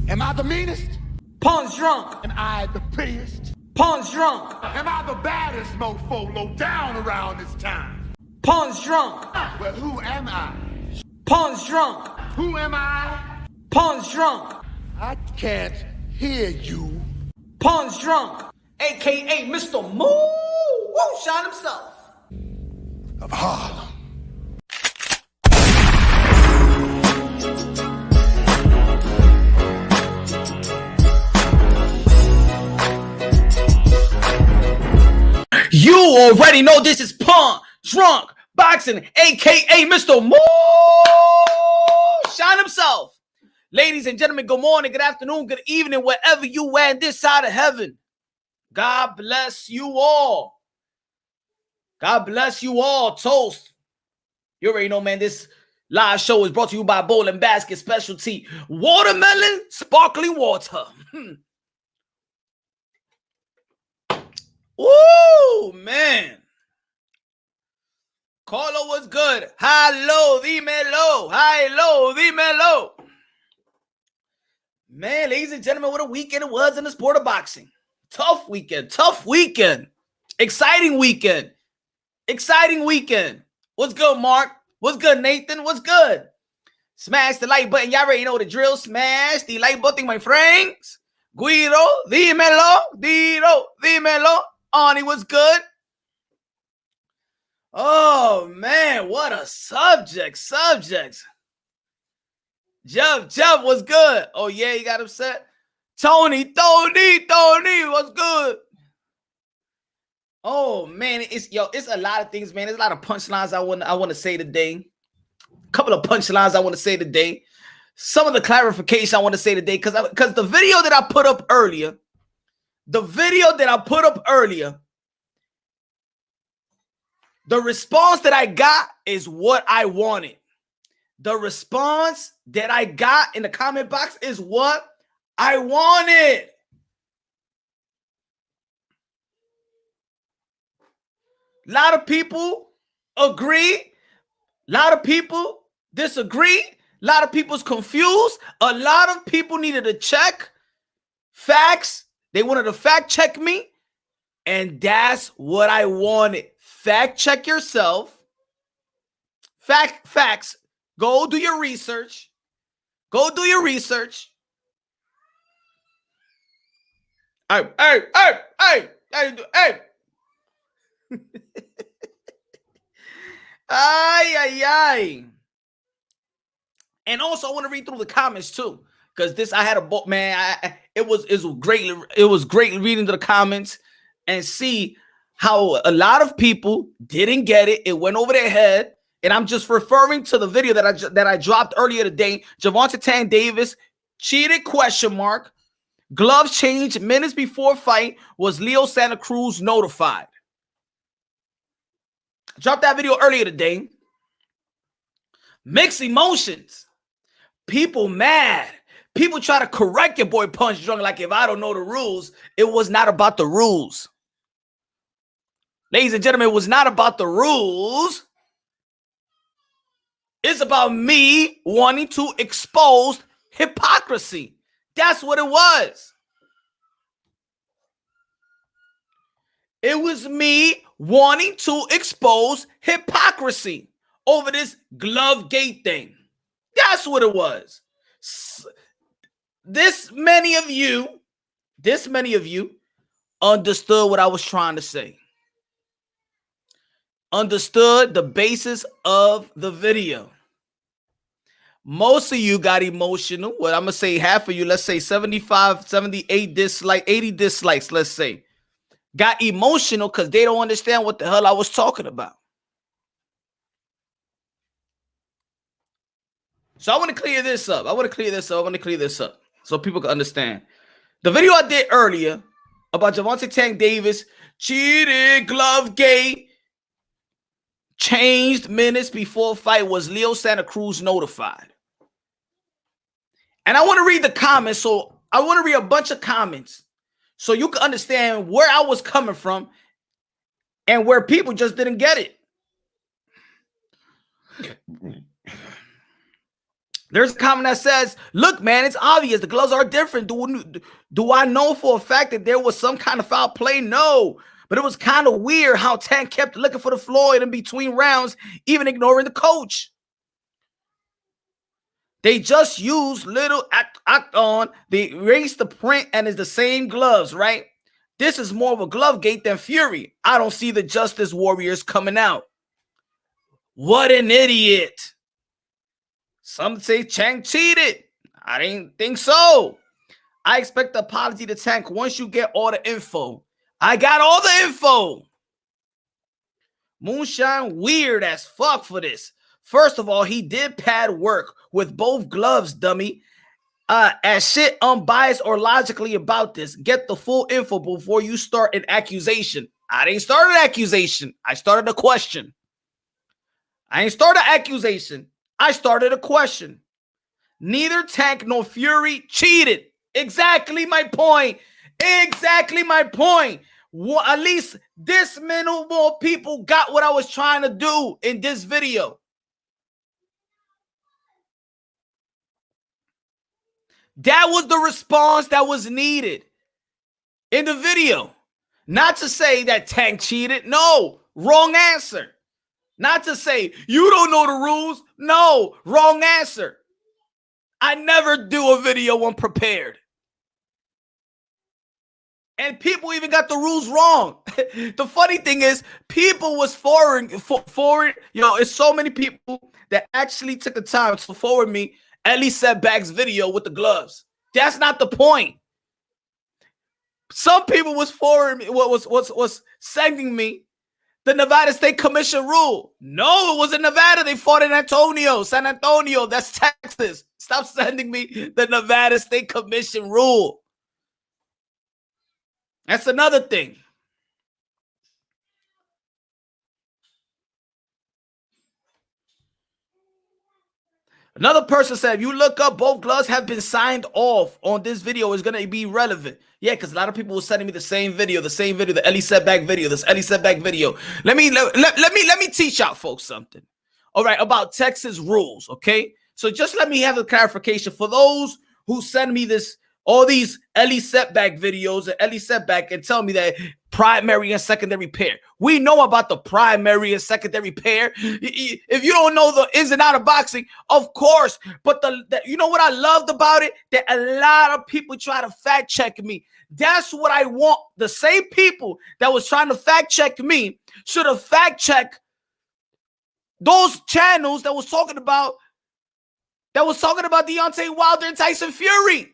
Am I the meanest? Pun's drunk. Am I the prettiest? Pun's drunk. Am I the baddest mofo low down around this town? Pun's drunk. Well, who am I? Pun's drunk. Who am I? Pun's drunk. I can't hear you. Pun's drunk. AKA Mr. Moo. Won't shine himself. Of Harlem. You already know this is Pun Drunk Boxing, aka Mr. Moo. Shine himself. Ladies and gentlemen, good morning, good afternoon, good evening, wherever you at this side of heaven. God bless you all. God bless you all. Toast. You already know, man, this live show is brought to you by Bowl and Basket Specialty Watermelon Sparkling Water. Woo, man. Carlo was good. Hello, dímelo. Hello, dímelo. Man, ladies and gentlemen, what a weekend it was in the sport of boxing. Tough weekend. Tough weekend. Exciting weekend. Exciting weekend. What's good, Mark? What's good, Nathan? What's good? Smash the like button. Y'all already know the drill. Smash the like button, my friends. Guido, dímelo. Guido, dímelo. Ani was good. Oh, man, what a subject. Jeff was good. Oh, yeah, he got upset. Tony was good. Oh, man, it's a lot of things, man. There's a lot of punchlines I want to say today. A couple of punchlines I want to say today. Some of the clarification I want to say today, because the video that I put up earlier, the response that I got is what I wanted. The response that I got in the comment box is what I wanted. A lot of people agree. A lot of people disagree. A lot of people's confused. A lot of people needed to check facts. They wanted to fact check me. And that's what I wanted. Fact check yourself. Facts. Go do your research. Go do your research. Hey. Ay. And also, I want to read through the comments too, because this I had a book, man. It was great. It was great reading the comments and see how a lot of people didn't get it. It went over their head. And I'm just referring to the video that I dropped earlier today. Gervonta Davis cheated ? Gloves changed minutes before fight. Was Leo Santa Cruz notified? I dropped that video earlier today. Mixed emotions. People mad. People try to correct your boy Punch Drunk like if I don't know the rules. It was not about the rules. Ladies and gentlemen, it was not about the rules. It's about me wanting to expose hypocrisy. That's what it was. It was me wanting to expose hypocrisy over this glove gate thing. That's what it was. This many of you understood what I was trying to say. Understood the basis of the video. Most of you got emotional. Well, I'm going to say half of you, let's say 75, 78 dislikes, 80 dislikes, let's say, got emotional because they don't understand what the hell I was talking about. So I want to clear this up. So people can understand. The video I did earlier about Gervonta Davis cheated, glove gate, changed minutes before fight. Was Leo Santa Cruz notified? And I want to read the comments. So I want to read a bunch of comments so you can understand where I was coming from and where people just didn't get it. There's a comment that says, look, man, it's obvious. The gloves are different. Do I know for a fact that there was some kind of foul play? No. But it was kind of weird how Tank kept looking for the Floyd in between rounds, even ignoring the coach. They just used little act on. They erased the print and it's the same gloves, right? This is more of a glove gate than Fury. I don't see the Justice Warriors coming out. What an idiot. Some say Tank cheated. I didn't think so. I expect the apology to Tank once you get all the info. I got all the info. Moonshine weird as fuck for this. First of all, he did pad work with both gloves, dummy. As shit unbiased or logically about this. Get the full info before you start an accusation. I didn't start an accusation. I started a question. I ain't started an accusation. I started a question. Neither Tank nor Fury cheated. Exactly my point. Exactly my point. Well, at least this many more people got what I was trying to do in this video. That was the response that was needed in the video. Not to say that Tank cheated. No, wrong answer. Not to say you don't know the rules. No, wrong answer. I never do a video unprepared. And people even got the rules wrong. The funny thing is, people was forward. It's so many people that actually took the time to forward me Ellie Setback's video with the gloves. That's not the point. Some people was forwarding me, was sending me the Nevada State Commission rule. No, it was in Nevada. They fought in San Antonio. That's Texas. Stop sending me the Nevada State Commission rule. That's another thing. Another person said, if you look up, both gloves have been signed off on this video, is going to be relevant. Yeah, because a lot of people were sending me the same video, the Ellie Setback video, this Ellie Setback video. Let me teach y'all folks something. All right, about Texas rules, okay? So just let me have a clarification for those who send me this, all these Ellie Setback videos and Ellie Setback and tell me that primary and secondary pair. We know about the primary and secondary pair. If you don't know the ins and out of boxing, of course. But you know what I loved about it? That a lot of people try to fact check me. That's what I want. The same people that was trying to fact check me should have fact checked those channels that was talking about Deontay Wilder and Tyson Fury.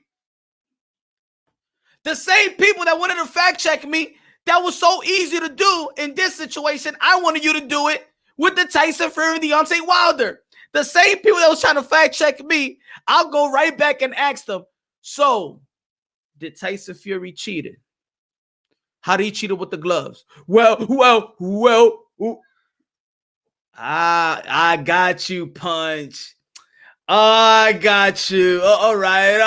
The same people that wanted to fact check me, that was so easy to do in this situation. I wanted you to do it with the Tyson Fury and Deontay Wilder. The same people that was trying to fact check me, I'll go right back and ask them, so did Tyson Fury cheated? How did he cheat with the gloves? Well. I got you, Punch. I got you. All right.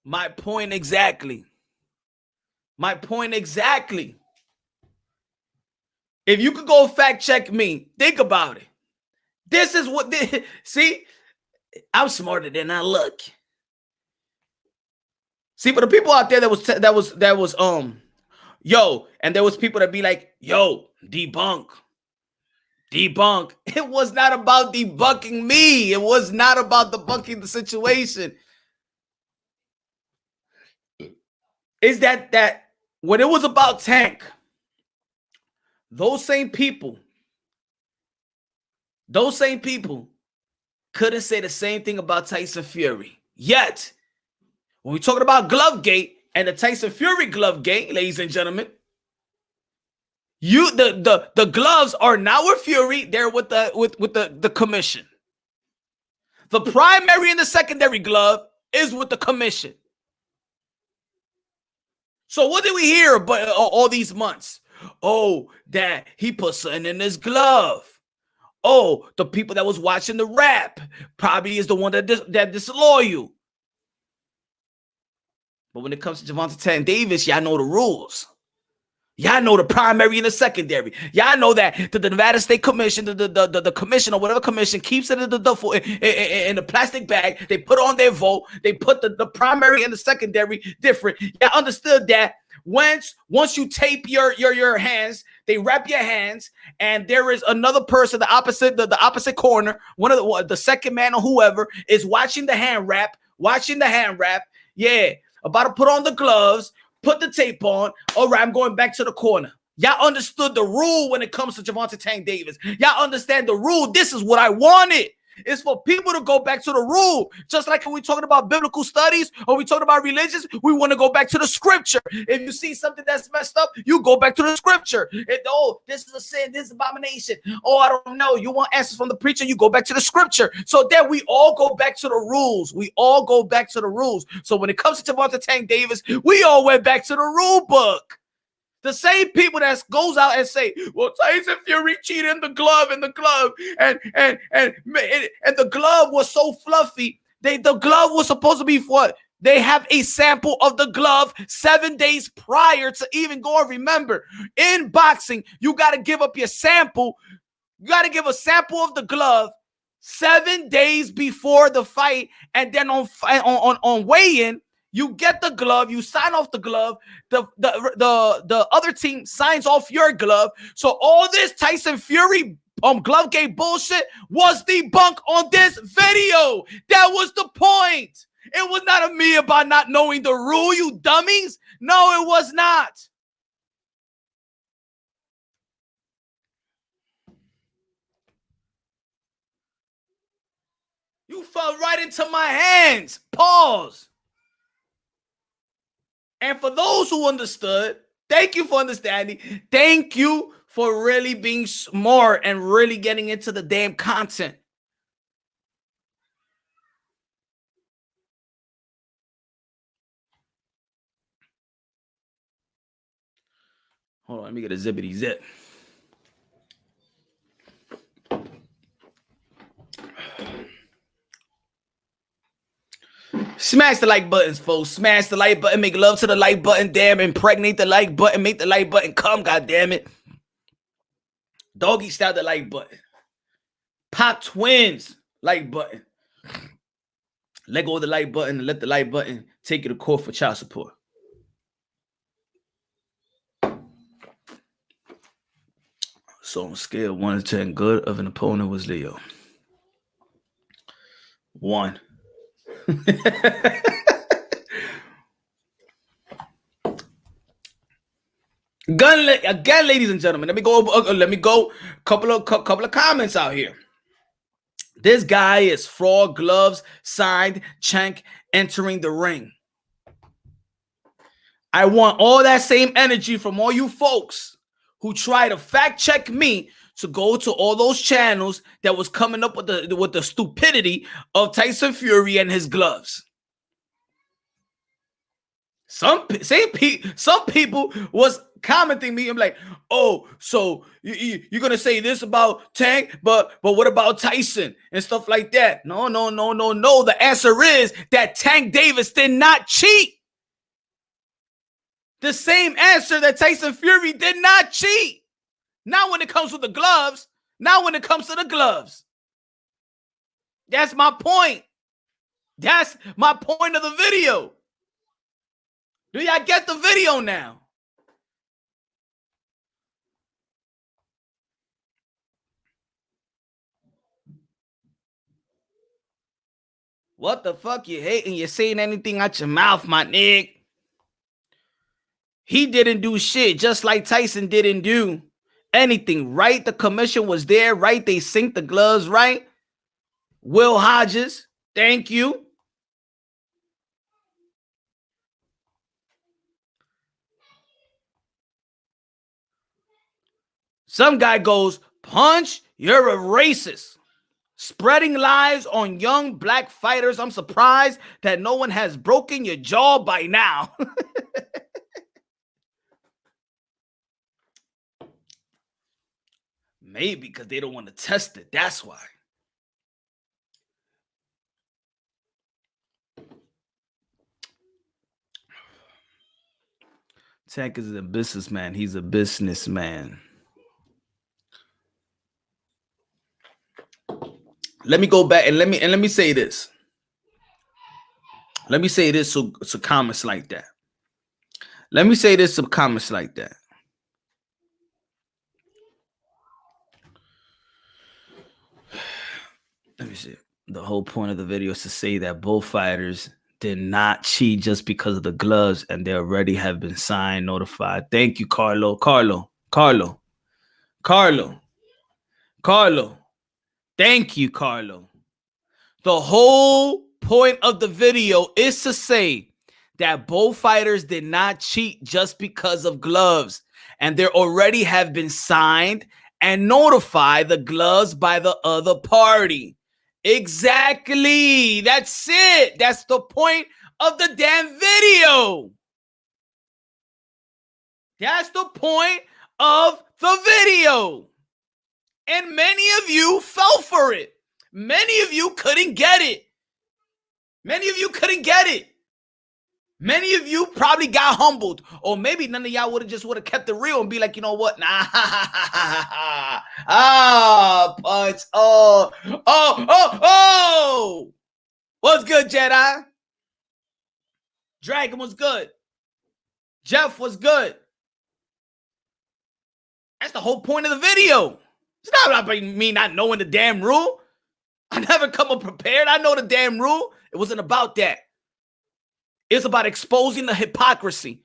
My point exactly. If you could go fact check me, think about it. This is what see, I'm smarter than I look. See, for the people out there that was and there was people that be like, yo, debunk. It was not about debunking me. It was not about debunking the situation. Is that when it was about Tank, those same people couldn't say the same thing about Tyson Fury. Yet, when we're talking about Glovegate and the Tyson Fury Glovegate, ladies and gentlemen, the gloves are not with Fury, they're with the commission. The primary and the secondary glove is with the commission. So what did we hear about all these months? Oh, that he put something in his glove. Oh, the people that was watching the rap probably is the one that disloyal. But when it comes to Gervonta Davis, y'all know the rules. Y'all know the primary and the secondary. Y'all know that the Nevada State Commission, the commission or whatever commission keeps it in the duffel in the plastic bag. They put on their vote. They put the primary and the secondary different. Y'all understood that once you tape your hands, they wrap your hands, and there is another person, the opposite corner, one of the second man or whoever is watching the hand wrap. Yeah, about to put on the gloves. Put the tape on. All right, I'm going back to the corner. Y'all understood the rule when it comes to Gervonta Tank Davis. Y'all understand the rule. This is what I wanted. It's for people to go back to the rule. Just like when we talking about biblical studies or we talking about religions, we want to go back to the scripture. If you see something that's messed up, you go back to the scripture. This is a sin, this is abomination. Oh, I don't know. You want answers from the preacher, you go back to the scripture. So then we all go back to the rules. So when it comes to Gervonta Tank Davis, we all went back to the rule book. The same people that goes out and say, well, Tyson Fury cheated in the glove, and the glove was so fluffy. The glove was supposed to be what? They have a sample of the glove 7 days prior to even going. Remember, in boxing, you got to give up your sample. You got to give a sample of the glove 7 days before the fight, and then on weigh-in, you get the glove, you sign off the glove, the other team signs off your glove. So all this Tyson Fury glove game bullshit was debunked on this video. That was the point. It was not a me about not knowing the rule, you dummies. No, it was not. You fell right into my hands. Pause. And for those who understood, thank you for understanding. Thank you for really being smart and really getting into the damn content. Hold on, let me get a zippity zip. Smash the like buttons, folks. Smash the like button. Make love to the like button. Damn, impregnate the like button. Make the like button come, goddamn it. Doggy style the like button. Pop twins like button. Let go of the like button and let the like button take you to court for child support. So on a scale of 1 to 10, good of an opponent was Leo. 1. Again, ladies and gentlemen, let me go. Couple of comments out here. This guy is fraud, gloves signed, Chank entering the ring. I want all that same energy from all you folks who try to fact check me to go to all those channels that was coming up with the stupidity of Tyson Fury and his gloves. Some people was commenting me. I'm like, oh, so you're gonna say this about Tank, but what about Tyson and stuff like that? No. The answer is that Tank Davis did not cheat. The same answer that Tyson Fury did not cheat. Not when it comes to the gloves. Not when it comes to the gloves. That's my point. That's my point of the video. Do y'all get the video now? What the fuck you hating? You're saying anything out your mouth, my nigga. He didn't do shit, just like Tyson didn't do anything, right? The commission was there, right? They synced the gloves, right? Will Hodges, thank you. Some guy goes, Punch, you're a racist. Spreading lies on young black fighters. I'm surprised that no one has broken your jaw by now. Maybe because they don't want to test it. That's why. Tank is a businessman. He's a businessman. Let me go back and let me say this. Let me say this to comments like that. Let me say this to comments like that. Let me see. The whole point of the video is to say that both fighters did not cheat just because of the gloves, and they already have been signed, notified. Thank you, Carlo. Thank you, Carlo. The whole point of the video is to say that both fighters did not cheat just because of gloves, and there already have been signed and notified the gloves by the other party. Exactly. That's it. That's the point of the damn video. That's the point of the video. And many of you fell for it. Many of you couldn't get it. Many of you probably got humbled. Or maybe none of y'all would have kept it real and be like, you know what? Nah. Punch. Oh. What's good, Jedi? Dragon was good. Jeff was good. That's the whole point of the video. It's not about me not knowing the damn rule. I never come up prepared. I know the damn rule. It wasn't about that. It's about exposing the hypocrisy.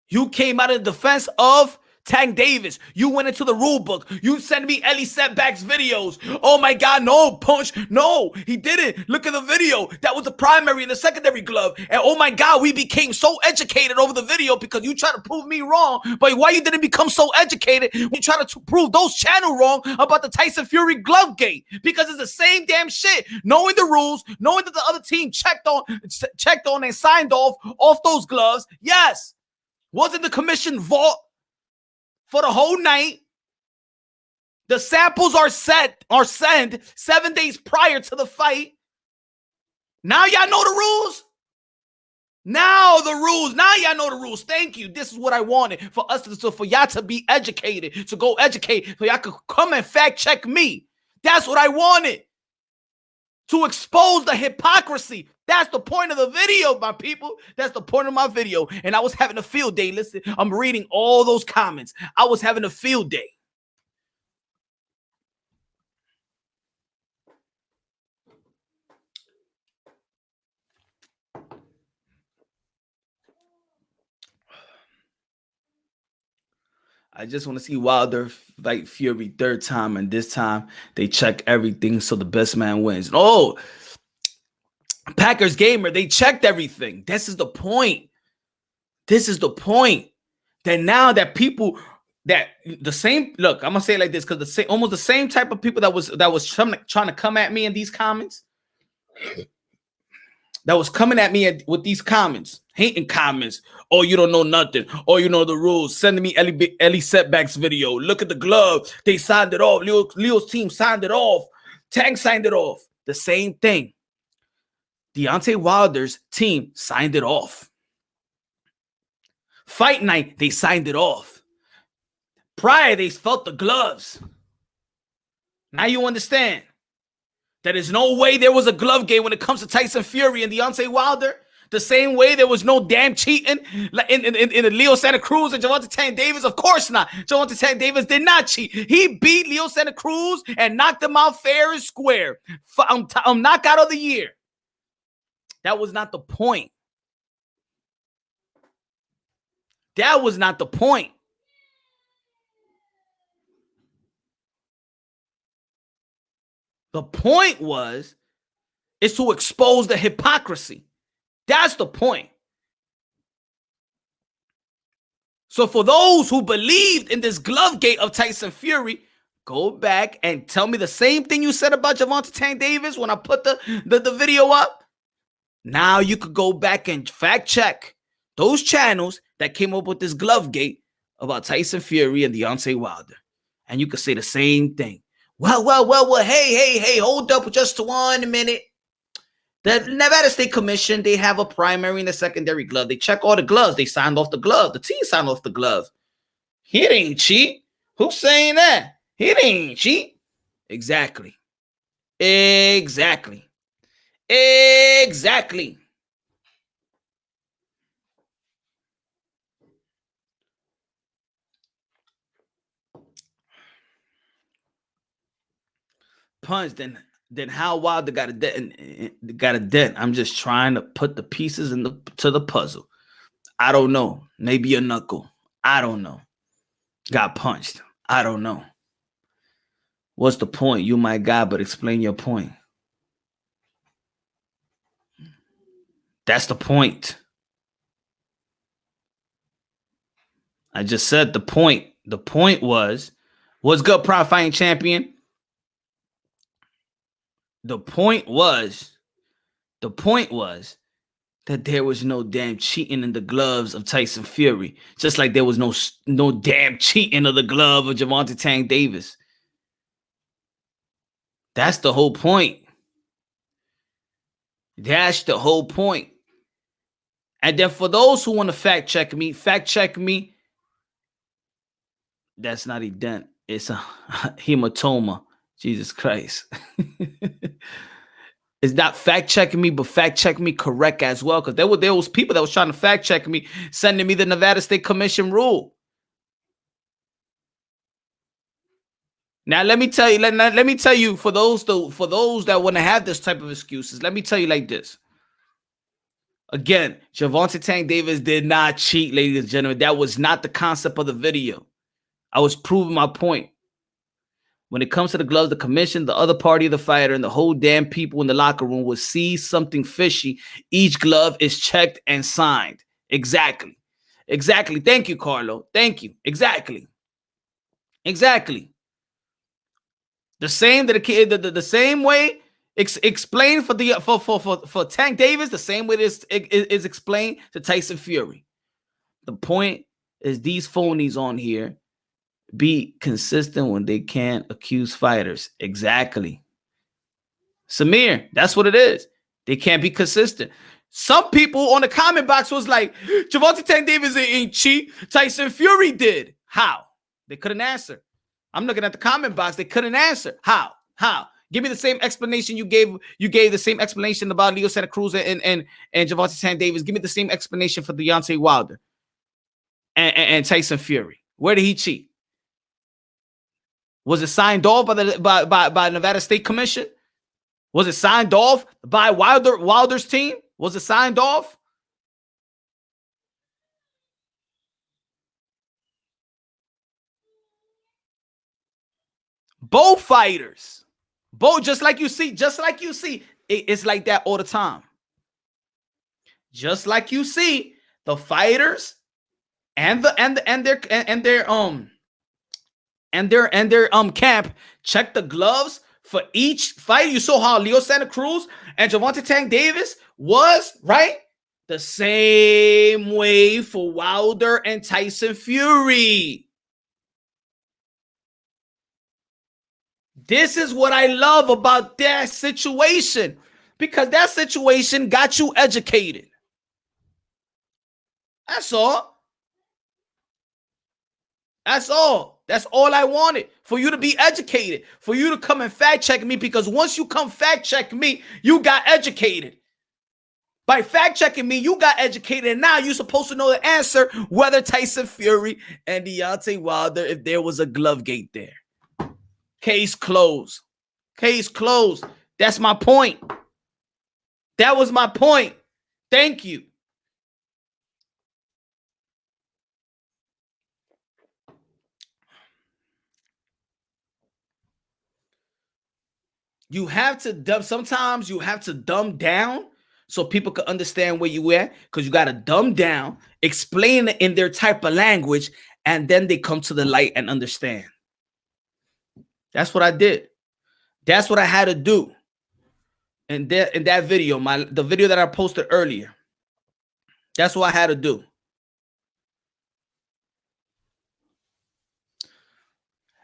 You came out of the defense of Tank Davis. You went into the rule book. You sent me Ellie setbacks videos. Oh my God, no, Punch. No, he didn't. Look at the video. That was the primary and the secondary glove. And oh my God, we became so educated over the video because you tried to prove me wrong. But why you didn't become so educated when you tried to prove those channel wrong about the Tyson Fury glove gate? Because it's the same damn shit. Knowing the rules, knowing that the other team checked on and signed off those gloves. Yes. Wasn't the commission vault for the whole night? The samples are sent 7 days prior to the fight. Now y'all know the rules. Now y'all know the rules. Thank you. This is what I wanted for us for y'all to be educated, to go educate, so y'all could come and fact check me. That's what I wanted. To expose the hypocrisy. That's the point of the video, my people. That's the point of my video. And I was having a field day. Listen, I'm reading all those comments. I was having a field day. I just want to see Wilder fight Fury third time, and this time they check everything so the best man wins. Oh, Packers Gamer, they checked everything. This is the point. That now that people that the same look, I'm gonna say it like this because almost the same type of people that was trying to come at me in these comments. That was coming at me with these comments, hating comments. Oh, you don't know nothing. Oh, you know the rules. Sending me Ellie setbacks video. Look at the glove. They signed it off. Leo's team signed it off. Tank signed it off. The same thing. Deontay Wilder's team signed it off. Fight night, they signed it off. Prior, they felt the gloves. Now you understand. That is no way there was a glove game when it comes to Tyson Fury and Deontay Wilder. The same way there was no damn cheating in Leo Santa Cruz and Gervonta Davis. Of course not. Gervonta Davis did not cheat. He beat Leo Santa Cruz and knocked him out fair and square. Knockout of the year. That was not the point. That was not the point. The point is to expose the hypocrisy. That's the point. So for those who believed in this glove gate of Tyson Fury, go back and tell me the same thing you said about Gervonta Davis when I put the video up. Now you could go back and fact check those channels that came up with this glove gate about Tyson Fury and Deontay Wilder. And you could say the same thing. Well, hey, hold up just 1 minute. The Nevada State Commission, they have a primary and a secondary glove. They check all the gloves. They signed off the glove. The team signed off the glove. He didn't cheat. Who's saying that? He didn't cheat. Exactly. Exactly. Exactly. Punch, then how Wilder got a dent. I'm just trying to put the pieces to the puzzle. I don't know. Maybe a knuckle. I don't know. Got punched. I don't know. What's the point? You my guy, but explain your point. That's the point. I just said the point. The point was, what's good, Prime Fighting Champion? The point was that there was no damn cheating in the gloves of Tyson Fury, just like there was no damn cheating of the glove of Gervonta Davis. That's the whole point. That's the whole point. And then for those who want to fact check me. That's not a dent. It's a hematoma. Jesus Christ. It's not fact checking me, but fact check me correct as well. Because there was people that was trying to fact check me, sending me the Nevada State Commission rule. Now let me tell you, let me tell you, for those that want to have this type of excuses, let me tell you like this. Again, Gervonta Davis did not cheat, ladies and gentlemen. That was not the concept of the video. I was proving my point. When it comes to the gloves, the commission, the other party of the fighter, and the whole damn people in the locker room will see something fishy. Each glove is checked and signed. Exactly. Exactly. Thank you, Carlo. Thank you. Exactly. Exactly. The same the same way explained for Tank Davis, the same way this is explained to Tyson Fury. The point is these phonies on here be consistent when they can't accuse fighters. Exactly. Samir, that's what it is. They can't be consistent. Some people on the comment box was like, Gervonta Davis ain't cheat. Tyson Fury did. How? They couldn't answer. I'm looking at the comment box. They couldn't answer. How? Give me the same explanation you gave. You gave the same explanation about Leo Santa Cruz and Gervonta Davis. Give me the same explanation for Deontay Wilder and Tyson Fury. Where did he cheat? Was it signed off by Nevada State Commission? Was it signed off by Wilder's team? Was it signed off? Both fighters. Both, just like you see. It's like that all the time. Just like you see, the fighters and their camp check the gloves for each fight. You saw how Leo Santa Cruz and Gervonta Davis was, right? The same way for Wilder and Tyson Fury. This is what I love about that situation, because that situation got you educated. That's all. That's all. That's all I wanted, for you to be educated, for you to come and fact check me, because once you come fact check me, you got educated. By fact checking me, you got educated, and now you're supposed to know the answer whether Tyson Fury and Deontay Wilder, if there was a glove gate there. Case closed. Case closed. That's my point. That was my point. Thank you. You have to sometimes you have to dumb down so people can understand where you at, because you got to dumb down, explain it in their type of language, and then they come to the light and understand. That's what I did. That's what I had to do in that video, the video that I posted earlier. That's what I had to do.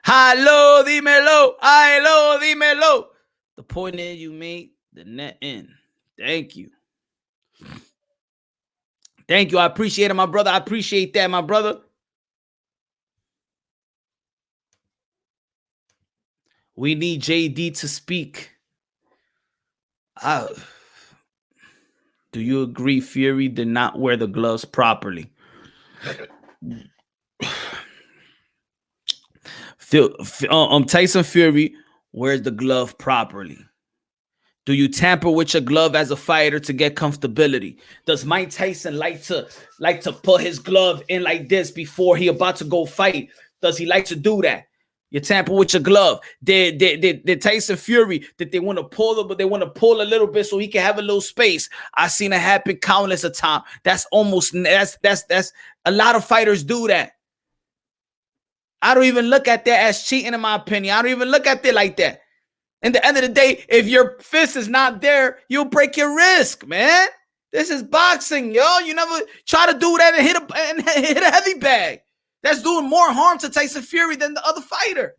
Hello, dímelo. Hello, dímelo. The point is, you made the net in. Thank you. Thank you. I appreciate it, my brother. I appreciate that, my brother. We need JD to speak. Do you agree Fury did not wear the gloves properly? Tyson Fury wears the glove properly. Do you tamper with your glove as a fighter to get comfortability? Does Mike Tyson like to put his glove in like this before he about to go fight? Does he like to do that? You tamper with your glove. Did Tyson Fury, did they want to pull it, but they want to pull a little bit so he can have a little space? I've seen it happen countless of times. That's a lot of fighters do that. I don't even look at that as cheating, in my opinion. I don't even look at it like that. At the end of the day, if your fist is not there, you'll break your wrist, man. This is boxing, yo. You never try to do that and hit a heavy bag. That's doing more harm to Tyson Fury than the other fighter.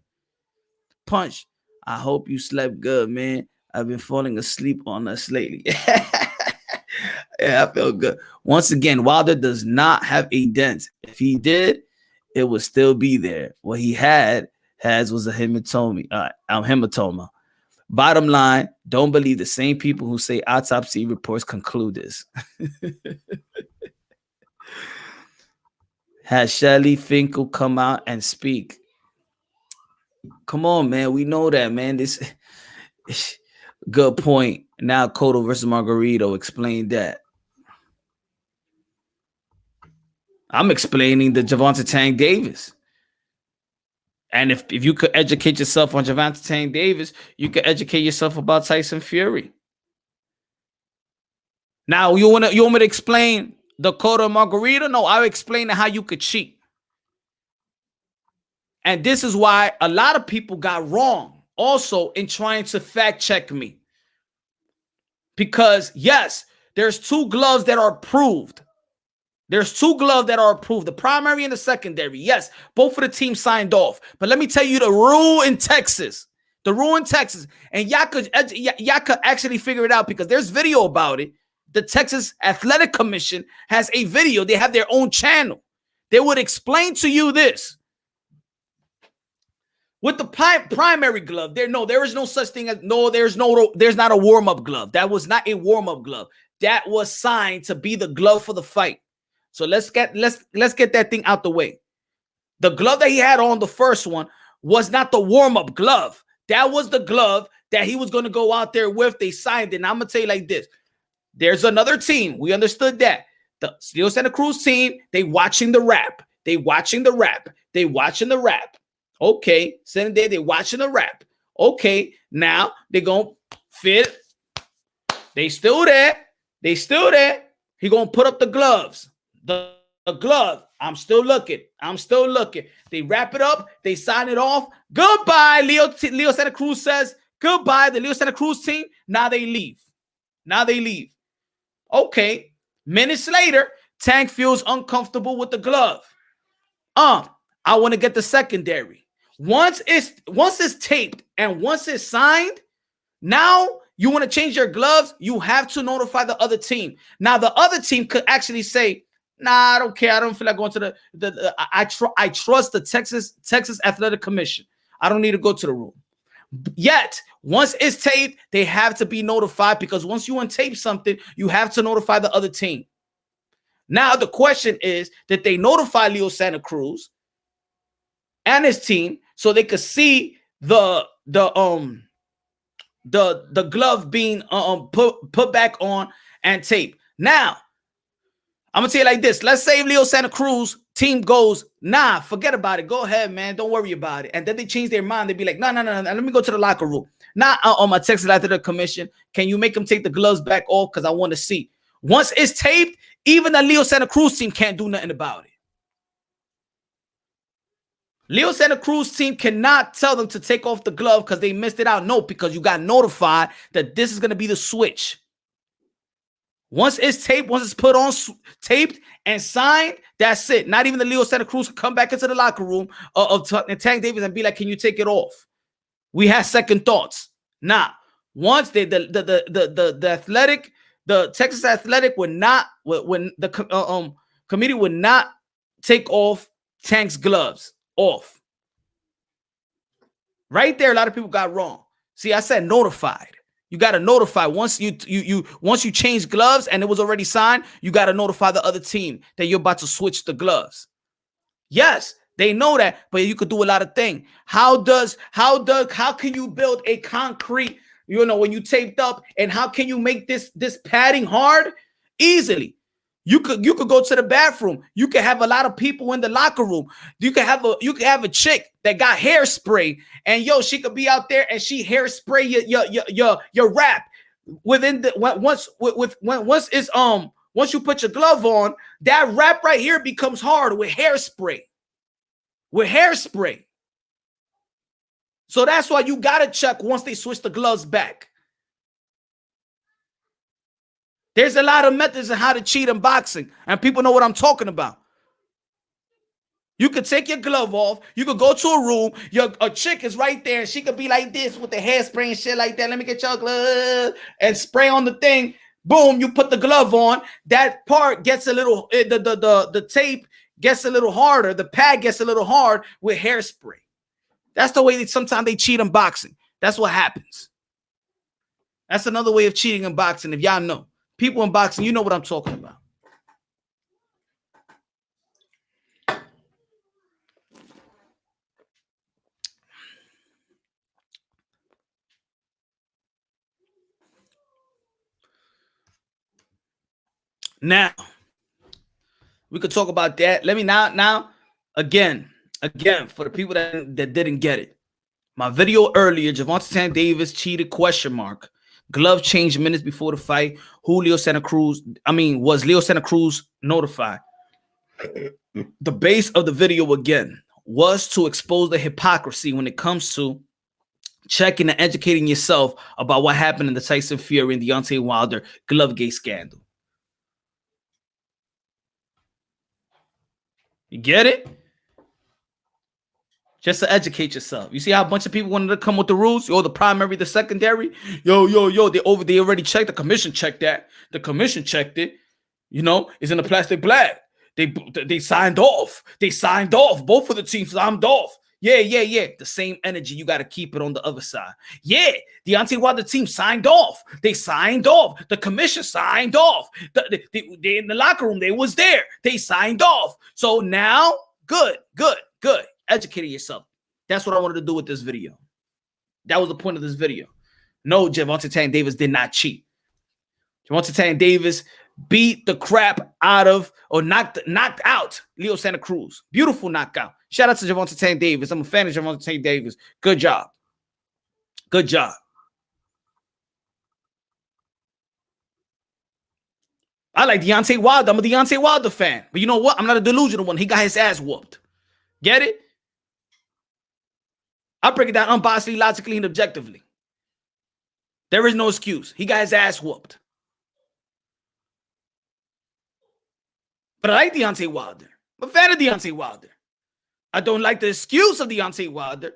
Punch. I hope you slept good, man. I've been falling asleep on us lately. Yeah, I feel good. Once again, Wilder does not have a dent. If he did, it would still be there. What he was a hematoma. Bottom line, don't believe the same people who say autopsy reports conclude this. Has Shelly Finkel come out and speak? Come on, man. We know that, man. This good point. Now Cotto versus Margarito. Explain that. I'm explaining the Gervonta Davis. And if you could educate yourself on Gervonta Davis, you could educate yourself about Tyson Fury. Now, you want me to explain the Cotto Margarita? No, I'll explain how you could cheat. And this is why a lot of people got wrong also in trying to fact check me. Because, yes, there's two gloves that are approved. The primary and the secondary. Yes, both of the teams signed off. But let me tell you the rule in Texas. And y'all could actually figure it out because there's video about it. The Texas Athletic Commission has a video. They have their own channel. They would explain to you this. With the primary glove, there is no such thing as there's not a warm-up glove. That was not a warm-up glove. That was signed to be the glove for the fight. So let's get that thing out the way. The glove that he had on the first one was not the warm-up glove. That was the glove that he was going to go out there with. They signed it. And I'm going to tell you like this. There's another team. We understood that. The Steel Santa Cruz team, they watching the rap. Okay. Sitting there, they watching the rap. Okay. Now they're going to fit. They still there. He going to put up the gloves. The glove. I'm still looking. They wrap it up. They sign it off. Goodbye. Leo Santa Cruz says goodbye. The Leo Santa Cruz team. Now they leave. Okay. Minutes later, Tank feels uncomfortable with the glove. I want to get the secondary. Once it's taped and once it's signed, now you want to change your gloves, you have to notify the other team. Now the other team could actually say, nah, I don't care. I don't feel like going to I trust the Texas Athletic Commission. I don't need to go to the room. Yet, once it's taped, they have to be notified because once you untape something, you have to notify the other team. Now, the question is, did they notify Leo Santa Cruz and his team so they could see the glove being put back on and tape? Now, I'm gonna tell you like this. Let's say Leo Santa Cruz team goes, nah, forget about it. Go ahead, man. Don't worry about it. And then they change their mind. They'd be like, no. Let me go to the locker room. Not on my Texas Athletic Commission. Can you make them take the gloves back off? Because I want to see. Once it's taped, even the Leo Santa Cruz team can't do nothing about it. Leo Santa Cruz team cannot tell them to take off the glove because they missed it out. No, because you got notified that this is going to be the switch. Once it's taped, once it's put on, taped and signed, that's it. Not even the Leo Santa Cruz can come back into the locker room of Tank Davis and be like, can you take it off? We had second thoughts. Nah, once the athletic the Texas Athletic would not, when the committee would not take off Tank's gloves off. Right there, a lot of people got wrong. See, I said notified. You got to notify once you change gloves and it was already signed. You got to notify the other team that you're about to switch the gloves. Yes, they know that, but you could do a lot of things. How can you build a concrete, when you taped up, and how can you make this padding hard? Easily. You could go to the bathroom. You could have a lot of people in the locker room. You could have a chick that got hairspray, and she could be out there and she hairspray your wrap within the once you put your glove on, that wrap right here becomes hard with hairspray. So that's why you gotta check once they switch the gloves back. There's a lot of methods of how to cheat in boxing, and people know what I'm talking about. You could take your glove off. You could go to a room. A chick is right there, and she could be like this with the hairspray and shit like that. Let me get your glove and spray on the thing. Boom, you put the glove on. That part gets a little, the tape gets a little harder. The pad gets a little hard with hairspray. That's the way that sometimes they cheat in boxing. That's what happens. That's another way of cheating in boxing, if y'all know. People in boxing, you know what I'm talking about. Now, we could talk about that. Let me now again, for the people that didn't get it. My video earlier, Gervonta Davis cheated, ? Glove change minutes before the fight. Was Leo Santa Cruz notified? The base of the video, again, was to expose the hypocrisy when it comes to checking and educating yourself about what happened in the Tyson Fury and Deontay Wilder Glovegate scandal. You get it? Just to educate yourself. You see how a bunch of people wanted to come with the rules? The primary, the secondary. They already checked. The commission checked that. The commission checked it. It's in a plastic bag. They signed off. Both of the teams signed off. Yeah. The same energy. You got to keep it on the other side. Yeah. Deontay Wilder team signed off. They signed off. The commission signed off. They in the locker room. They was there. They signed off. So now, good. Educating yourself. That's what I wanted to do with this video. That was the point of this video. No, Gervonta Davis did not cheat. Gervonta Davis beat the crap out of, or knocked out Leo Santa Cruz. Beautiful knockout. Shout out to Gervonta Davis. I'm a fan of Gervonta Davis. Good job. I like Deontay Wilder. I'm a Deontay Wilder fan. But you know what? I'm not a delusional one. He got his ass whooped. Get it? I break it down unbiasedly, logically, and objectively. There is no excuse. He got his ass whooped. But I like Deontay Wilder. I'm a fan of Deontay Wilder. I don't like the excuse of Deontay Wilder.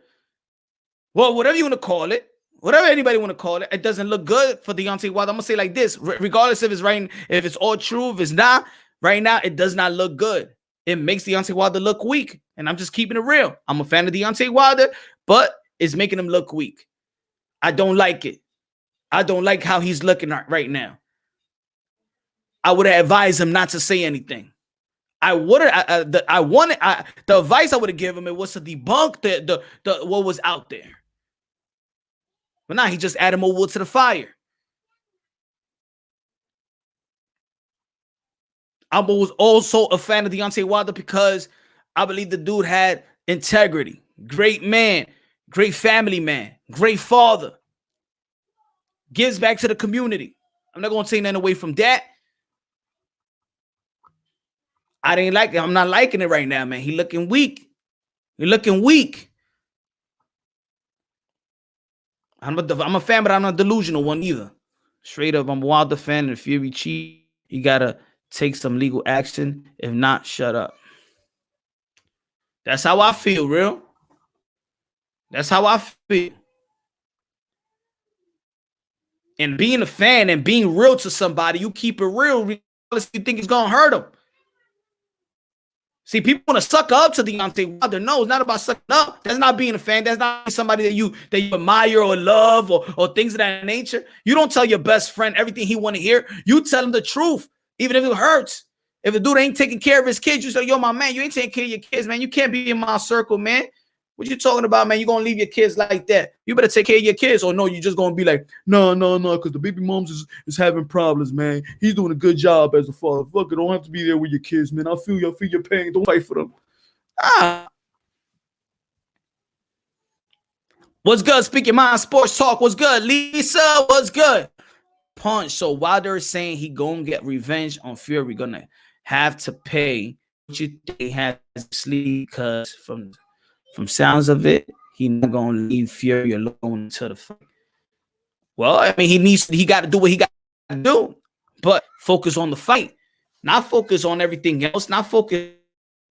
Well, whatever you want to call it, whatever anybody want to call it, it doesn't look good for Deontay Wilder. I'm going to say like this, regardless if it's right, if it's all true, if it's not, right now, it does not look good. It makes Deontay Wilder look weak. And I'm just keeping it real. I'm a fan of Deontay Wilder, but it's making him look weak. I don't like it. I don't like how he's looking right now. I would have advised him not to say anything. The advice I would have given him, it was to debunk the what was out there. But now he just added more wood to the fire. I was also a fan of Deontay Wilder because I believe the dude had integrity. Great man, great family man, great father. Gives back to the community. I'm not going to take nothing away from that. I didn't like it. I'm not liking it right now, man. He looking weak. I'm a fan, but I'm not a delusional one either. Straight up, I'm a Wilder fan, and if Fury cheat, you got to take some legal action. If not, shut up. That's how I feel, real. That's how I feel. And being a fan and being real to somebody, you keep it real regardless if you think it's going to hurt them. See, people want to suck up to Deontay Wilder. No, it's not about sucking up. That's not being a fan. That's not somebody that you admire or love or things of that nature. You don't tell your best friend everything he want to hear. You tell him the truth, even if it hurts. If the dude ain't taking care of his kids, you say, yo, my man, you ain't taking care of your kids, man. You can't be in my circle, man. What you talking about, man? You gonna leave your kids like that? You better take care of your kids, or no, you just gonna be like, no, because the baby moms is having problems, man. He's doing a good job as a father. Fuck it, don't have to be there with your kids, man. I feel your pain. Don't fight for them. What's good? Speak Your Mind Sports Talk. What's good? Lisa, what's good? Punch. So Wilder is saying he gonna get revenge on Fury, gonna have to pay what you think he has to sleep, because from sounds of it, he not gonna leave Fury alone until the fight. Well, I mean, he got to do what he got to do, but focus on the fight, not focus on everything else, not focus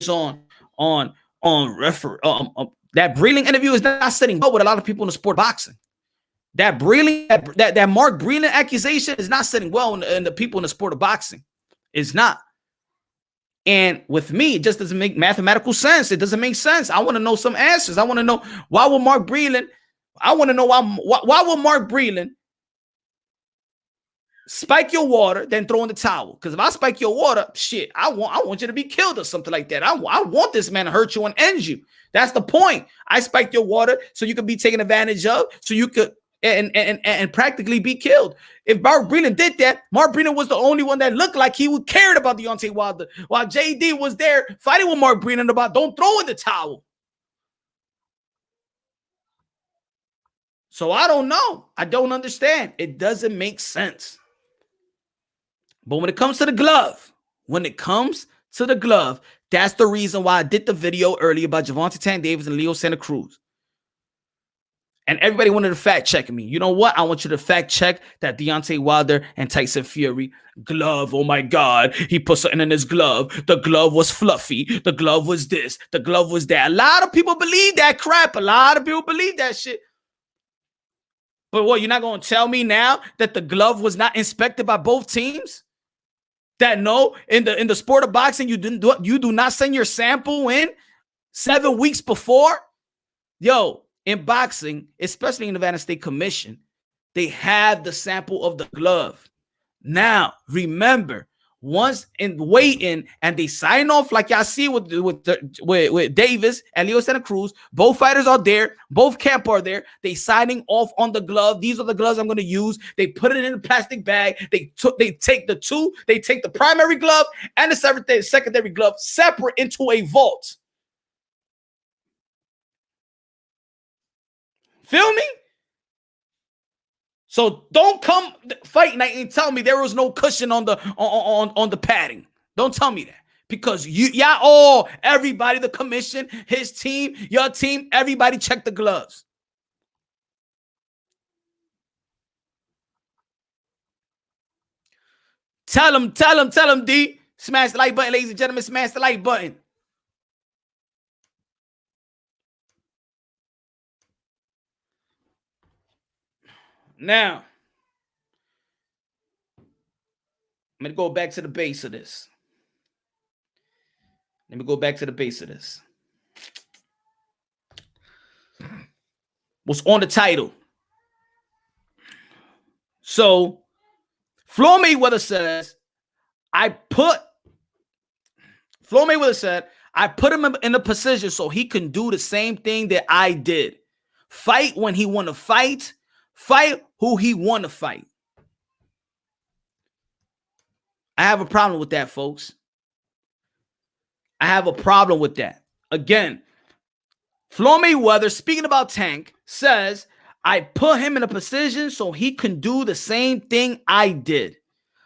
on that Breland interview is not sitting well with a lot of people in the sport of boxing. That Breland, that Mark Breland accusation is not sitting well in the people in the sport of boxing. It's not. And with me, it just doesn't make mathematical sense. It doesn't make sense. I want to know some answers. I want to know why will Mark Breland spike your water, then throw in the towel? Because if I spike your water, shit, I want you to be killed or something like that. I want this man to hurt you and end you. That's the point. I spiked your water so you could be taken advantage of, so you could and practically be killed. If Mark Breland did that, Mark Breland was the only one that looked like he cared about Deontay Wilder, while JD was there fighting with Mark Breland about don't throw in the towel. So I don't know. I don't understand. It doesn't make sense. But when it comes to the glove, that's the reason why I did the video earlier about Gervonta Davis and Leo Santa Cruz. And everybody wanted to fact check me. You know what? I want you to fact check that Deontay Wilder and Tyson Fury glove. Oh my God. He put something in his glove. The glove was fluffy. The glove was this. The glove was that. A lot of people believe that crap. A lot of people believe that shit. But what, you're not going to tell me now that the glove was not inspected by both teams? That no, in the sport of boxing, you do not send your sample in 7 weeks before? Yo, in boxing, especially in the Nevada State Commission, they have the sample of the glove. Now, remember, once in waiting and they sign off, like y'all see with Davis and Leo Santa Cruz, both fighters are there, both camp are there. They signing off on the glove. These are the gloves I'm going to use. They put it in a plastic bag. They take the primary glove and the secondary glove separate into a vault. Feel me? So don't come fight night and tell me there was no cushion on the padding. Don't tell me that, because everybody, the commission, his team, your team, everybody check the gloves. Tell him, D. Smash the like button, ladies and gentlemen. Smash the like button. Now, I'm going to go back to the base of this. What's on the title? So, Floyd Mayweather says, I put him in a position so he can do the same thing that I did. Fight when he want to fight. Fight who he want to fight. I have a problem with that, folks. I have a problem with that. Again, Floyd Mayweather, speaking about Tank, says, I put him in a position so he can do the same thing I did.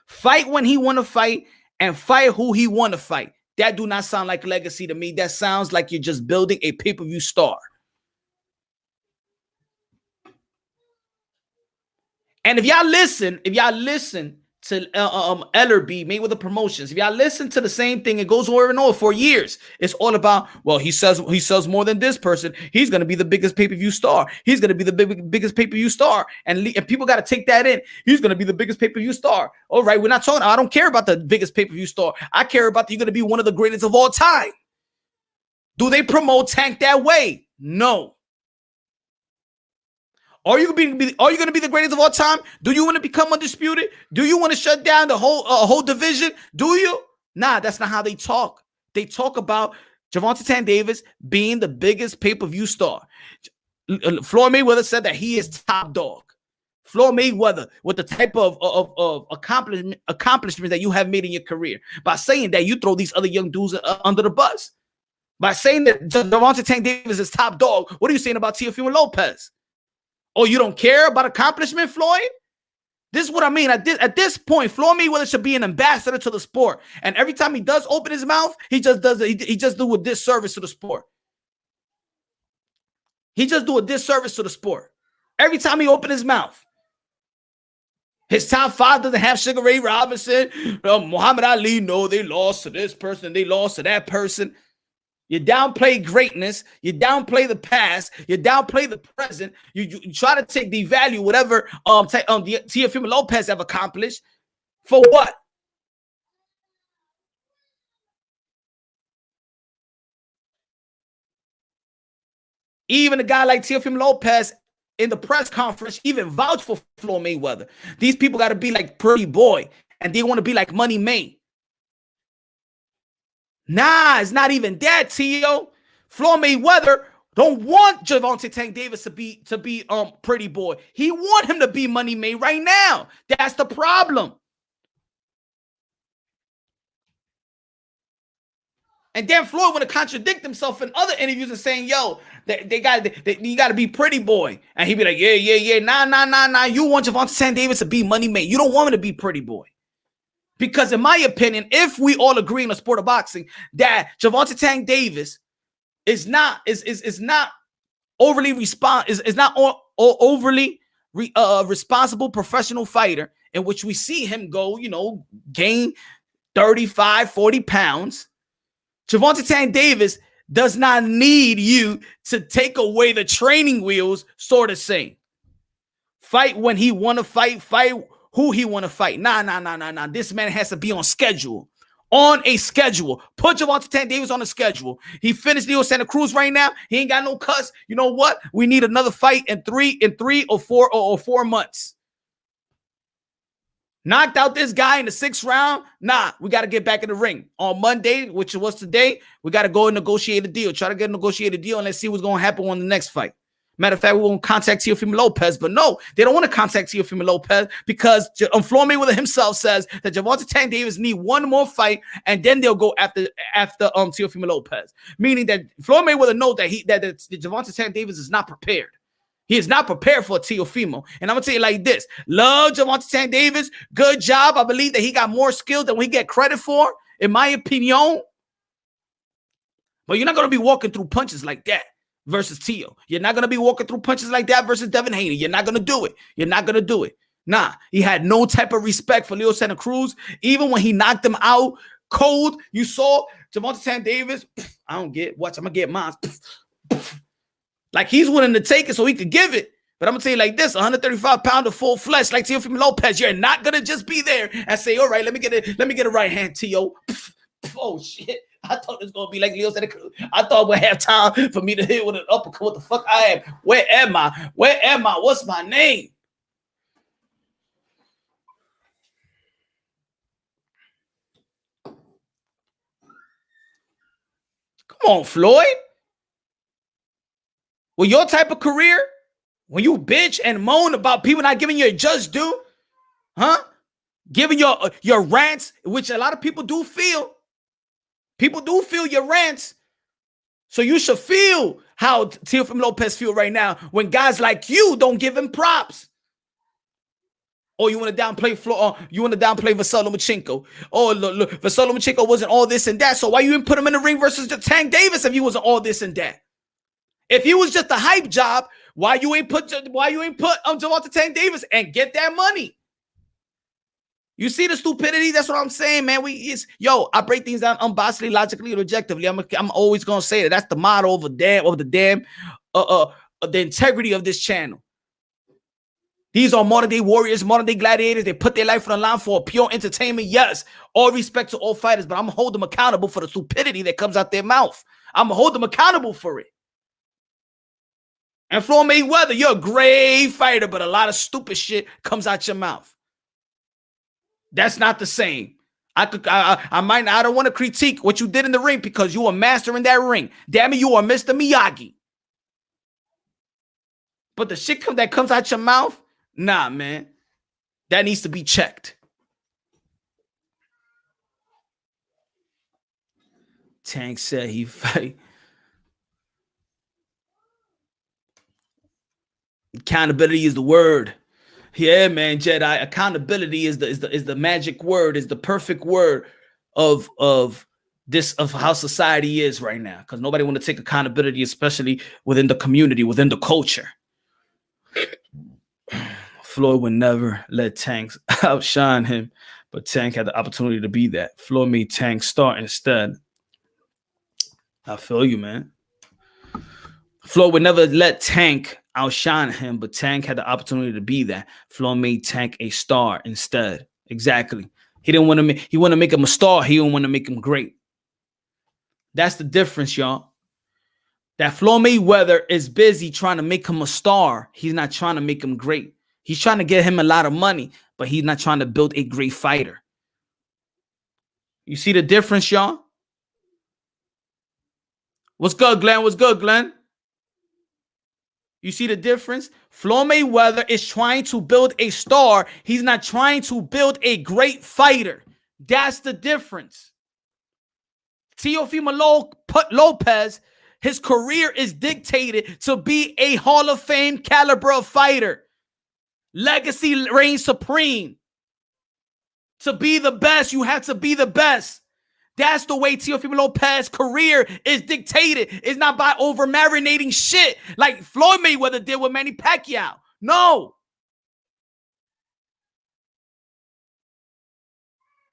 Fight when he want to fight and fight who he want to fight. That do not sound like legacy to me. That sounds like you're just building a pay-per-view star. And if y'all listen to Ellerby, Mayweather Promotions. If y'all listen to the same thing, it goes over and over for years. It's all about, well, he sells more than this person. He's going to be the biggest pay-per-view star. He's going to be the biggest pay-per-view star. And people got to take that in. He's going to be the biggest pay-per-view star. All right, we're not talking. I don't care about the biggest pay-per-view star. I care about you're going to be one of the greatest of all time. Do they promote Tank that way? No. Are you going to be the greatest of all time? Do you want to become undisputed? Do you want to shut down the whole division? Do you? Nah, that's not how they talk. They talk about Gervonta Davis being the biggest pay-per-view star. Floyd Mayweather said that he is top dog. Floyd Mayweather, with the type of accomplishment that you have made in your career, by saying that you throw these other young dudes under the bus. By saying that Gervonta Davis is top dog, what are you saying about Teofimo Lopez? Oh, you don't care about accomplishment, Floyd? This is what I mean. At this point, Floyd Mayweather should be an ambassador to the sport. And every time he does open his mouth, he just does it. He just do a disservice to the sport. He just do a disservice to the sport. Every time he open his mouth. His top five doesn't have Sugar Ray Robinson. Muhammad Ali, no, they lost to this person. They lost to that person. You downplay greatness. You downplay the past. You downplay the present. You try to take the value, whatever Teofimo Lopez have accomplished. For what? Even a guy like Teofimo Lopez in the press conference even vouched for Floyd Mayweather. These people got to be like Pretty Boy, and they want to be like Money May. Nah, it's not even that, Tio. Floyd Mayweather don't want Gervonta Tank Davis to be Pretty Boy. He want him to be Money May right now. That's the problem. And then Floyd want to contradict himself in other interviews and saying, yo, you got to be Pretty Boy. And he'd be like, yeah. Nah. You want Gervonta Tank Davis to be Money May. You don't want him to be Pretty Boy. Because in my opinion, if we all agree in the sport of boxing that Gervonta Tank Davis is not overly responsible professional fighter in which we see him go, gain 35, 40 pounds. Gervonta Tank Davis does not need you to take away the training wheels, sort of saying. Fight when he want to fight who he want to fight. Nah. This man has to be on schedule. On a schedule. Put Gervonta Tank Davis on a schedule. He finished Leo Santa Cruz right now. He ain't got no cuss. You know what? We need another fight in three or 4 months. Knocked out this guy in the 6th round. Nah, we got to get back in the ring. On Monday, which was today, we got to go and negotiate a deal. Try to get a negotiated deal, and let's see what's going to happen on the next fight. Matter of fact, we won't contact Teofimo Lopez, but no, they don't want to contact Teofimo Lopez because Floyd Mayweather himself says that Gervonta Tank Davis need one more fight, and then they'll go after Teofimo Lopez. Meaning that Floyd Mayweather knows that Gervonta Tank Davis is not prepared. He is not prepared for Teofimo. And I'm gonna tell you like this: love Gervonta Tank Davis, good job. I believe that he got more skills than we get credit for, in my opinion. But you're not gonna be walking through punches like that versus Tio. You're not going to be walking through punches like that versus Devin Haney. You're not going to do it. You're not going to do it. Nah, he had no type of respect for Leo Santa Cruz. Even when he knocked him out cold, you saw Gervonta Tank Davis. I don't get, watch, I'm going to get mine. Like he's willing to take it so he could give it. But I'm going to tell you like this, 135 pound of full flesh like Teofimo Lopez. You're not going to just be there and say, all right, let me get a right hand, Tio. Oh, shit. I thought it was going to be like Leo Santa Cruz. I thought we'd have time for me to hit with an uppercut. What the fuck I am? Where am I? What's my name? Come on, Floyd. Well, your type of career, when you bitch and moan about people not giving you a just due, giving your rants, which a lot of people do feel. People do feel your rants. So you should feel how Teofimo Lopez feel right now when guys like you don't give him props. Or you want to downplay Vasyl Lomachenko. Oh, look, Vasyl Lomachenko wasn't all this and that. So why you didn't put him in the ring versus Tank Davis if he wasn't all this and that? If he was just a hype job, why you ain't put Gervonta Tank Davis and get that money? You see the stupidity? That's what I'm saying, man. I break things down unbiasedly, logically, and objectively. I'm always gonna say that. That's the motto of the integrity of this channel. These are modern day warriors, modern day gladiators. They put their life on the line for pure entertainment. Yes, all respect to all fighters, but I'm gonna hold them accountable for the stupidity that comes out their mouth. I'm gonna hold them accountable for it. And Floyd Mayweather, you're a great fighter, but a lot of stupid shit comes out your mouth. That's not the same. I don't want to critique what you did in the ring because you were master in that ring. Damn it, you are Mr. Miyagi. But the shit that comes out your mouth, nah, man. That needs to be checked. Tank said he fight. Accountability is the word. Yeah, man, Jedi. Accountability is the magic word, is the perfect word of how society is right now. Because nobody want to take accountability, especially within the community, within the culture. Floyd would never let Tank outshine him, but Tank had the opportunity to be that. Floyd made Tank start instead. I feel you, man. Floyd would never let Tank outshine him, but Tank had the opportunity to be that. Floyd made Tank a star instead. Exactly. He wanted to make him a star. He didn't want to make him great. That's the difference, y'all. That Floyd Mayweather is busy trying to make him a star. He's not trying to make him great. He's trying to get him a lot of money, but he's not trying to build a great fighter. You see the difference, y'all? What's good, Glenn? What's good, Glenn? You see the difference? Floyd Mayweather is trying to build a star. He's not trying to build a great fighter. That's the difference. Teofimo Lopez, his career is dictated to be a Hall of Fame caliber of fighter. Legacy reigns supreme. To be the best, you have to be the best. That's the way Teofimo Lopez's career is dictated. It's not by over-marinating shit like Floyd Mayweather did with Manny Pacquiao. No.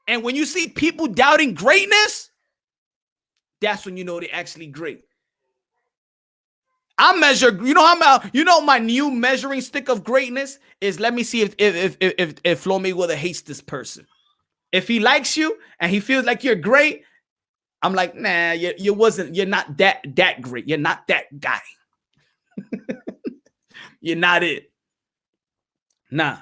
And when you see people doubting greatness, that's when you know they're actually great. I measure, my new measuring stick of greatness is, let me see if Floyd Mayweather hates this person. If he likes you and he feels like you're great, I'm like, nah, you're not that great. You're not that guy. You're not it. Nah.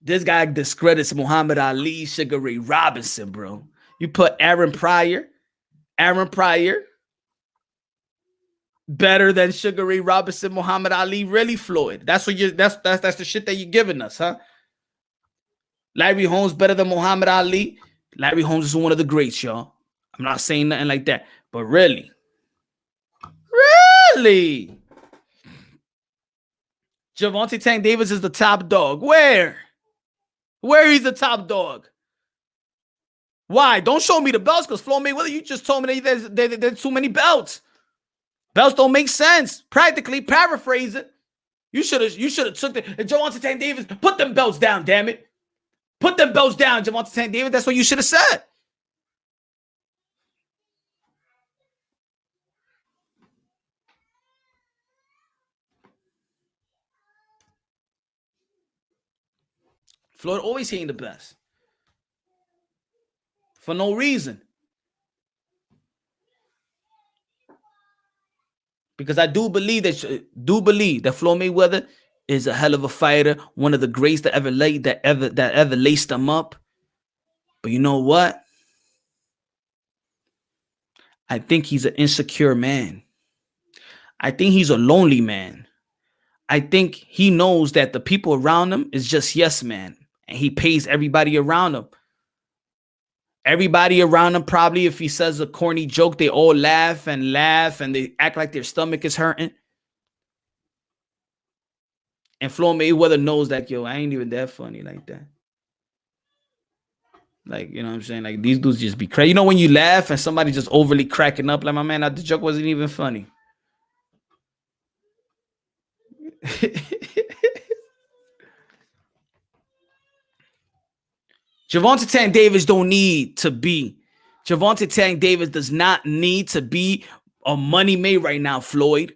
This guy discredits Muhammad Ali, Sugar Ray Robinson, bro. You put Aaron Pryor better than Sugar Ray Robinson, Muhammad Ali, really, Floyd? That's the shit that you're giving us, huh? Larry Holmes better than Muhammad Ali. Larry Holmes is one of the greats, y'all. I'm not saying nothing like that, but really? Gervonta Tank Davis is the top dog. Where he's the top dog? Why? Don't show me the belts, because Floyd Mayweather, you just told me that there's too many belts. Belts don't make sense. Practically, paraphrase it. You should have took the Gervonta Tank Davis. Put them belts down, damn it. Put them belts down, Gervonta Tank Davis. That's what you should have said. Floyd always hating the best. For no reason. Because I do believe that Floyd Mayweather is a hell of a fighter, one of the greats that ever laced them up. But you know what? I think he's an insecure man. I think he's a lonely man. I think he knows that the people around him is just yes man, and he pays everybody around him. Everybody around him, probably, if he says a corny joke, they all laugh and they act like their stomach is hurting. And Floyd Mayweather knows that, yo, I ain't even that funny like that. Like, you know what I'm saying? Like, these dudes just be crazy. You know, when you laugh and somebody just overly cracking up, like, my man, the joke wasn't even funny. Gervonta Tank Davis don't need to be. Gervonta Tank Davis does not need to be a money made right now, Floyd.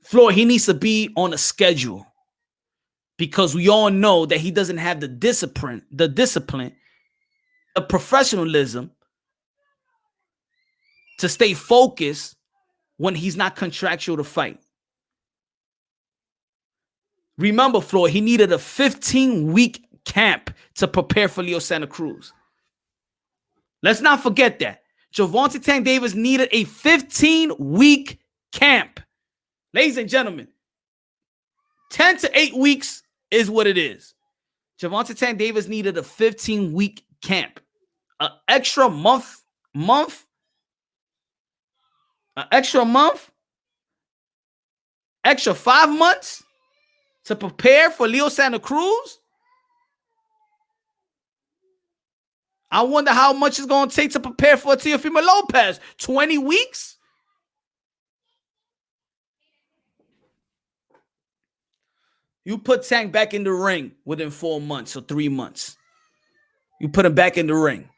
Floyd, he needs to be on a schedule because we all know that he doesn't have the discipline, the professionalism to stay focused when he's not contractual to fight. Remember, Floyd, he needed a 15-week camp to prepare for Leo Santa Cruz. Let's not forget that. Gervonta Tank Davis needed a 15-week camp. Ladies and gentlemen, 10 to 8 weeks is what it is. Gervonta Tank Davis needed a 15-week camp. An extra month, extra 5 months to prepare for Leo Santa Cruz. I wonder how much it's going to take to prepare for Teofimo Lopez. 20 weeks? You put Tank back in the ring within 4 months or 3 months. You put him back in the ring.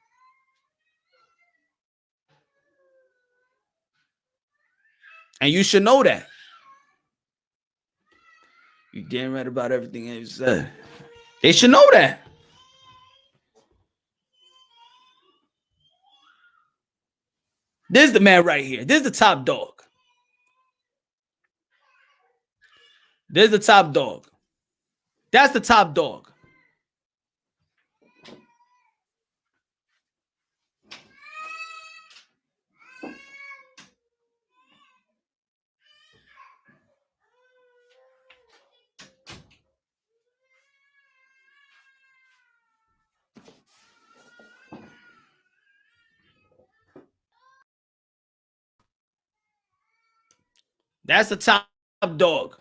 And you should know that. You damn right about everything you said. They should know that. This is the man right here. This is the top dog. This is the top dog. That's the top dog. That's the top dog.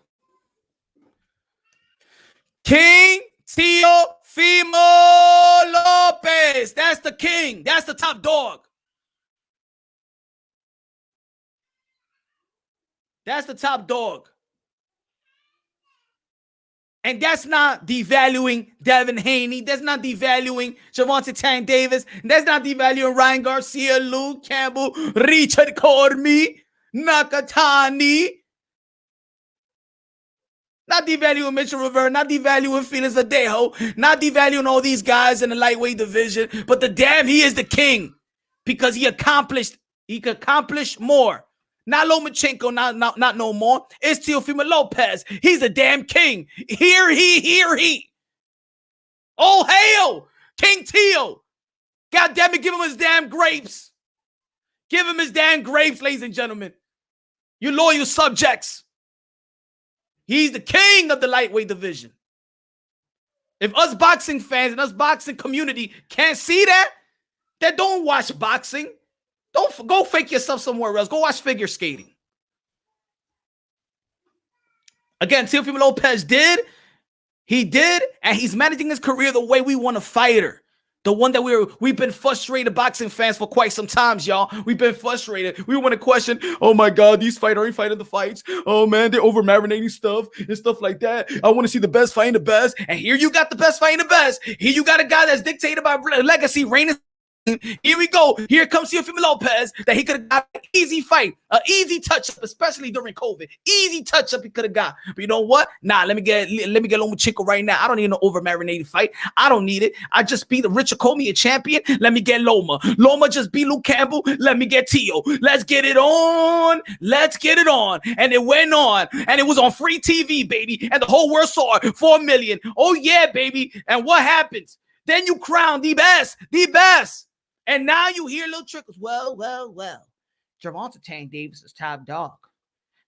King Teofimo Lopez. That's the king. That's the top dog. That's the top dog. And that's not devaluing Devin Haney. That's not devaluing Gervonta Tank Davis. That's not devaluing Ryan Garcia, Luke Campbell, Richard Cormier, Nakatani. Not devaluing Mitchell Rivera, not devaluing Felix Verdejo, not devaluing all these guys in the lightweight division, but the damn he is the king because he could accomplish more. Not Lomachenko, not no more. It's Teofimo Lopez. He's a damn king. Here he. Oh, hail, King Teo. God damn it, give him his damn grapes. Give him his damn grapes, ladies and gentlemen. You loyal subjects. He's the king of the lightweight division. If us boxing fans and us boxing community can't see that, then don't watch boxing. Don't go fake yourself somewhere else. Go watch figure skating. Again, Teofimo Lopez did. He did, and he's managing his career the way we want a fighter. The one that we've been frustrated boxing fans for quite some times, y'all. We've been frustrated. We want to question, oh my God, these fighters ain't fighting the fights. Oh man, they're over marinating stuff and stuff like that. I want to see the best fighting the best. And here you got the best fighting the best. Here you got a guy that's dictated by legacy, reigning. Here we go. Here comes Teofimo Lopez that he could have got an easy fight, an easy touch-up, especially during COVID. Easy touch-up he could have got. But you know what? Nah, let me get Lomachenko right now. I don't need no over-marinated fight. I don't need it. I just beat the Richard Comey, a champion. Let me get Loma. Loma just beat Luke Campbell. Let me get Teo. Let's get it on. Let's get it on. And it went on. And it was on free TV, baby. And the whole world saw it. 4 million. Oh, yeah, baby. And what happens? Then you crown the best. The best. And now you hear little trickles. Well. Gervonta Tank Davis is top dog.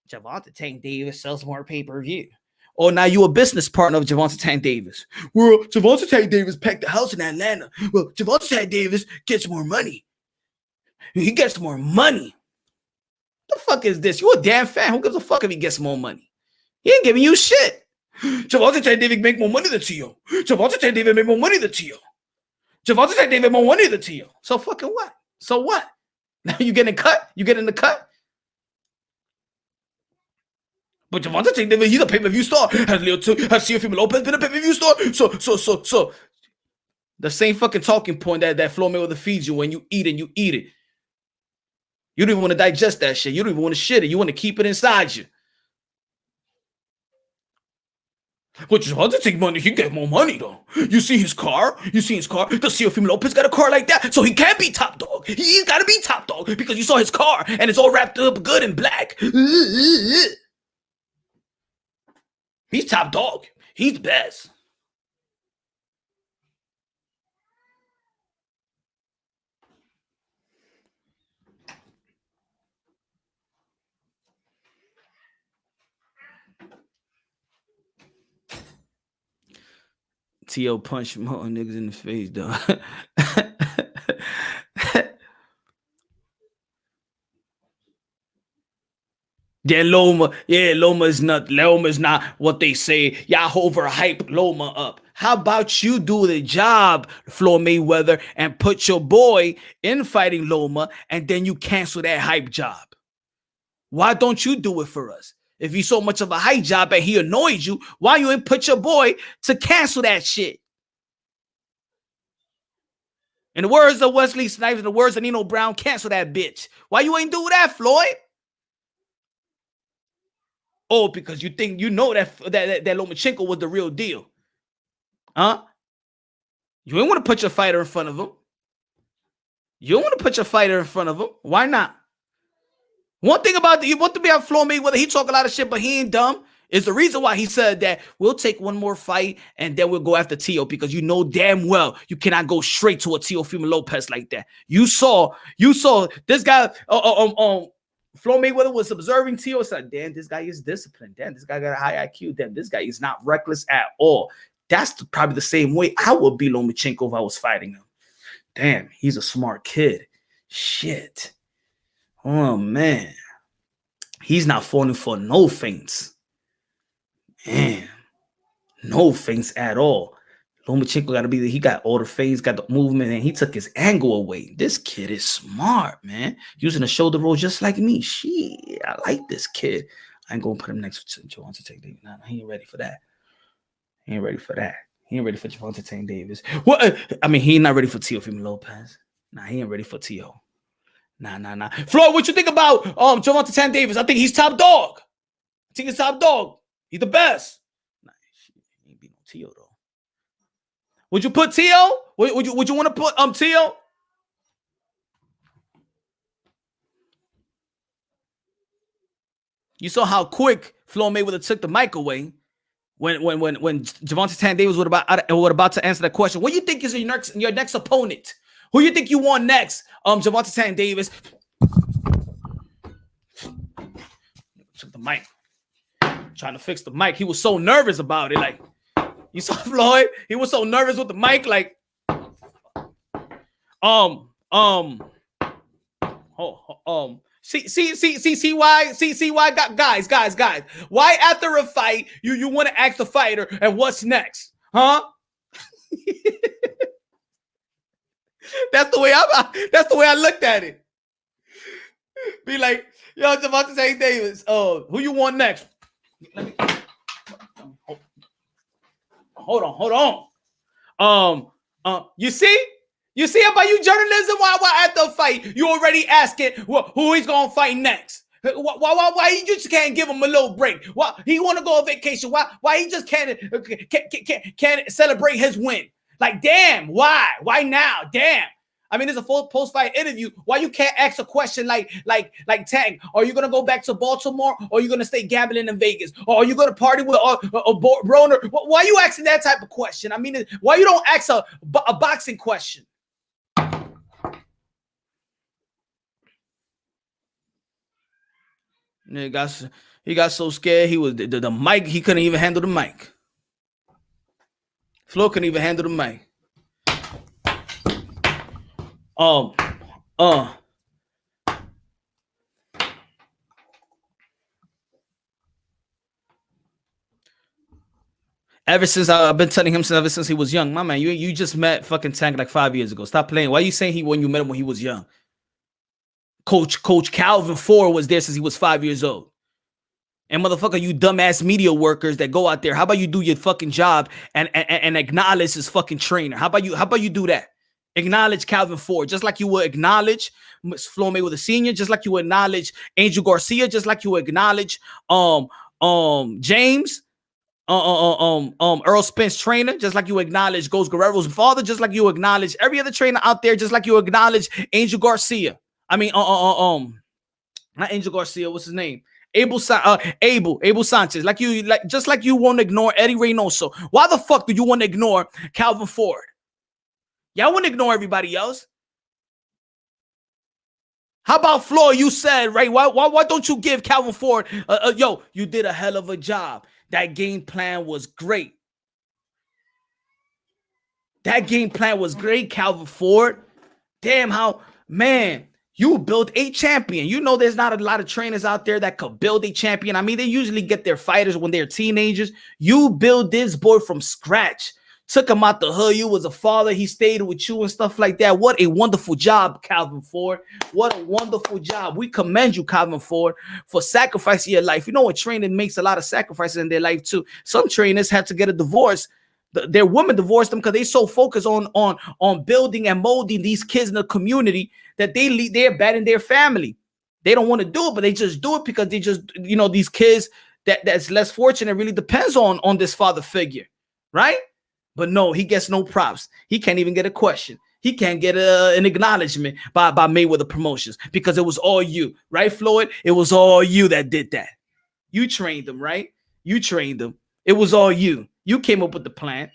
Gervonta Tank Davis sells more pay-per-view. Or now you a business partner of Gervonta Tank Davis. Well, Gervonta Tank Davis packed the house in Atlanta. Well, Gervonta Tank Davis gets more money. He gets more money. What the fuck is this? You a damn fan. Who gives a fuck if he gets more money? He ain't giving you shit. Gervonta Tank Davis make more money than Teo. Gervonta Tank Davis make more money than Teo. Gervonta Tank Davis more money than Teo. So fucking what? So what? Now you getting cut? You getting the cut? But Gervonta Tank Davis, he's a pay-per-view star. Has Teofimo Lopez been a pay-per-view star? So The same fucking talking point that Floyd Mayweather feeds you when you eat and you eat it. You don't even want to digest that shit. You don't even want to shit it. You want to keep it inside you. But you want to take money, he get more money though. You see his car? The Teofimo Lopez got a car like that, so he can't be top dog. He's got to be top dog because you saw his car and it's all wrapped up good in black. He's top dog. He's the best. T.O. punched more niggas in the face, though. Yeah, Loma is not what they say. Y'all overhype Loma up. How about you do the job, Floyd Mayweather, and put your boy in fighting Loma, and then you cancel that hype job? Why don't you do it for us? If he's so much of a hype job and he annoys you, why you ain't put your boy to cancel that shit? In the words of Wesley Snipes, in the words of Nino Brown, cancel that bitch. Why you ain't do that, Floyd? Oh, because you think you know that Lomachenko was the real deal. Huh? You ain't want to put your fighter in front of him. You don't want to put your fighter in front of him. Why not? One thing about Floyd Mayweather, he talk a lot of shit, but he ain't dumb. Is the reason why he said that we'll take one more fight and then we'll go after Tio, because you know damn well you cannot go straight to a Teofimo Lopez like that. You saw this guy. Floyd Mayweather was observing Tio and said, damn, this guy is disciplined. Damn, this guy got a high IQ. Damn, this guy is not reckless at all. That's probably the same way I would be Lomachenko if I was fighting him. Damn, he's a smart kid. Shit. Oh, man. He's not falling for no feints. Man, no feints at all. Lomachenko got to be he got all the feints, got the movement, and he took his angle away. This kid is smart, man. Using the shoulder roll just like me. Shit, I like this kid. I ain't going to put him next to Gervonta Davis. Nah, he ain't ready for that. He ain't ready for that. He ain't ready for Gervonta Davis. What? I mean, he ain't not ready for Teofimo Lopez. Nah, he ain't ready for Tio. Nah. Floyd, what you think about Gervonta Davis? I think he's top dog. I think he's top dog. He's the best. Nah, shit, he ain't beat no Tio though. Would you put Tio? Would you want to put Tio? You saw how quick Floyd Mayweather took the mic away when Gervonta Davis was about to answer that question. What do you think is your next opponent? Who you think you want next? Gervonta Davis took the mic, trying to fix the mic. He was so nervous about it. Like, you saw Floyd. He was so nervous with the mic. Like, see why guys. Why after a fight you want to ask the fighter and what's next, huh? That's the way I looked at it. Be like, yo, Gervonta Davis, who you want next? Let me hold on. You see about you journalism? Why at the fight you already asking who he's gonna fight next? Why you just can't give him a little break? Why he want to go on vacation? Why he just can't celebrate his win? Like, damn, why now? Damn. I mean, there's a full post-fight interview. Why you can't ask a question like Tank? Are you gonna go back to Baltimore, or are you gonna stay gambling in Vegas, or are you gonna party with Broner? Why you asking that type of question? I mean, why you don't ask a boxing question? He got so scared. He was the mic. He couldn't even handle the mic. Flo couldn't even handle the mic. Ever since I've been telling him ever since he was young, my man, you just met fucking Tank like 5 years ago. Stop playing. Why are you saying when you met him when he was young? Coach Calvin Ford was there since he was 5 years old. And motherfucker, you dumbass media workers that go out there, how about you do your fucking job and acknowledge this fucking trainer? How about you do that? Acknowledge Calvin Ford, just like you would acknowledge Floyd Mayweather Sr., just like you would acknowledge Angel Garcia, just like you would acknowledge James, Earl Spence trainer, just like you acknowledge Ghost Guerrero's father, just like you acknowledge every other trainer out there, just like you acknowledge Angel Garcia. I mean, not Angel Garcia, what's his name? Abel Sanchez, just like you won't ignore Eddie Reynoso. Why the fuck do you want to ignore Calvin Ford? Y'all want to ignore everybody else. How about Floyd? You said, right? Why don't you give Calvin Ford? Yo, you did a hell of a job. That game plan was great. That game plan was great, Calvin Ford. Damn, how, man, you built a champion. You know, there's not a lot of trainers out there that could build a champion. I mean, they usually get their fighters when they're teenagers. You build this boy from scratch. Took him out the hood. You was a father. He stayed with you and stuff like that. What a wonderful job, Calvin Ford. What a wonderful job. We commend you, Calvin Ford, for sacrificing your life. You know, a trainer makes a lot of sacrifices in their life too. Some trainers had to get a divorce. Their women divorced them because they so focused on building and molding these kids in the community that they're bad in their family. They don't want to do it, but they just do it because they just, you know, these kids that's less fortunate really depends on this father figure, right? But no, he gets no props. He can't even get a question. He can't get an acknowledgement by Mayweather Promotions because it was all you, right, Floyd? It was all you that did that. You trained them, right? You trained them. It was all you. You came up with the plan.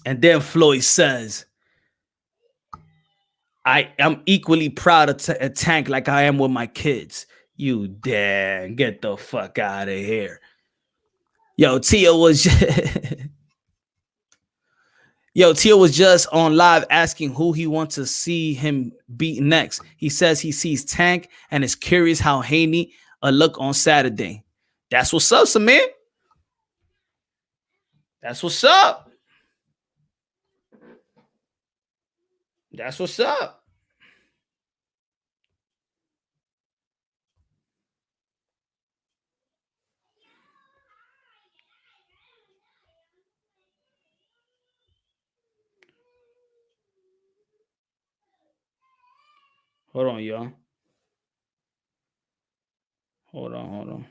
And then Floyd says, I am equally proud of Tank like I am with my kids. You damn, get the fuck out of here. Yo, Tia was Tia was just on live asking who he wants to see him beat next. He says he sees Tank and is curious how Haney look on Saturday. That's what's up, Samir. That's what's up. That's what's up. Hold on, y'all. Hold on.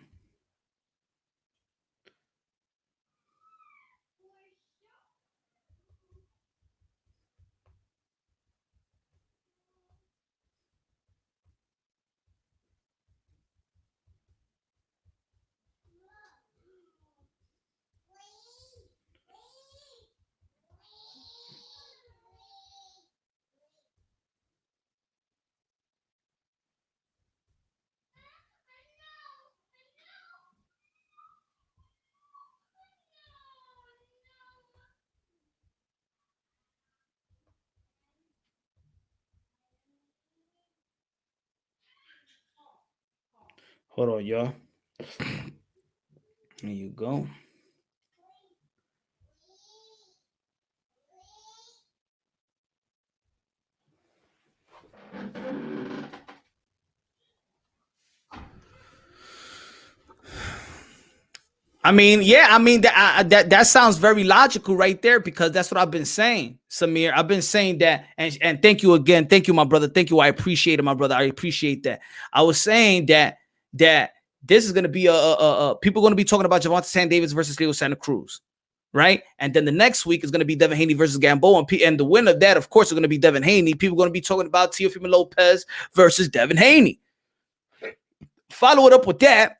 Hold on, y'all. There you go. I mean, yeah, I mean that sounds very logical right there because that's what I've been saying, Samir. I've been saying that, and thank you again, thank you, my brother, thank you. I appreciate it, my brother. I appreciate that. I was saying that this is gonna be people going to be talking about Gervonta Davis versus Leo Santa Cruz, right? And then the next week is going to be Devin Haney versus Gamboa, and the winner of that, of course, is going to be Devin Haney. People are going to be talking about Teofimo Lopez versus Devin Haney. Follow it up with that.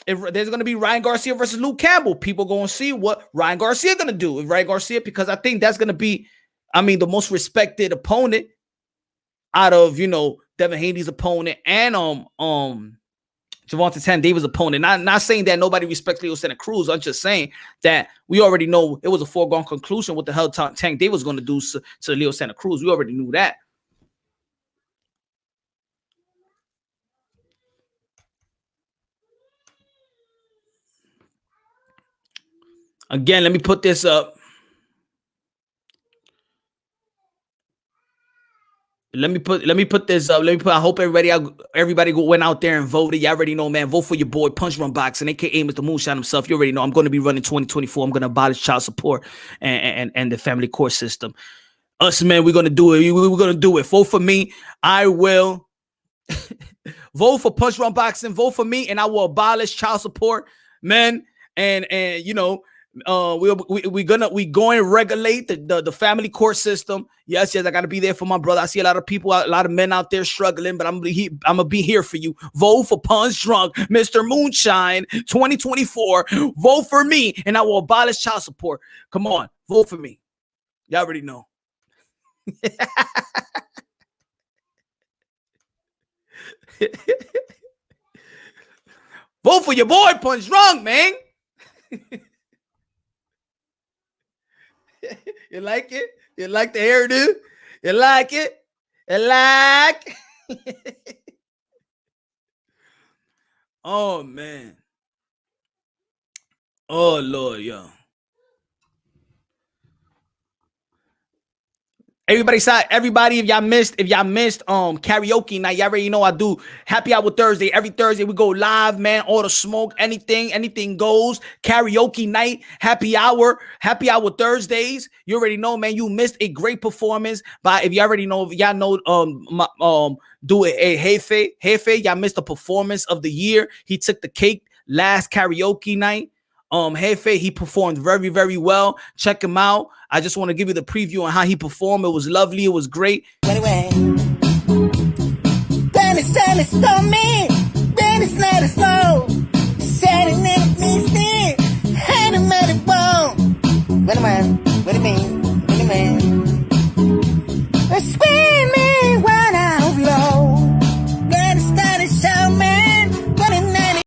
If there's going to be Ryan Garcia versus Luke Campbell, people going to see what Ryan Garcia going to do with Ryan Garcia, because I think that's going to be, I mean, the most respected opponent out of, you know, Devin Haney's opponent and Gervonta Davis' opponent. Not saying that nobody respects Leo Santa Cruz. I'm just saying that we already know it was a foregone conclusion what the hell Tank Davis was going to do to Leo Santa Cruz. We already knew that. Again, let me put this up. Let me put this up. I hope everybody went out there and voted. You already know, man. Vote for your boy Punch Run Boxing, aka Mr. Moonshine himself. You already know I'm going to be running 2024. I'm going to abolish child support and the family court system. Us, man, we're going to do it. We're going to do it. Vote for me. I will vote for Punch Run Boxing. Vote for me, and I will abolish child support, man. And you know, we going to regulate the family court system. Yes, I got to be there for my brother. I see a lot of people, a lot of men out there struggling, but I'm gonna be here for you. Vote for Punch Drunk, Mr. Moonshine, 2024. Vote for me, and I will abolish child support. Come on, vote for me. Y'all already know. Vote for your boy Punch Drunk, man. You like it? You like the hairdo? You like it? You like? Oh man. Oh Lord, yo. Everybody, if y'all missed karaoke night, y'all already know I do happy hour Thursday. Every Thursday we go live, man. All the smoke, anything goes. Karaoke night, happy hour Thursdays. You already know, man. You missed a great performance by, if you already know, if y'all know, do a Hefe. Y'all missed the performance of the year. He took the cake last karaoke night. Hefe, he performed very, very well. Check him out. I just want to give you the preview on how he performed. It was lovely. It was great. Anyway, then it's on me. Then it's not a soul. Setting it me still. Had a muddy bone. What do you mean? Screaming right out low. Then it's not a show, man. But in that.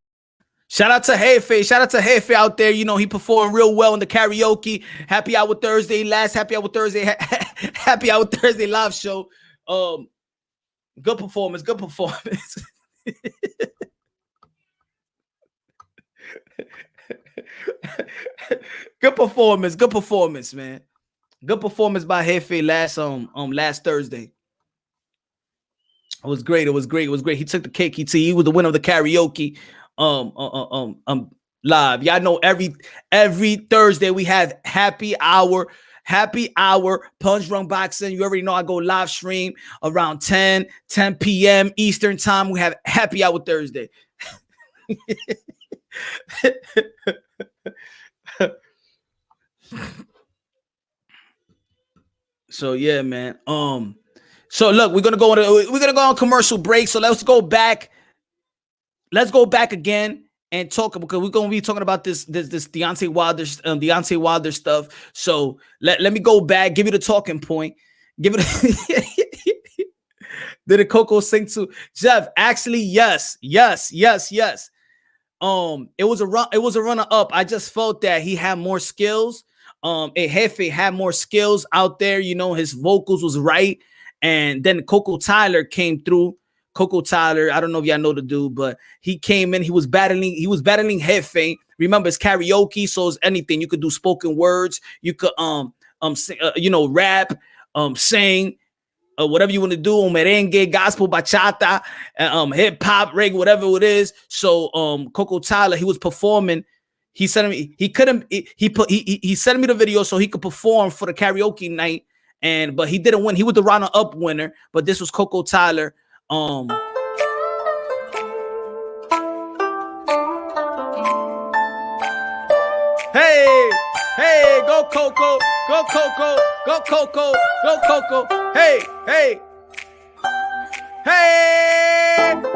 Shout out to Hefe out there. You know, he performed real well in the karaoke. Happy Hour Thursday, last Happy Hour Thursday live show. Good performance. Good performance, man. Good performance by Hefe last Thursday. It was great. He took the cake. He was the winner of the karaoke. Live. Y'all know every Thursday we have happy hour Punch Drunk Boxing. You already know I go live stream around 10 p.m. Eastern time. We have happy hour Thursday. So yeah, man. So look, we're gonna go on commercial break. So let's go back. Let's go back again and talk, because we're gonna be talking about this Deontay Wilder stuff. So let me go back, give you the talking point, give it. Did a Coco sing to Jeff? Actually, yes. It was a runner up. I just felt that he had more skills. Jefe had more skills out there. You know, his vocals was right, and then Coco Tyler came through. Coco Tyler, I don't know if y'all know the dude, but he came in. He was battling Jefe. Remember, it's karaoke, so it's anything. You could do spoken words. You could sing, rap, sing, whatever you want to do, merengue, gospel, bachata, hip hop, reggae, whatever it is. So Coco Tyler, he was performing. He sent me. He couldn't. He sent me the video so he could perform for the karaoke night. But he didn't win. He was the runner up winner. But this was Coco Tyler. Hey, go Coco, go Coco, go Coco, go Coco. Hey,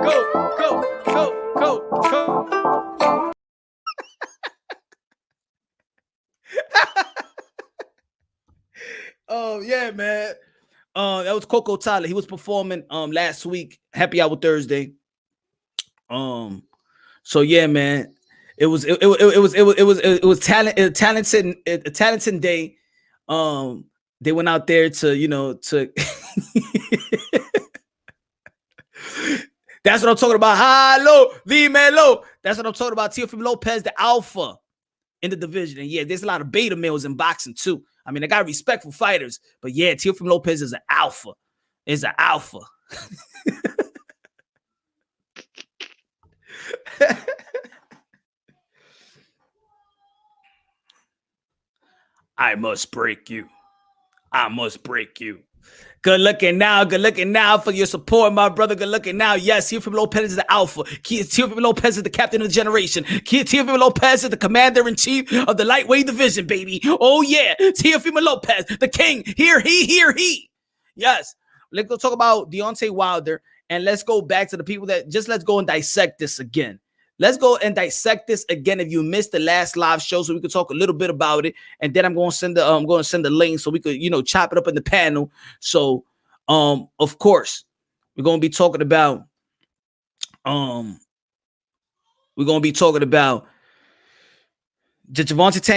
go. Oh yeah, man. That was Coco Tyler. He was performing last week, Happy Hour Thursday. So yeah, man. It was a talented day. They went out there to That's what I'm talking about. Hello, dímelo. That's what I'm talking about. Teofimo Lopez, the Alpha. in the division. And yeah, there's a lot of beta males in boxing too. I mean, I got respect for fighters, but yeah, Teofimo Lopez is an alpha. Is an alpha. I must break you. I must break you. Good looking now for your support, my brother. Good looking now. Yes, Teofimo Lopez is the alpha. Teofimo Lopez is the captain of the generation. Teofimo Lopez is the commander-in-chief of the lightweight division, baby. Oh, yeah. Teofimo Lopez, the king. Here he. Yes. Let's go talk about Deontay Wilder, and let's go back to the people that just let's go and dissect this again. Let's go and dissect this again. If you missed the last live show, so we could talk a little bit about it, and then I'm going to send the link so we could chop it up in the panel. So, of course, we're going to be talking about Gervonta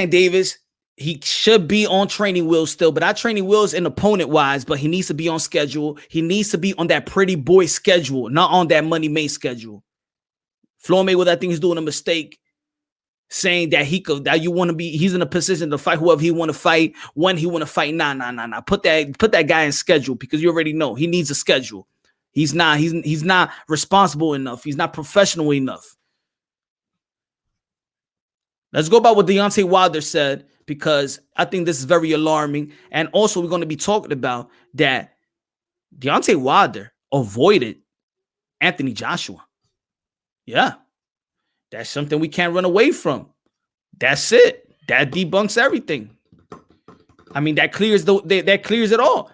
Davis. He should be on training wheels still, but not training wheels in opponent wise, but he needs to be on schedule. He needs to be on that pretty boy schedule, not on that money made schedule. Floyd Mayweather, I think he's doing a mistake saying that he's in a position to fight whoever he want to fight, when he want to fight. Nah. Put that guy in schedule, because you already know he needs a schedule. He's not responsible enough. He's not professional enough. Let's go about what Deontay Wilder said, because I think this is very alarming. And also we're going to be talking about that Deontay Wilder avoided Anthony Joshua. Yeah, that's something we can't run away from. That's it. That debunks everything. I mean, that clears it all.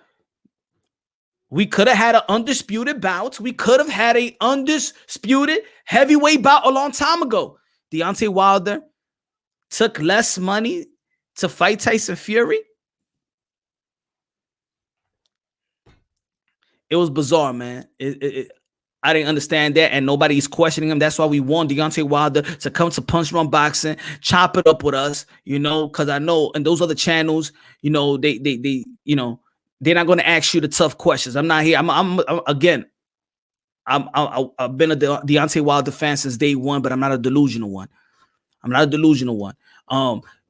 We could have had an undisputed bout. We could have had an undisputed heavyweight bout a long time ago. Deontay Wilder took less money to fight Tyson Fury. It was bizarre, man. I didn't understand that, and nobody's questioning him. That's why we want Deontay Wilder to come to Punch Drunk Boxing, chop it up with us, because I know, and those other channels, they're not going to ask you the tough questions. I'm not here. I've been a Deontay Wilder fan since day one, but I'm not a delusional one.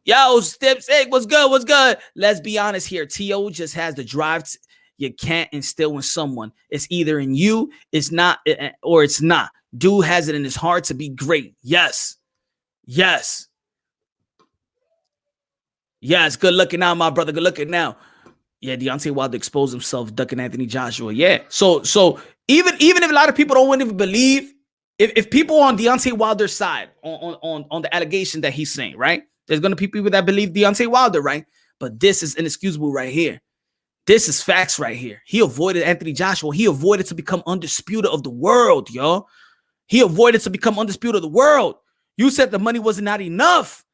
Yo, Stips, hey, what's good? Let's be honest here. T.O. just has the drive. You can't instill in someone. It's either in you, it's not, or it's not. Dude has it in his heart to be great. Yes. Good looking now, my brother. Good looking now. Yeah, Deontay Wilder exposed himself ducking Anthony Joshua. Yeah. So even if a lot of people don't even believe, if people on Deontay Wilder's side on the allegation that he's saying, right? There's gonna be people that believe Deontay Wilder, right? But this is inexcusable right here. This is facts right here. He avoided Anthony Joshua. He avoided to become undisputed of the world, y'all. He avoided to become undisputed of the world. You said the money was not enough.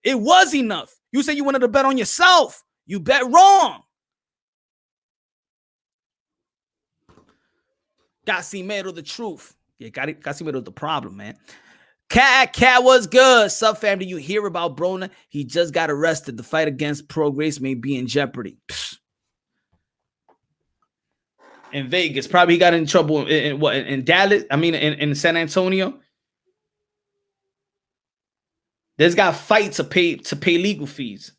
It was enough. You said you wanted to bet on yourself. You bet wrong. Casimiro, the truth. Yeah, Casimiro, the problem, man. Cat was good. Sub fam, do you hear about Broner? He just got arrested. The fight against Pro Grace may be in jeopardy. Psst. In Vegas, probably he got in trouble in Dallas. I mean, in San Antonio. There's got fights to pay legal fees.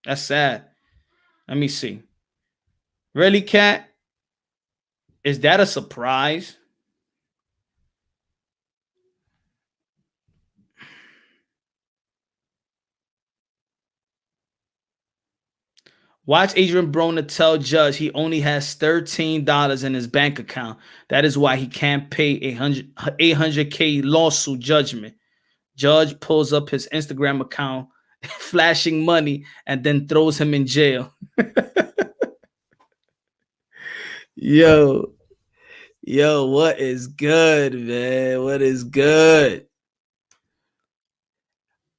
That's sad. Let me see. Really, Cat? Is that a surprise? Watch Adrian Broner tell judge he only has $13 in his bank account. That is why he can't pay $800K lawsuit judgment. Judge pulls up his Instagram account, flashing money, and then throws him in jail. Yo, what is good, man? What is good?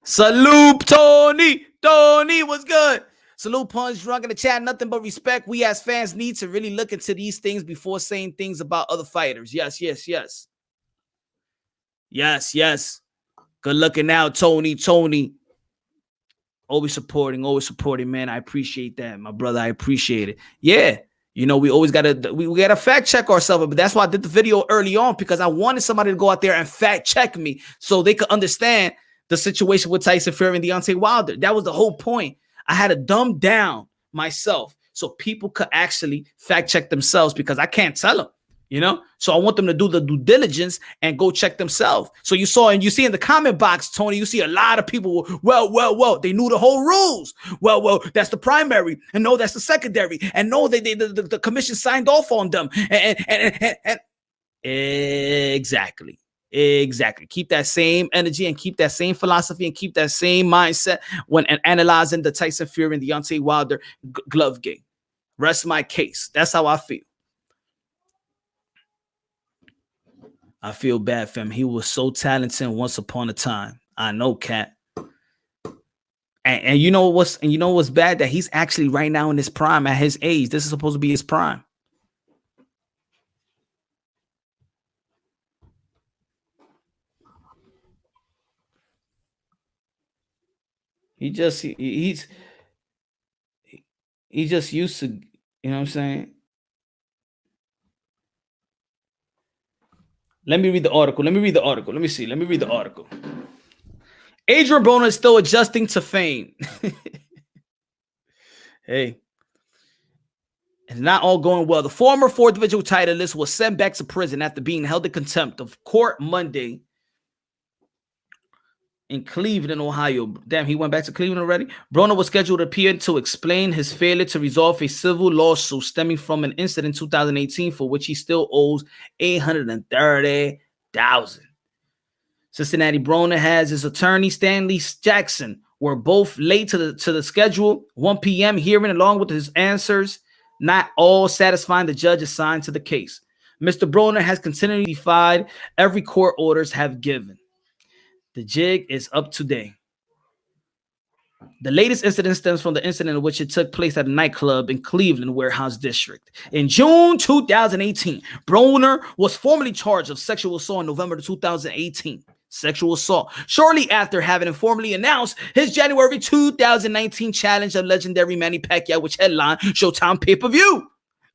Salute, Tony. Tony, what's good? Salute, Punch Drunk in the chat. Nothing but respect. We as fans need to really look into these things before saying things about other fighters. Yes. Good looking now, Tony. Always supporting, man. I appreciate that, my brother. I appreciate it. Yeah. We always gotta fact check ourselves, but that's why I did the video early on, because I wanted somebody to go out there and fact check me so they could understand the situation with Tyson Fury and Deontay Wilder. That was the whole point. I had to dumb down myself so people could actually fact check themselves, because I can't tell them, you know? So I want them to do the due diligence and go check themselves. So you saw, and you see in the comment box, Tony, you see a lot of people, well, they knew the whole rules. Well, that's the primary. And no, that's the secondary. And no, the commission signed off on them. And exactly. Keep that same energy and keep that same philosophy and keep that same mindset when analyzing the Tyson Fury and Deontay Wilder glove game. Rest my case. That's how I feel. I feel bad for him. He was so talented once upon a time. I know, Cat. And you know what's bad? That he's actually right now in his prime at his age. This is supposed to be his prime. He's just used to, you know what I'm saying? Let me read the article. Let me see. Let me read the article. Adrian Broner is still adjusting to fame. Hey. It's not all going well. The former fourth divisional titleist was sent back to prison after being held in contempt of court Monday in Cleveland, Ohio. Damn, he went back to Cleveland already? Broner was scheduled to appear to explain his failure to resolve a civil lawsuit stemming from an incident in 2018 for which he still owes $830,000. Cincinnati Broner has his attorney, Stanley Jackson, were both late to the scheduled 1 p.m. hearing along with his answers, not all satisfying the judge assigned to the case. Mr. Broner has continually defied every court orders have given. The jig is up today. The latest incident stems from the incident in which it took place at a nightclub in Cleveland Warehouse District. In June 2018, Broner was formally charged of sexual assault in November 2018. Sexual assault. Shortly after having informally announced his January 2019 challenge of legendary Manny Pacquiao, which headlined Showtime pay-per-view.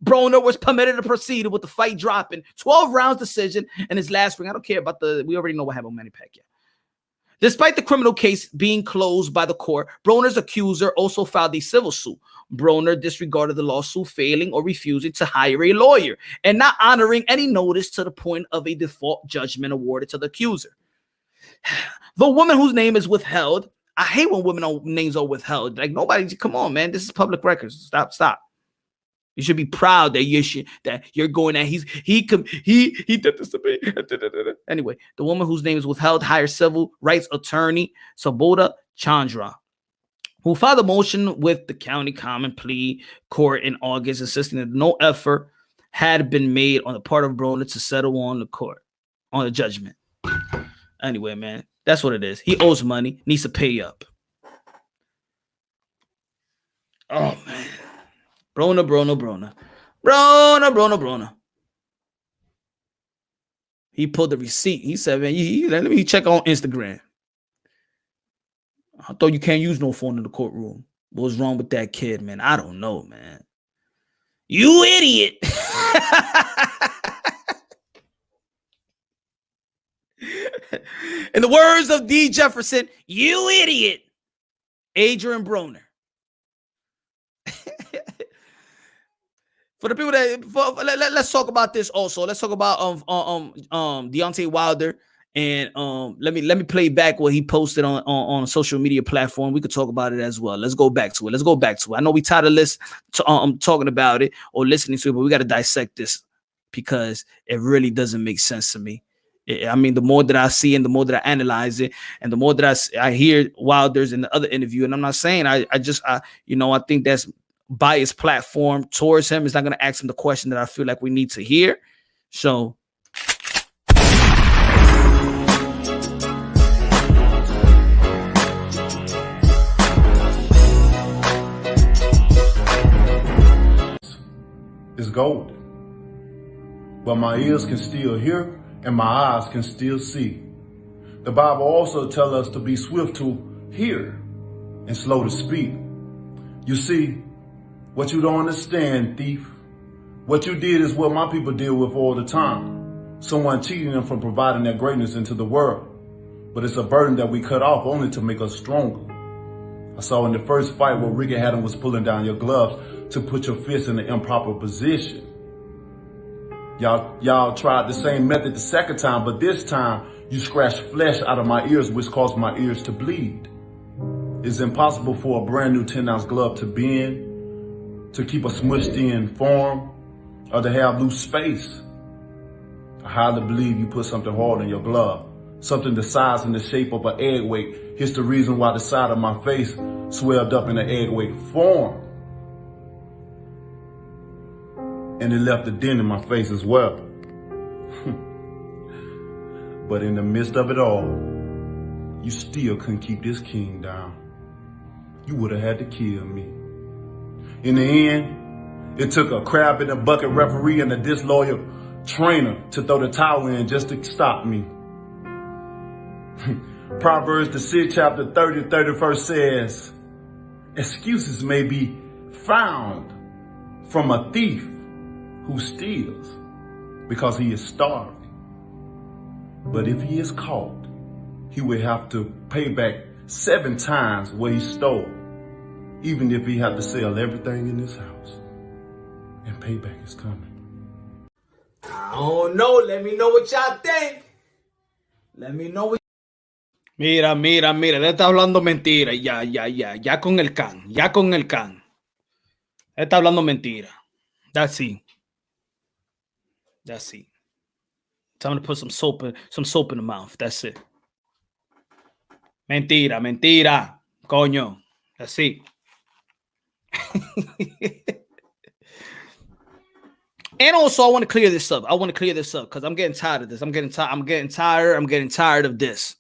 Broner was permitted to proceed with the fight dropping 12 rounds decision in his last ring. I don't care about we already know what happened with Manny Pacquiao. Despite the criminal case being closed by the court, Broner's accuser also filed a civil suit. Broner disregarded the lawsuit, failing or refusing to hire a lawyer and not honoring any notice to the point of a default judgment awarded to the accuser. The woman whose name is withheld, I hate when women's names are withheld. Like, nobody, come on, man. This is public records. Stop. You should be proud that you're going at he did this to me. Anyway, the woman whose name is withheld hired civil rights attorney Sabota Chandra, who filed a motion with the county common plea court in August, insisting that no effort had been made on the part of Broner to settle on the judgment. Anyway, man, that's what it is. He owes money, needs to pay up. Oh man. Broner. He pulled the receipt. He said, man, let me check on Instagram. I thought you can't use no phone in the courtroom. What's wrong with that kid, man? I don't know, man. You idiot. In the words of D. Jefferson, you idiot. Adrian Broner. For the people let's talk about this also. Let's talk about Deontay Wilder, and let me play back what he posted on a social media platform. We could talk about it as well. Let's go back to it. I know we tired of talking about it or listening to it, but we got to dissect this because it really doesn't make sense to me. I mean, the more that I see and the more that I analyze it, and the more that I hear Wilder's in the other interview, and I'm not saying I think that's biased platform towards him. Is not going to ask him the question that I feel like we need to hear. So it's gold, but my ears can still hear and my eyes can still see. The Bible also tells us to be swift to hear and slow to speak. You see, what you don't understand, thief, what you did is what my people deal with all the time. Someone cheating them from providing their greatness into the world. but it's a burden that we cut off only to make us stronger. I saw in the first fight where Ricky Hatton was pulling down your gloves to put your fist in the improper position. Y'all tried the same method the second time, but this time you scratched flesh out of my ears, which caused my ears to bleed. It's impossible for a brand new 10-ounce glove to bend, to keep a smushed in form, or to have loose space. I highly believe you put something hard in your glove, something the size and the shape of an egg weight. Here's the reason why the side of my face swelled up in an egg weight form. And it left a dent in my face as well. But in the midst of it all, you still couldn't keep this king down. You would have had to kill me. In the end, it took a crab in a bucket referee and a disloyal trainer to throw the towel in just to stop me. Proverbs, the 6th chapter 30, 31st says, excuses may be found from a thief who steals because he is starving. But if he is caught, he will have to pay back 7 times what he stole, even if he had to sell everything in his house. And payback is coming. I don't know. Let me know what y'all think. Let me know what. Mira. Le está hablando mentira. Ya con el can. Le está hablando mentira. That's it. Time to put some soap in the mouth. That's it. Mentira. Coño. That's it. And also, I want to clear this up. Because I'm getting tired of this. I'm getting tired of this.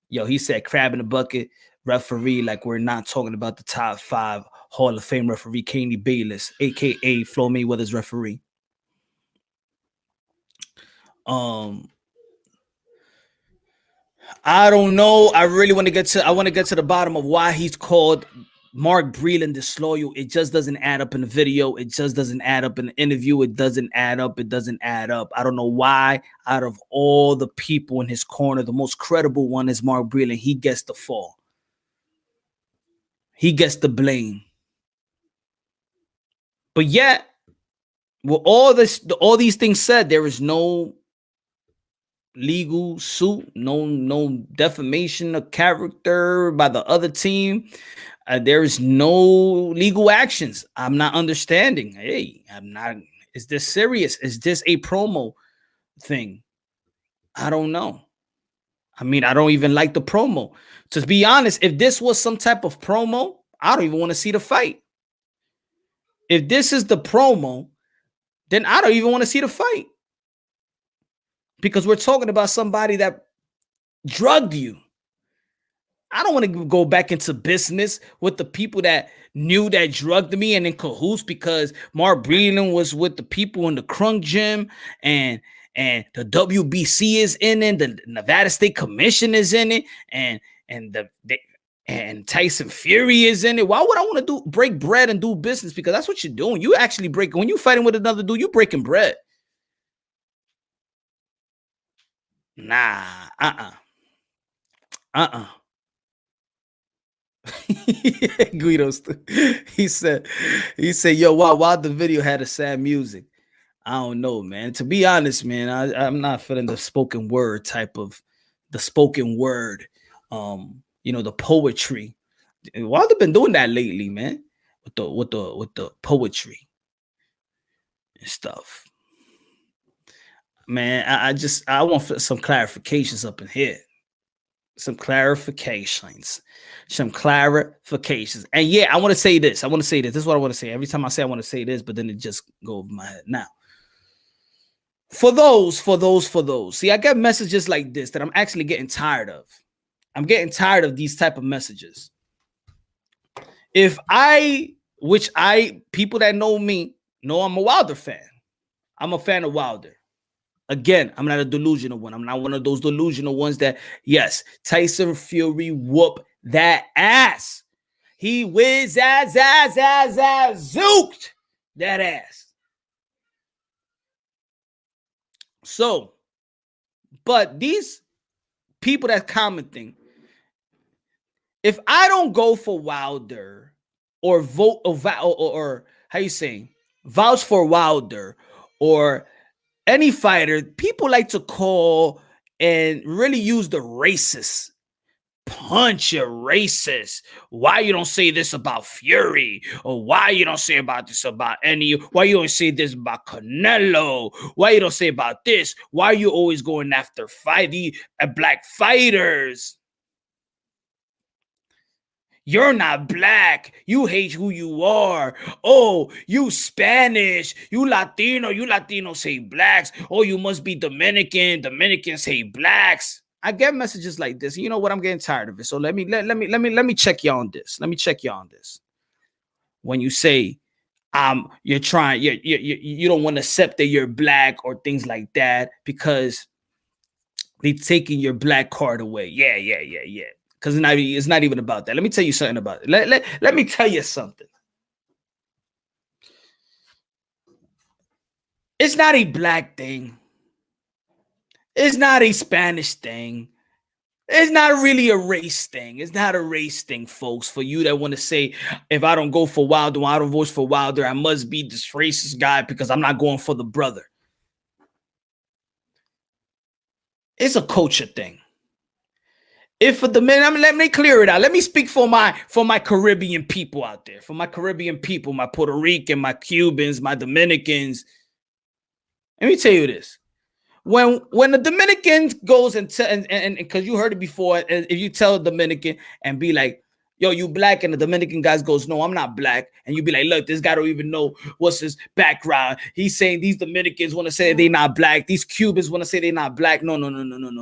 Yo, he said crab in the bucket referee, like we're not talking about the top 5 Hall of Fame referee, Caney Bayless, aka Floyd Mayweather's referee. I don't know. I want to get to the bottom of why he's called Mark Breland disloyal. It just doesn't add up in the video. It just doesn't add up in the interview. It doesn't add up. I don't know why. Out of all the people in his corner, the most credible one is Mark Breland. He gets the fall. He gets the blame. But yet, with all these things said, there is no legal suit, no defamation of character by the other team. There is no legal actions. I'm not understanding. Is this serious? Is this a promo thing? I don't know. I mean, I don't even like the promo. To be honest, if this was some type of promo, I don't even want to see the fight. If this is the promo, then I don't even want to see the fight. Because we're talking about somebody that drugged you. I don't want to go back into business with the people that knew that drugged me and in cahoots, because Mark Breland was with the people in the Crunk Gym and the WBC is in it, the Nevada State Commission is in it, and Tyson Fury is in it. Why would I want to break bread and do business? Because that's what you're doing. You actually when you're fighting with another dude, you're breaking bread. Nah, Guido, he said, yo, why the video had a sad music? I don't know, man. To be honest, man, I'm not feeling the spoken word, the poetry. Wilder been doing that lately, man, with the poetry and stuff. Man, I want some clarifications up in here. Some clarifications. And yeah, I want to say this. This is what I want to say. Every time I say I want to say this, but then it just go over my head. Now, for those. See, I get messages like this that I'm actually getting tired of. I'm getting tired of these type of messages. People that know me know I'm a Wilder fan. I'm a fan of Wilder. Again, I'm not a delusional one. I'm not one of those delusional ones that, yes, Tyson Fury whooped that ass. He zooked that ass. So, but these people that commenting, if I don't go for Wilder or vote or how you saying vouch for Wilder or any fighter, people like to call and really use the racist. Punch, you're racist. Why you don't say this about Fury? Or why you don't say about this about any? Why you don't say this about Canelo? Why you don't say about this? Why are you always going after black fighters? You're not black. You hate who you are. Oh, you Spanish. You Latino. You Latinos hate blacks. Oh, you must be Dominican. Dominicans hate blacks. I get messages like this. You know what? I'm getting tired of it. So let me check you on this. Let me check you on this. When you say you're trying, you don't want to accept that you're black or things like that because they taking your black card away. Yeah. Because it's not even about that. Let me tell you something about it. Let me tell you something. It's not a black thing. It's not a Spanish thing. It's not really a race thing. It's not a race thing, folks. For you that want to say, if I don't go for Wilder, I don't vote for Wilder, I must be this racist guy because I'm not going for the brother. It's a culture thing. If for the men, let me clear it out. Let me speak for my Caribbean people out there, for my Caribbean people, my Puerto Rican, my Cubans, my Dominicans. Let me tell you this: when the Dominican goes and because you heard it before, if you tell a Dominican and be like, "Yo, you black," and the Dominican guys goes, "No, I'm not black," and you be like, "Look, this guy don't even know what's his background. He's saying these Dominicans want to say they're not black. These Cubans want to say they're not black." No.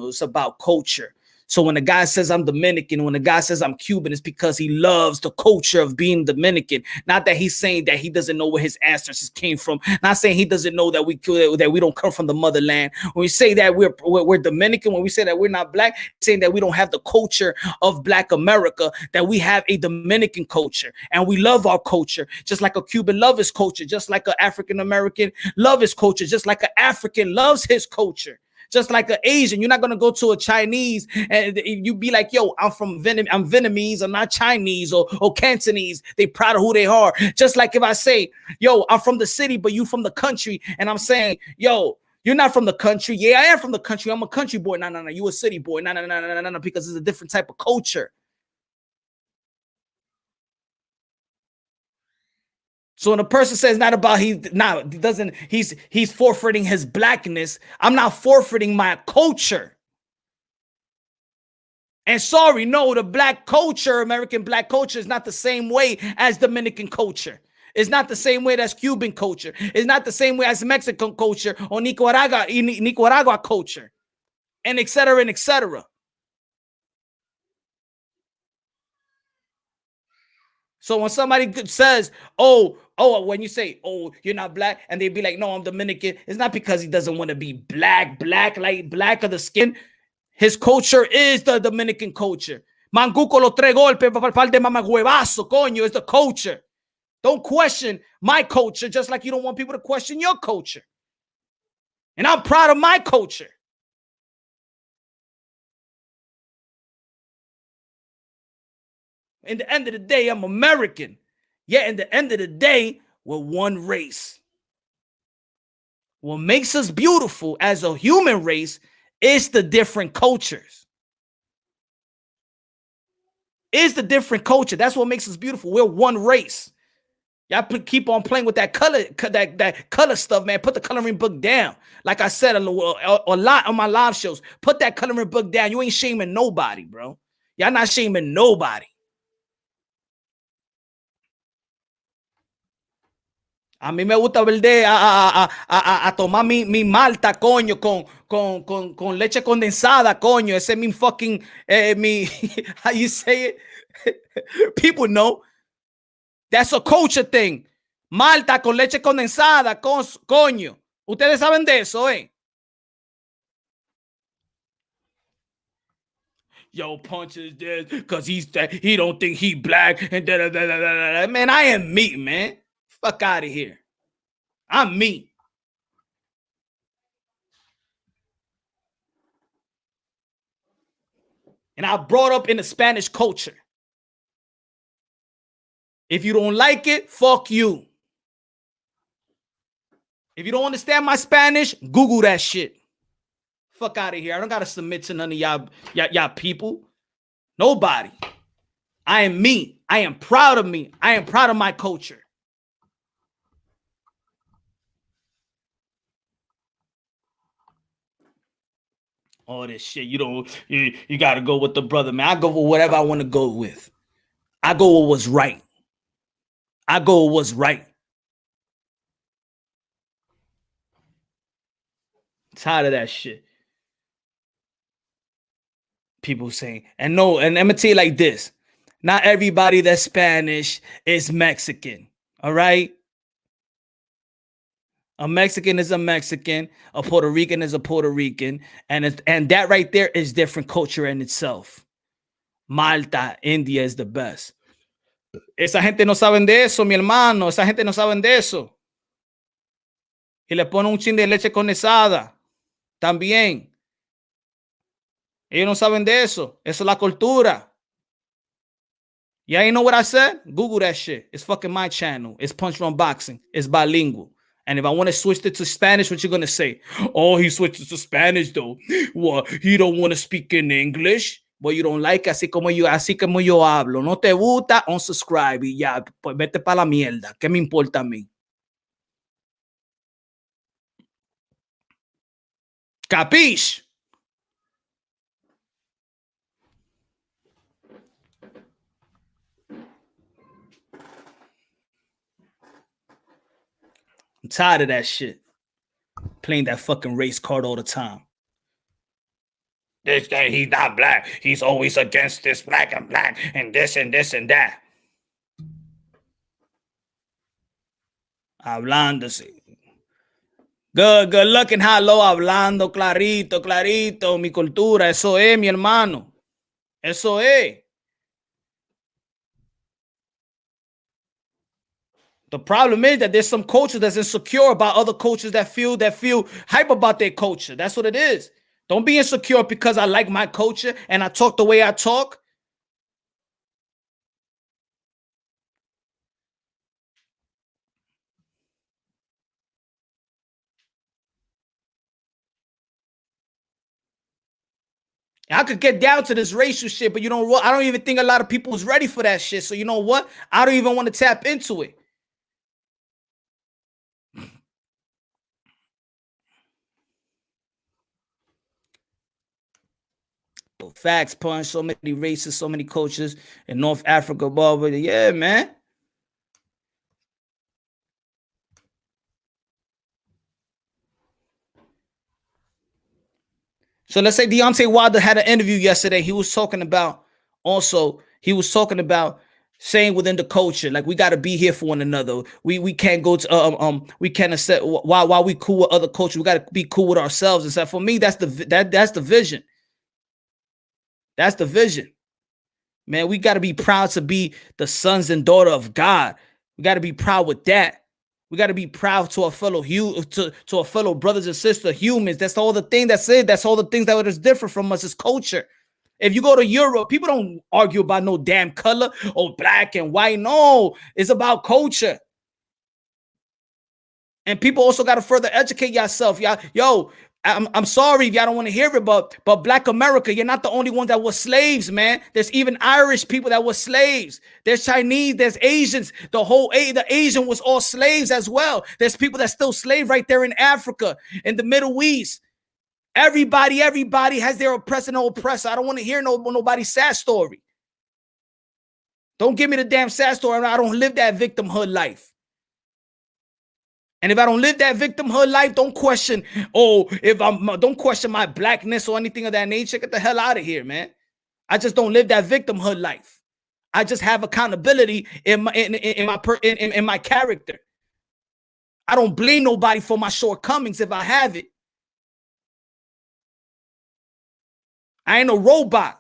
It's about culture. So when the guy says I'm Dominican, when the guy says I'm Cuban, it's because he loves the culture of being Dominican. Not that he's saying that he doesn't know where his ancestors came from. Not saying he doesn't know that we don't come from the motherland. When we say that we're Dominican, when we say that we're not black, saying that we don't have the culture of Black America, that we have a Dominican culture and we love our culture, just like a Cuban love his culture, just like an African American love his culture, just like an African loves his culture. Just like an Asian, you're not gonna go to a Chinese and you be like, "Yo, I'm Vietnamese, I'm not Chinese or Cantonese." They proud of who they are. Just like if I say, "Yo, I'm from the city, but you from the country," and I'm saying, "Yo, you're not from the country." Yeah, I am from the country. I'm a country boy. No. You a city boy. No. Because it's a different type of culture. So when a person says not about he's forfeiting his blackness, I'm not forfeiting my culture. And sorry, no, the black culture, American black culture is not the same way as Dominican culture. It's not the same way as Cuban culture. It's not the same way as Mexican culture or Nicaragua culture, and et cetera, and et cetera. So when somebody says, oh, when you say, "Oh, you're not black," and they be like, "No, I'm Dominican," it's not because he doesn't want to be black of the skin. His culture is the Dominican culture. Manguco los tres golpes, par de mamahuevazo, coño, is the culture. Don't question my culture, just like you don't want people to question your culture. And I'm proud of my culture. In the end of the day, I'm American. Yet in the end of the day, we're one race. What makes us beautiful as a human race is the different cultures. Is the different culture. That's what makes us beautiful. We're one race. Y'all keep on playing with that color stuff, man. Put the coloring book down. Like I said a lot on my live shows. Put that coloring book down. You ain't shaming nobody, bro. Y'all not shaming nobody. A mí me gusta verde a tomar mi malta, coño, con leche condensada, coño. Ese es mi fucking, how you say it? People know. That's a culture thing. Malta con leche condensada, coño. Ustedes saben de eso, eh? Yo, Punch is dead because he don't think he black and da. Man, I am me, man. Fuck out of here. I'm me. And I brought up in the Spanish culture. If you don't like it, fuck you. If you don't understand my Spanish, Google that shit. Fuck out of here. I don't gotta submit to none of y'all people. Nobody. I am me. I am proud of me. I am proud of my culture. All this shit, you gotta go with the brother, man. I go with whatever I want to go with. I go with what's right. I go with what's right. Tired of that shit. People saying, and I'm gonna tell you like this. Not everybody that's Spanish is Mexican. All right. A Mexican is a Mexican, a Puerto Rican is a Puerto Rican, and that right there is different culture in itself. Malta, India is the best. Esa gente no saben de eso, mi hermano. Esa gente no saben de eso. Y le ponen un chin de leche condensada. También. Ellos no saben de eso. Eso es la cultura. Yeah, you know what I said? Google that shit. It's fucking my channel. It's Punch Run Boxing. It's bilingual. And if I want to switch it to Spanish, what you going to say? Oh, he switched it to Spanish, though. Well, he don't want to speak in English. Well, you don't like así como yo hablo. No te gusta, unsubscribe y ya. Pues vete para la mierda. ¿Qué me importa a mí? Capiche? I'm tired of that shit. Playing that fucking race card all the time. This guy, he's not black. He's always against this black and this and this and that. Hablándose. Good looking, hello, hablando clarito, mi cultura. Eso es, mi hermano. Eso es. The problem is that there's some culture that's insecure about other cultures that feel hype about their culture. That's what it is. Don't be insecure because I like my culture and I talk the way I talk. I could get down to this racial shit, but you know what? I don't even think a lot of people is ready for that shit. So you know what? I don't even want to tap into it. Facts, Punch. So many races, so many cultures in North Africa, but yeah, man. So let's say Deontay Wilder had an interview yesterday. He was talking about saying within the culture, like we got to be here for one another. We can't go to we can't accept while we cool with other culture. We got to be cool with ourselves. And so for me, that's the vision. That's the vision. Man, we got to be proud to be the sons and daughter of God. We got to be proud with that. We got to be proud to our fellow to our fellow brothers and sisters, humans. That's all the thing that's it. That's all the things that is different from us is culture. If you go to Europe, people don't argue about no damn color or black and white. No, it's about culture. And people also got to further educate yourself. Yo, I'm sorry if y'all don't want to hear it, but Black America, you're not the only one that was slaves, man. There's even Irish people that were slaves. There's Chinese, there's Asians. The Asian was all slaves as well. There's people that still slave right there in Africa, in the Middle East. Everybody has their oppressor and oppressor. I don't want to hear nobody's sad story. Don't give me the damn sad story. I don't live that victimhood life. And if I don't live that victimhood life, don't question, don't question my blackness or anything of that nature. Get the hell out of here, man. I just don't live that victimhood life. I just have accountability in my character. I don't blame nobody for my shortcomings if I have it. I ain't a robot.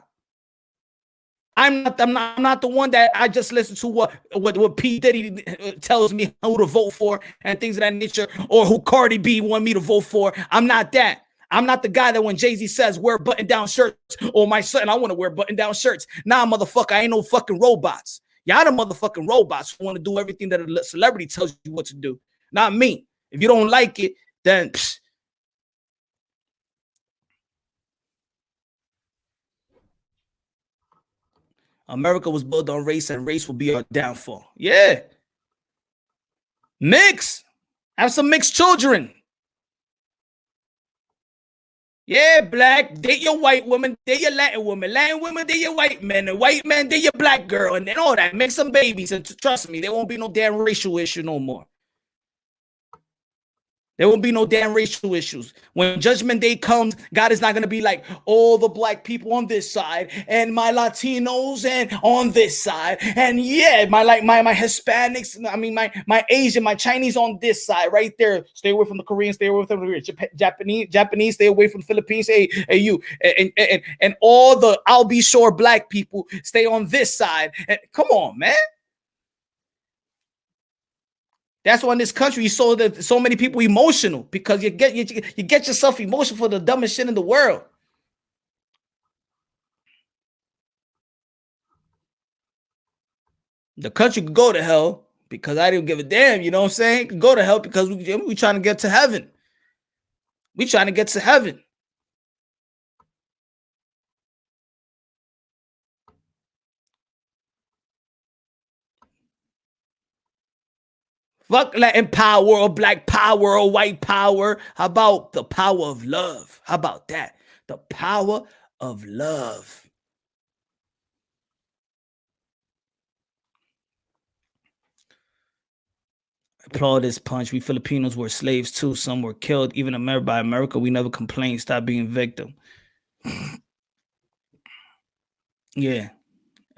I'm not the one that I just listen to what P. Diddy tells me who to vote for and things of that nature, or who Cardi B want me to vote for. I'm not that. I'm not the guy that when Jay-Z says wear button-down shirts, or my son, I want to wear button-down shirts. Nah, motherfucker, I ain't no fucking robots. Y'all the motherfucking robots who want to do everything that a celebrity tells you what to do. Not me. If you don't like it, then psh. America was built on race, and race will be our downfall. Yeah. Mix. Have some mixed children. Yeah, black, date your white woman, date your Latin woman, date your white men, and white men, date your black girl, and then all that. Make some babies, and trust me, there won't be no damn racial issue no more. There won't be no damn racial issues. When Judgment Day comes, God is not going to be like, all the black people on this side and my Latinos and on this side. And yeah, my Hispanics, I mean, my Asian, my Chinese on this side right there. Stay away from the Koreans, stay away from the Japanese, stay away from the Philippines. Hey, you. And all the I'll be sure black people stay on this side. And come on, man. That's why in this country you saw that so many people emotional, because you get yourself emotional for the dumbest shit in the world. The country could go to hell because I didn't give a damn. You know what I'm saying? Could go to hell because we trying to get to heaven. We trying to get to heaven. Fuck Latin power or black power or white power. How about the power of love? How about that? The power of love. Applaud this punch. We Filipinos were slaves too. Some were killed. Even by America, we never complained. Stop being victim. Yeah.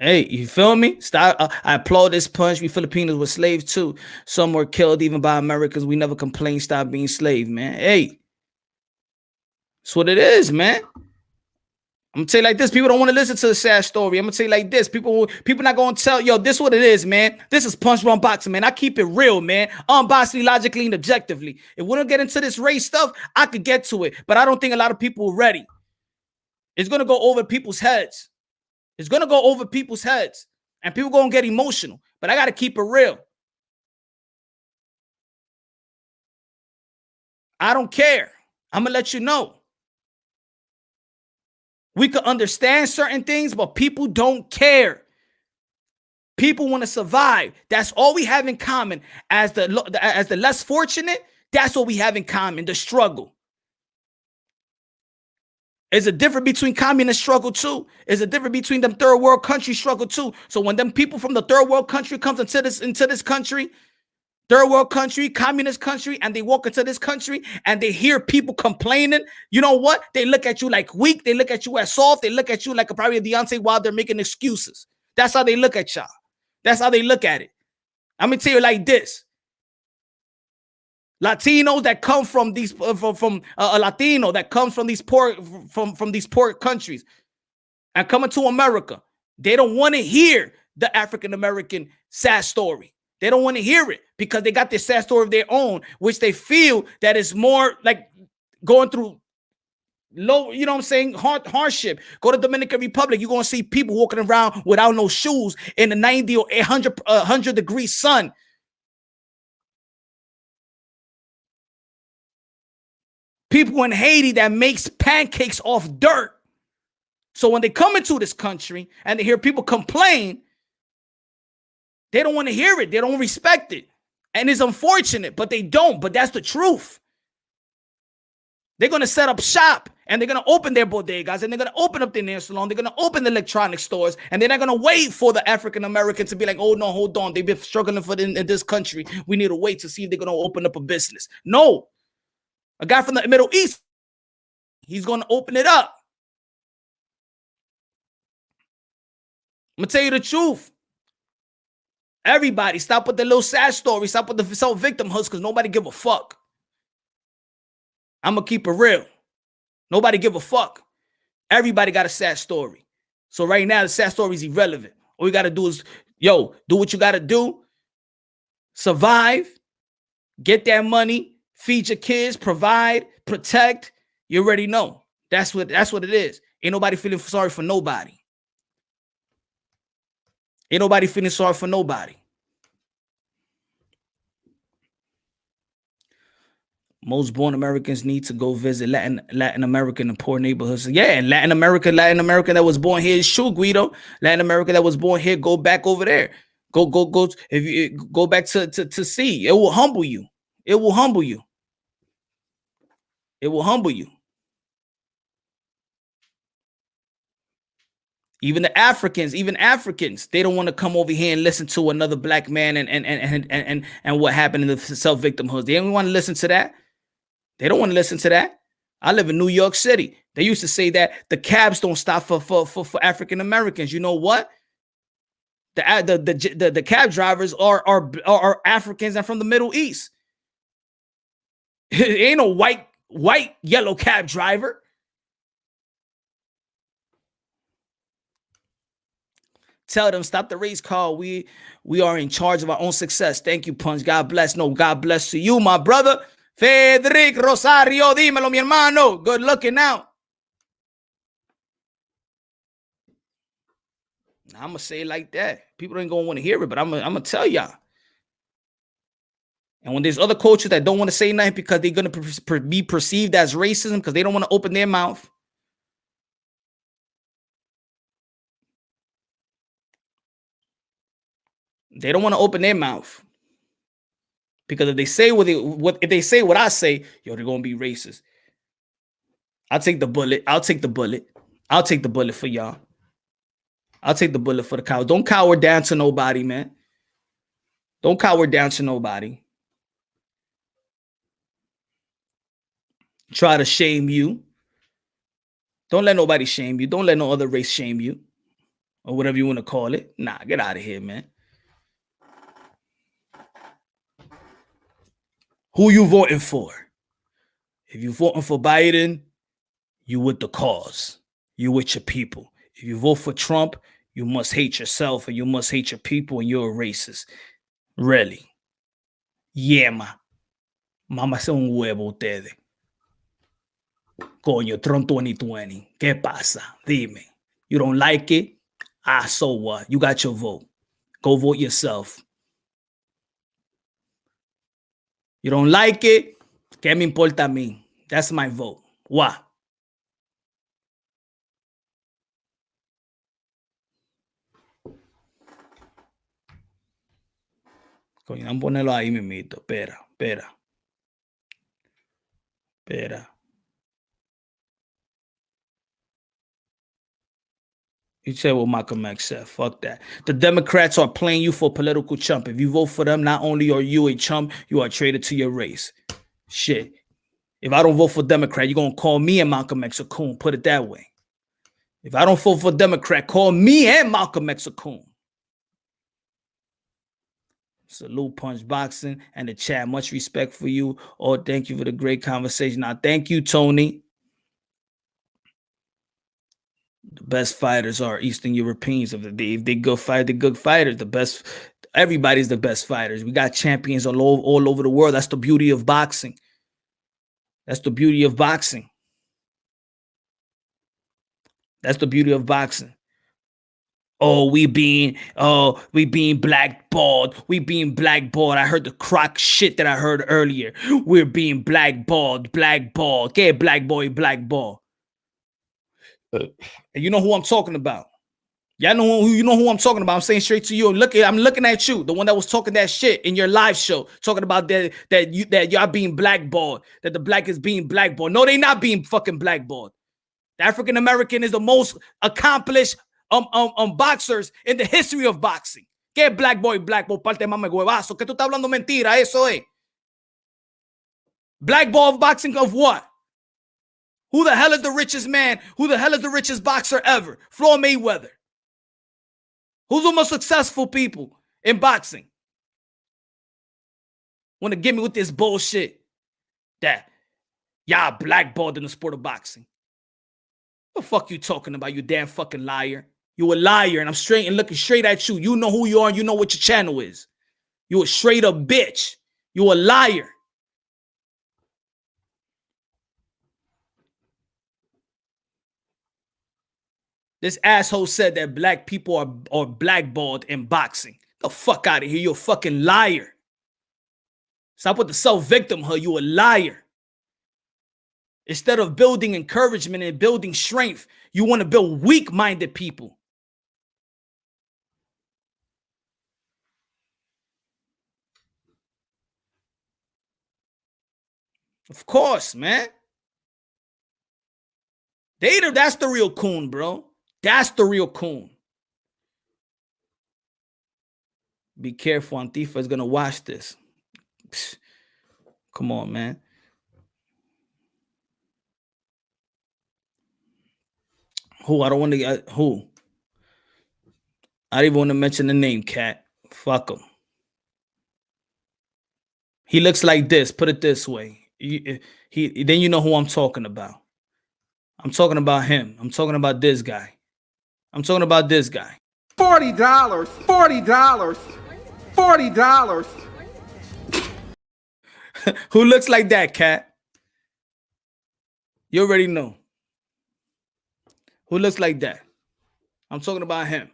Hey, you feel me? Stop. I applaud this punch. We Filipinos were slaves too. Some were killed even by Americans. We never complained. Stop being slave, man. Hey, that's what it is, man. I'm gonna tell you like this. People don't want to listen to the sad story. I'm gonna tell you like this. People not gonna tell, yo, this what it is, man. This is Punch Run Boxing, man. I keep it real, man. Unbiasedly, logically, and objectively. If we don't get into this race stuff, I could get to it. But I don't think a lot of people are ready. It's gonna go over people's heads. It's going to go over people's heads, and people going to get emotional, but I got to keep it real. I don't care. I'm going to let you know. We could understand certain things, but people don't care. People want to survive. That's all we have in common. As the less fortunate, that's what we have in common, the struggle. There's a difference between communist struggle too. There's a difference between them third world country struggle too. So when them people from the third world country comes into this country, third world country, communist country, and they walk into this country and they hear people complaining, you know what? They look at you like weak. They look at you as soft. They look at you like probably a Deontay Wilder making excuses. That's how they look at y'all. That's how they look at it. I'm gonna tell you like this. Latinos that come from these a Latino that comes from these poor from these poor countries and coming to America, they don't want to hear the African American sad story. They don't want to hear it because they got this sad story of their own, which they feel that is more like going through low, you know what I'm saying, hardship. Go to Dominican Republic, you're gonna see people walking around without no shoes in the 90 or 100 degree sun. People in Haiti that makes pancakes off dirt. So when they come into this country and they hear people complain, they don't want to hear it. They don't respect it. And it's unfortunate, but they don't. But that's the truth. They're going to set up shop and they're going to open their bodegas and they're going to open up their nail salon. They're going to open the electronic stores and they're not going to wait for the African American to be like, oh, no, hold on. They've been struggling in this country. We need to wait to see if they're going to open up a business. No. A guy from the Middle East, he's going to open it up. I'm going to tell you the truth. Everybody, stop with the little sad story. Stop with the self-victimhoods because nobody give a fuck. I'm going to keep it real. Nobody give a fuck. Everybody got a sad story. So right now, the sad story is irrelevant. All you got to do is, do what you got to do. Survive. Get that money. Feed your kids, provide, protect, You already know. That's what it is. Ain't nobody feeling sorry for nobody. Ain't nobody feeling sorry for nobody. Most born Americans need to go visit Latin America in the poor neighborhoods. Yeah, Latin America that was born here is true, Guido. Latin America that was born here, go back over there. Go. If you go back to see, it will humble you. It will humble you. It will humble you. Even Africans, they don't want to come over here and listen to another black man and what happened in the self-victimhood. They don't want to listen to that. They don't want to listen to that. I live in New York City. They used to say that the cabs don't stop for African Americans. You know what? The cab drivers are Africans and from the Middle East. It ain't no white yellow cab driver. Tell them, stop the race car. We are in charge of our own success. Thank you, Punch. God bless. No, God bless to you, my brother. Federic Rosario, dímelo, mi hermano. Good looking out. I'm going to say it like that. People ain't going to want to hear it, but I'm going to tell y'all. And when there's other coaches that don't want to say nothing because they're going to be perceived as racism because they don't want to open their mouth. They don't want to open their mouth. Because if they say what I say, yo, they're gonna be racist. I'll take the bullet. I'll take the bullet for y'all. I'll take the bullet for the cowards. Don't cower down to nobody, man. Don't cower down to nobody. Try to shame you. Don't let nobody shame you. Don't let no other race shame you. Or whatever you want to call it. Nah, get out of here, man. Who you voting for? If you voting for Biden, you with the cause. You with your people. If you vote for Trump, you must hate yourself and you must hate your people and you're a racist. Really? Yeah, ma. Mama se un huevo ustedes. Coño, Trump 2020. ¿Qué pasa? Dime. You don't like it? Ah, so what? You got your vote. Go vote yourself. You don't like it? ¿Qué me importa a mí? That's my vote. What? Coño, vamos a ponerlo ahí, mimito. Espera. You said what Malcolm X said. Fuck that. The Democrats are playing you for political chump. If you vote for them, not only are you a chump, you are traitor to your race. Shit. If I don't vote for Democrat, you're going to call me and Malcolm X a coon. Put it that way. If I don't vote for Democrat, call me and Malcolm X a coon. Salute Punch Boxing and the chat. Much respect for you. Oh, thank you for the great conversation. Now, thank you, Tony. The best fighters are Eastern Europeans. If they good fight, they're good fighters. The best, everybody's the best fighters. We got champions all over the world. That's the beauty of boxing. That's the beauty of boxing. That's the beauty of boxing. Oh, we being blackballed. We being blackballed. I heard the crock shit that I heard earlier. We're being blackballed. Get blackball. And you know who I'm talking about. Y'all know who I'm talking about. I'm saying straight to you. I'm looking at you, the one that was talking that shit in your live show, talking about that y'all being blackballed, that the black is being blackballed. No, they not being fucking blackballed. The African American is the most accomplished boxers in the history of boxing. ¿Qué blackball, parte mame huevazo? ¿Qué tú estás hablando mentira? Eso es. Blackball of boxing of what? Who the hell is the richest man? Who the hell is the richest boxer ever? Floyd Mayweather. Who's the most successful people in boxing? Want to get me with this bullshit that y'all blackballed in the sport of boxing. What the fuck you talking about, you damn fucking liar? You a liar, and I'm straight and looking straight at you. You know who you are, and you know what your channel is. You a straight up bitch. You a liar. This asshole said that black people are blackballed in boxing. The fuck out of here. You're a fucking liar. Stop with the self-victimhood. You a liar. Instead of building encouragement and building strength, you want to build weak-minded people. Of course, man. That's the real coon, bro. That's the real coon. Be careful. Antifa is going to watch this. Psst. Come on, man. Who? I don't want to get who. I don't even want to mention the name, cat. Fuck him. He looks like this. Put it this way. Then you know who I'm talking about. I'm talking about him. I'm talking about this guy. I'm talking about this guy. $40, $40, $40. Who looks like that, cat? You already know. Who looks like that? I'm talking about him.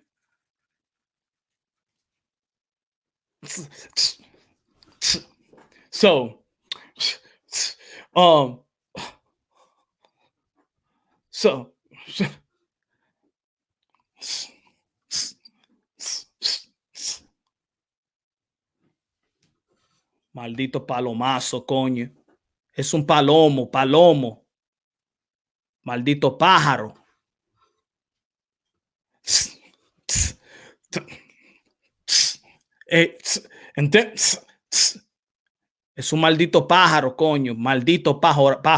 So, maldito palomazo, coño. Es un palomo. Maldito pájaro. Es un maldito pájaro, coño. Maldito pájaro.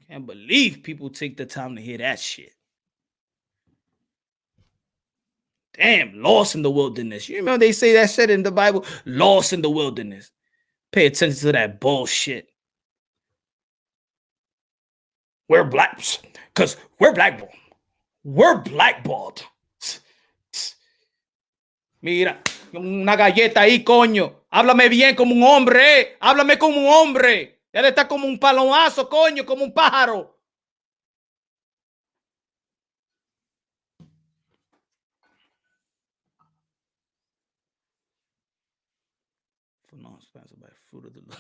Can't believe people take the time to hear that shit. Damn, lost in the wilderness. You remember they say that shit in the Bible? Lost in the wilderness. Pay attention to that bullshit. We're blacks, because we're blackballed. We're blackballed. Mira, una galleta ahí, coño. Háblame bien como un hombre, Háblame como un hombre. Él está como un palomazo, coño, como un pájaro. No, sponsored by Fruit of the Loom.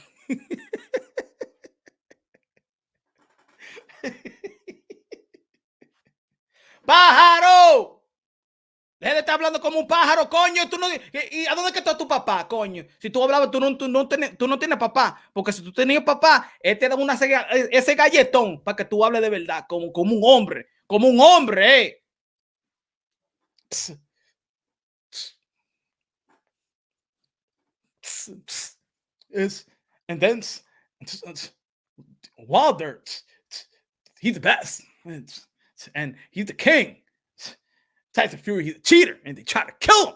¡Pájaro! Él está hablando como un pájaro, coño. Tú no, ¿y a dónde que está tu papá, coño? Si tú hablabas, tú no tienes papá. Porque si tú tenías papá, él te da ese galletón para que tú hables de verdad, como un hombre. Como un hombre, And then Wilder, he's the best, and he's the king. Tyson Fury, he's a cheater, and they try to kill him.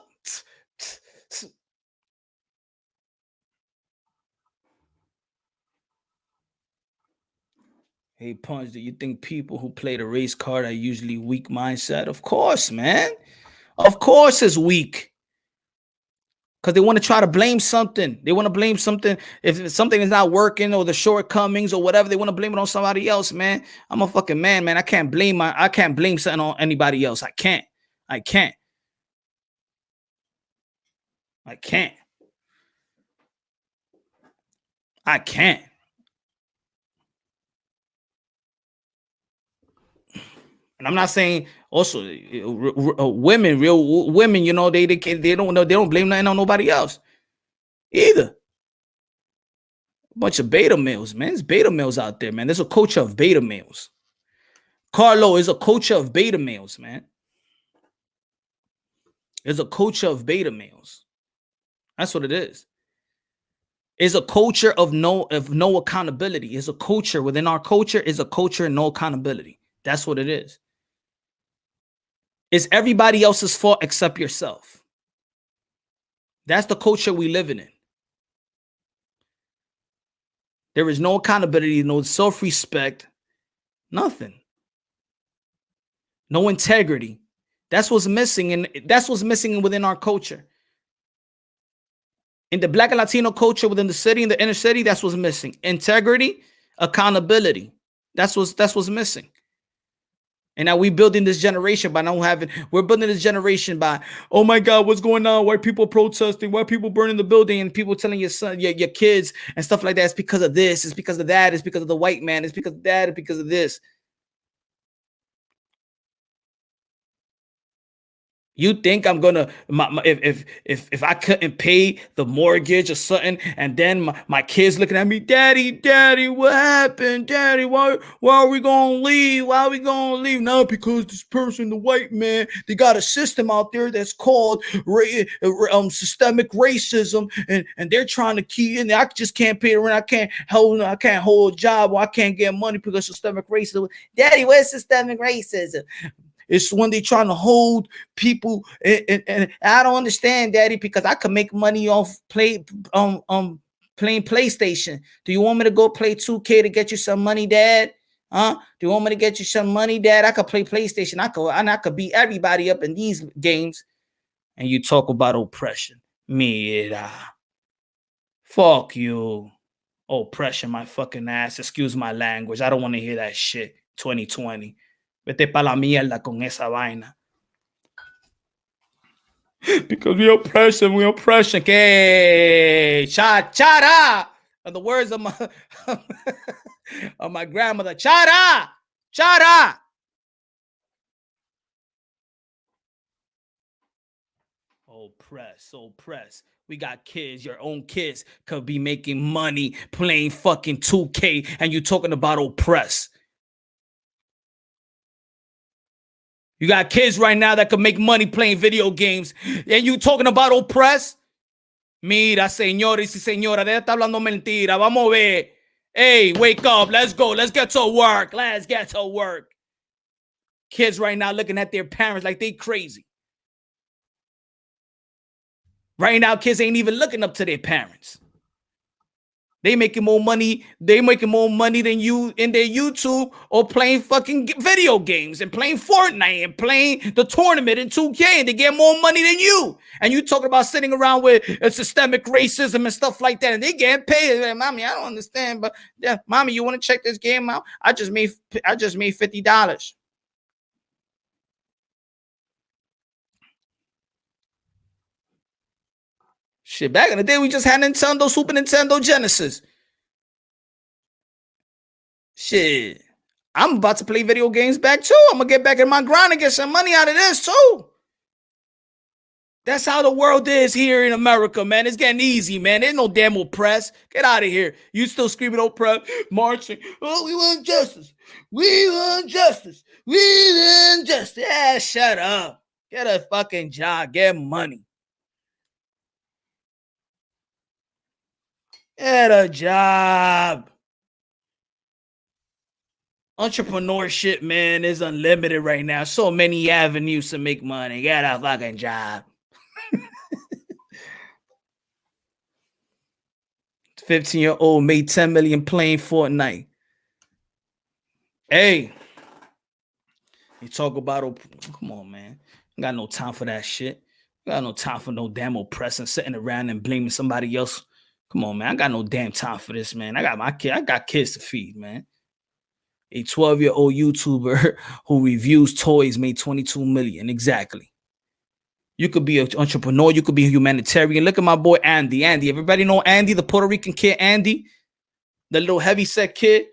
Hey, Punch, do you think people who play the race card are usually weak mindset? Of course, man. Of course it's weak. Because they want to try to blame something. They want to blame something. If something is not working or the shortcomings or whatever, they want to blame it on somebody else, man. I'm a fucking man. I can't blame something on anybody else. I can't. And I'm not saying also women, real women, you know, they don't blame nothing on nobody else either. A bunch of beta males, man. There's beta males out there, man. There's a culture of beta males. Carlo is a culture of beta males, man. There's a culture of beta males. That's what it is. It's a culture of no accountability. It's a culture within our culture. Is a culture of no accountability. That's what it is. It's everybody else's fault except yourself. That's the culture we living in. There is no accountability, no self-respect, nothing. No integrity. That's what's missing, and that's what's missing within our culture. In the Black and Latino culture within the city, in the inner city, that's what's missing. Integrity, accountability. That's what's missing. And now we building this generation by we're building this generation by, oh my God, what's going on? Why people protesting? Why people burning the building? And people telling your son, your kids and stuff like that. It's because of this. It's because of that. It's because of the white man. It's because of that. It's because of this. You think I'm gonna if I couldn't pay the mortgage or something, and then my kids looking at me, Daddy, what happened? Daddy, why are we gonna leave? Why are we gonna leave? No, because this person, the white man, they got a system out there that's called systemic racism, and they're trying to keep in. I just can't pay the rent. I can't hold a job, or I can't get money because of systemic racism. Daddy, what's systemic racism? It's when they trying to hold people, and I don't understand, Daddy, because I could make money off playing PlayStation. Do you want me to go play 2K to get you some money, Dad? Huh? Do you want me to get you some money, Dad? I could play PlayStation. I could beat everybody up in these games. And you talk about oppression. Mira. Fuck you. Oppression, my fucking ass. Excuse my language. I don't want to hear that shit. 2020. Vete pa la mierda con esa vaina. Because we oppression. Okay. Chara. In the words of my grandmother. Chara. Oppress. We got kids. Your own kids could be making money playing fucking 2K, and you talking about oppress. You got kids right now that could make money playing video games, and you talking about oppress? Mira, señores y señoras, de está hablando mentira. Vamos a ver. Hey, wake up. Let's go. Let's get to work. Kids right now looking at their parents like they crazy. Right now, kids ain't even looking up to their parents. They making more money than you in their YouTube, or playing fucking video games and playing Fortnite and playing the tournament in 2K, and they get more money than you. And you talking about sitting around with systemic racism and stuff like that, and they get paid. Like, Mommy, I don't understand, but yeah, Mommy, you want to check this game out? I just made $50. Shit, back in the day, we just had Nintendo, Super Nintendo, Genesis. Shit, I'm about to play video games back too. I'm gonna get back in my grind and get some money out of this too. That's how the world is here in America, man. It's getting easy, man. There's no damn oppress. Get out of here. You still screaming oppress, marching. Oh, we want justice. Yeah, shut up. Get a fucking job. Get money. Get a job. Entrepreneurship, man, is unlimited right now. So many avenues to make money. Get a fucking job. 15-year-old made 10 million playing Fortnite. Hey, you talk about, come on, man. I got no time for that shit. I got no time for no damn oppressing, sitting around and blaming somebody else. Come on, man. I got no damn time for this, man. I got kids to feed, man. A 12-year-old YouTuber who reviews toys made 22 million. Exactly. You could be an entrepreneur. You could be a humanitarian. Look at my boy Andy. Everybody know Andy, the Puerto Rican kid, Andy? The little heavyset kid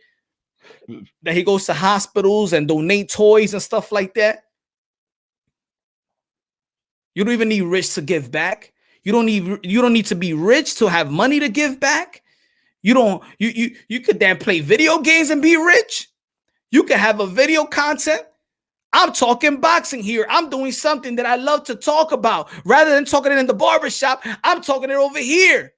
that he goes to hospitals and donate toys and stuff like that. You don't even need rich to give back. You don't need to be rich to have money to give back. You could then play video games and be rich. You can have a video content. I'm talking boxing here. I'm doing something that I love to talk about. Rather than talking it in the barbershop, I'm talking it over here.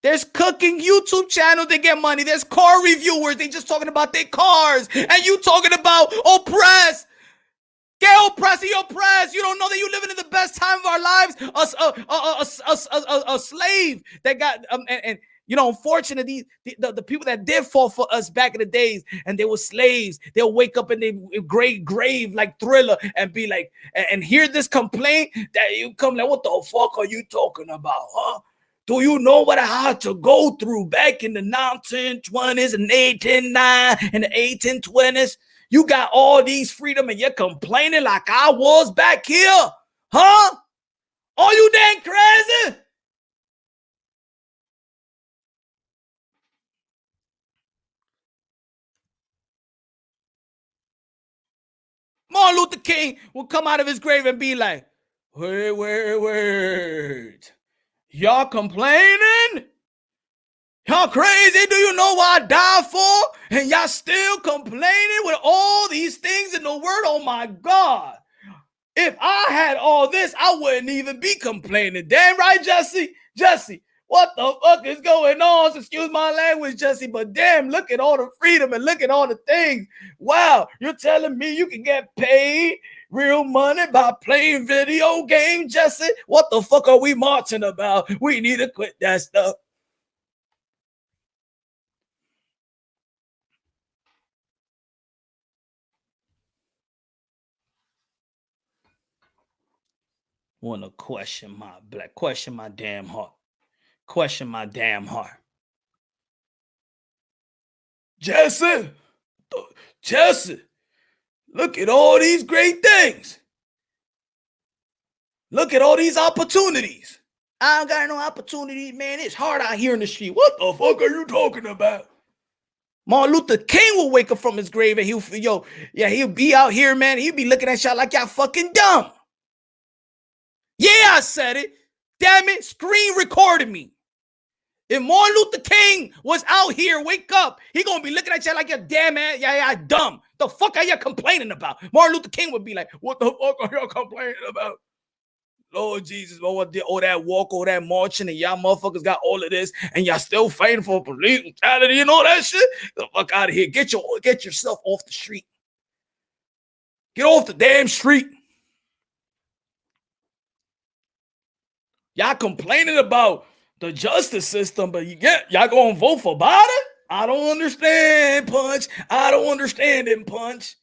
There's cooking YouTube channels that get money. There's car reviewers. They just talking about their cars. And you talking about oppress. Get oppressed. You don't know that you're living in the best time of our lives. A slave that got and you know, unfortunately, the people that did fall for us back in the days, and they were slaves, they'll wake up in their great grave like Thriller and be like, and hear this complaint that you come like, what the fuck are you talking about, huh? Do you know what I had to go through back in the 1920s and 1809 and the 1820s? You got all these freedom and you're complaining like I was back here? Huh? Are you dang crazy? Martin Luther King will come out of his grave and be like, wait. Y'all complaining? Y'all crazy? Do you know what I died for? And y'all still complaining with all these things in the word? Oh my God. If I had all this, I wouldn't even be complaining. Damn right, Jesse. Jesse, what the fuck is going on? Excuse my language, Jesse, but damn, look at all the freedom and look at all the things. Wow, you're telling me you can get paid real money by playing video games, Jesse? What the fuck are we marching about? We need to quit that stuff. Want to question my damn heart. Question my damn heart. Jesse, look at all these great things. Look at all these opportunities. I don't got no opportunities, man. It's hard out here in the street. What the fuck are you talking about? Martin Luther King will wake up from his grave and he'll be out here, man. He'll be looking at y'all like y'all fucking dumb. Yeah, I said it. Damn it, screen recorded me. If Martin Luther King was out here, wake up, he gonna be looking at you like you're damn ass, yeah, dumb. The fuck are you complaining about? Martin Luther King would be like, what the fuck are y'all complaining about? Lord Jesus, all that walk, all that marching, and y'all motherfuckers got all of this, and y'all still fighting for police brutality and all that shit? Get the fuck out of here. Get yourself off the street. Get off the damn street. Y'all complaining about the justice system, but y'all gonna vote for Biden? I don't understand, Punch. I don't understand him, Punch.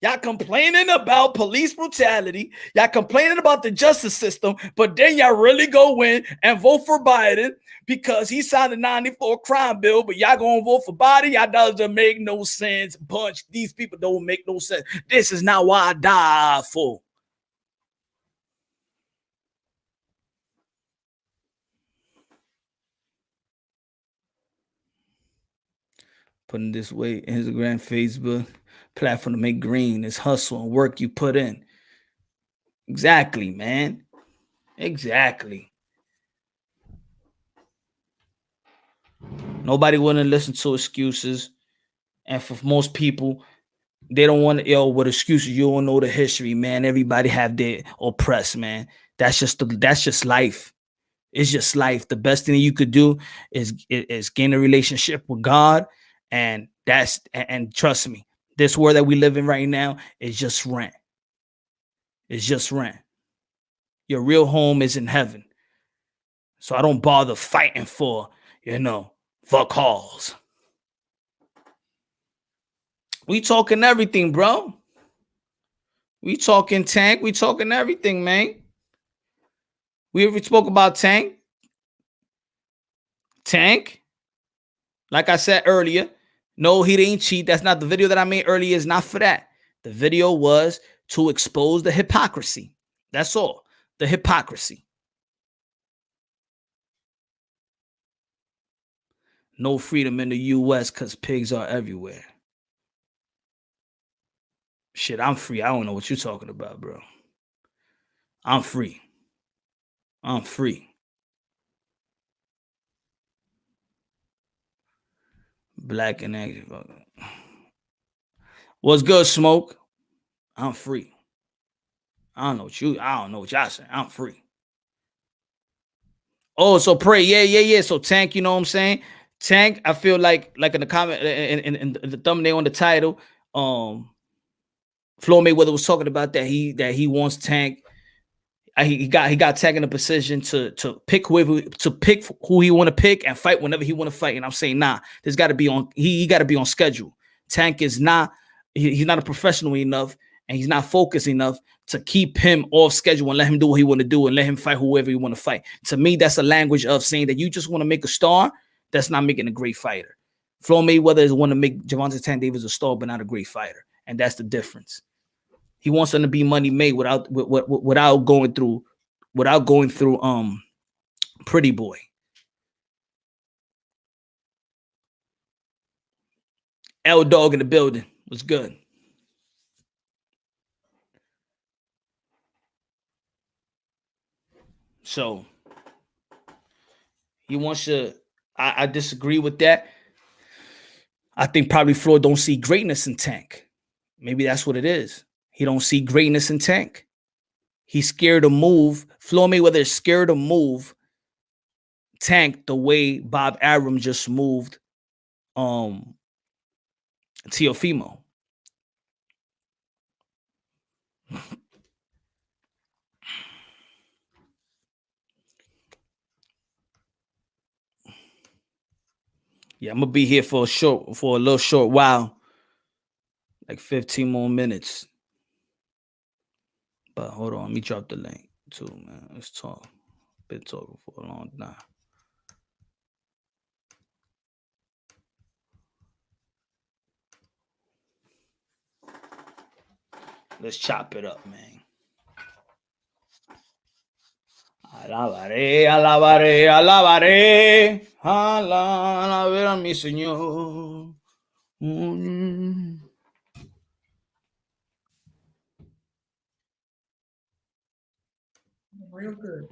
Y'all complaining about police brutality. Y'all complaining about the justice system, but then y'all really go in and vote for Biden because he signed a 94 crime bill, but y'all gonna vote for Biden? Y'all doesn't make no sense, Punch. These people don't make no sense. This is not why I died for. Putting this way, Instagram, Facebook, platform to make green. It's hustle and work you put in. Exactly, man. Exactly. Nobody want to listen to excuses. And for most people, they don't want to, what excuses? You don't know the history, man. Everybody have their oppressed, man. That's just life. It's just life. The best thing you could do is gain a relationship with God. And trust me, this world that we live in right now is just rent. It's just rent. Your real home is in heaven. So I don't bother fighting for, the cause. We talking everything, bro. We talking Tank. We talking everything, man. We ever spoke about Tank? Tank, like I said earlier, no, he didn't cheat. That's not the video that I made earlier. Is not for that. The video was to expose the hypocrisy. That's all. The hypocrisy. No freedom in the U.S. because pigs are everywhere. Shit, I'm free. I don't know what you're talking about, bro. I'm free. I'm free. Black and active. What's good, Smoke? I'm free. I don't know what y'all saying. I'm free. Oh, so pray. Yeah. So Tank, you know what I'm saying? Tank, I feel like in the comment in the thumbnail on the title, Floyd Mayweather was talking about that he wants Tank. He got Tank in a position to pick who he want to pick and fight whenever he want to fight. And I'm saying, nah, there's got to be on. He got to be on schedule. Tank is not. He's not a professional enough, and he's not focused enough to keep him off schedule and let him do what he want to do and let him fight whoever he want to fight. To me, that's a language of saying that you just want to make a star. That's not making a great fighter. Floyd Mayweather is want to make Gervonta Davis a star, but not a great fighter, and that's the difference. He wants them to be money made without going through Pretty Boy. L Dog in the building. Was good. So he wants to. I disagree with that. I think probably Floyd don't see greatness in Tank. Maybe that's what it is. He don't see greatness in Tank. He's scared to move. Floyd Mayweather is scared to move Tank the way Bob Arum just moved Teofimo. Yeah, I'm gonna be here for a little short while, like 15 more minutes. But hold on, let me drop the link too, man. Let's talk. Been talking for a long time. Let's chop it up, man. Alabaré, alabaré, alabaré. Alabaré a mi Señor. Real good.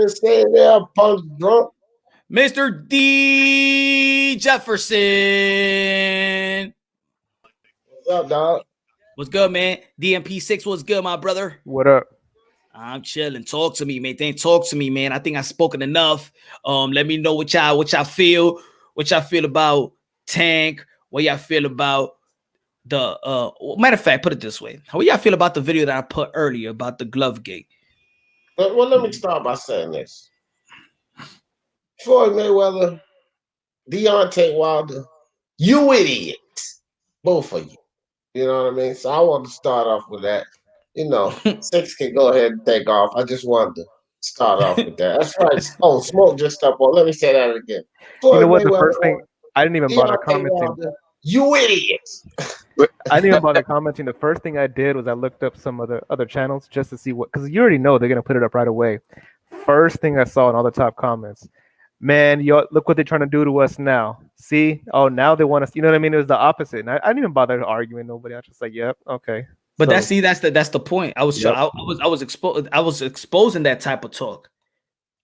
Stay there, punk drunk. Mr. D. Jefferson. What's up, dog? What's good, man? DMP6, what's good, my brother? What up? I'm chilling. Talk to me, man. Talk to me, man. I think I've spoken enough. Let me know what y'all feel about Tank. What y'all feel about the matter of fact, put it this way. How y'all feel about the video that I put earlier about the glove gate? Well, let me start by saying this. Floyd Mayweather, Deontay Wilder, you idiots. Both of you. You know what I mean? So I want to start off with that. You know, 6 can go ahead and take off. I just wanted to start off with that. That's right. Oh, Smoke just up on. Let me say that again. Floyd You know what? The Mayweather, first thing, I didn't even bother Deontay commenting. Wilder, you idiots. I didn't even bother commenting. The first thing I did was I looked up some other channels just to see what, because you already know they're gonna put it up right away. First thing I saw in all the top comments, man, yo, look what they're trying to do to us now. See, oh, now they want us. You know what I mean? It was the opposite. And I didn't even bother arguing nobody. I was just like, yep, okay. But So, that's the point. I was exposing that type of talk.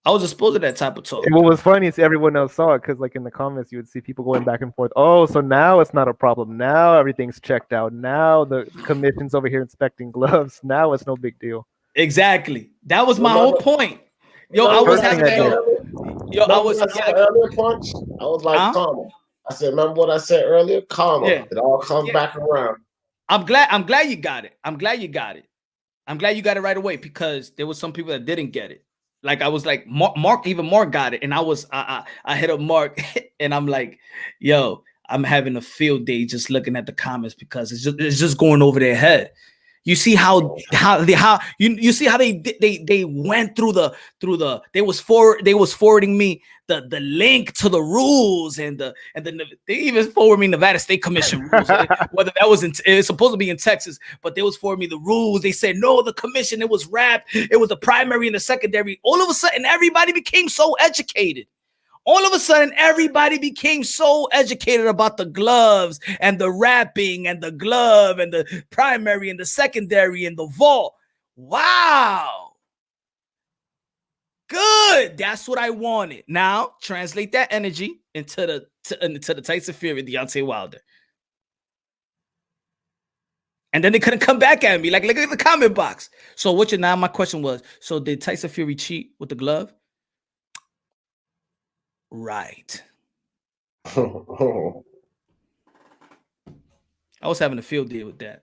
What was funny is everyone else saw it, because like in the comments you would see people going back and forth. Oh, so now it's not a problem. Now everything's checked out. Now the commission's over here inspecting gloves. Now it's no big deal. Exactly. That was my whole point. Yo, I was having earlier punch. I was like, karma. I said, remember what I said earlier? Karma. Yeah. It all comes back around. I'm glad you got it. I'm glad you got it right away, because there was some people that didn't get it. Like I was like, Mark got it, and I hit up Mark, and I'm like, yo, I'm having a field day just looking at the comments, because it's just going over their head. You see how you see how they went through the they was forwarding me the link to the rules, and they even forwarded me Nevada State Commission rules. Whether that was it's supposed to be in Texas, but they was forwarding me the rules. They said no, the commission, it was wrapped. It was the primary and the secondary. All of a sudden, everybody became so educated. All of a sudden, everybody became so educated about the gloves and the wrapping and the glove and the primary and the secondary and the vault. Wow. Good. That's what I wanted. Now, translate that energy into the Tyson Fury, Deontay Wilder. And then they couldn't come back at me. Like, look at the comment box. So my question was, so did Tyson Fury cheat with the glove? Right. I was having a field day with that.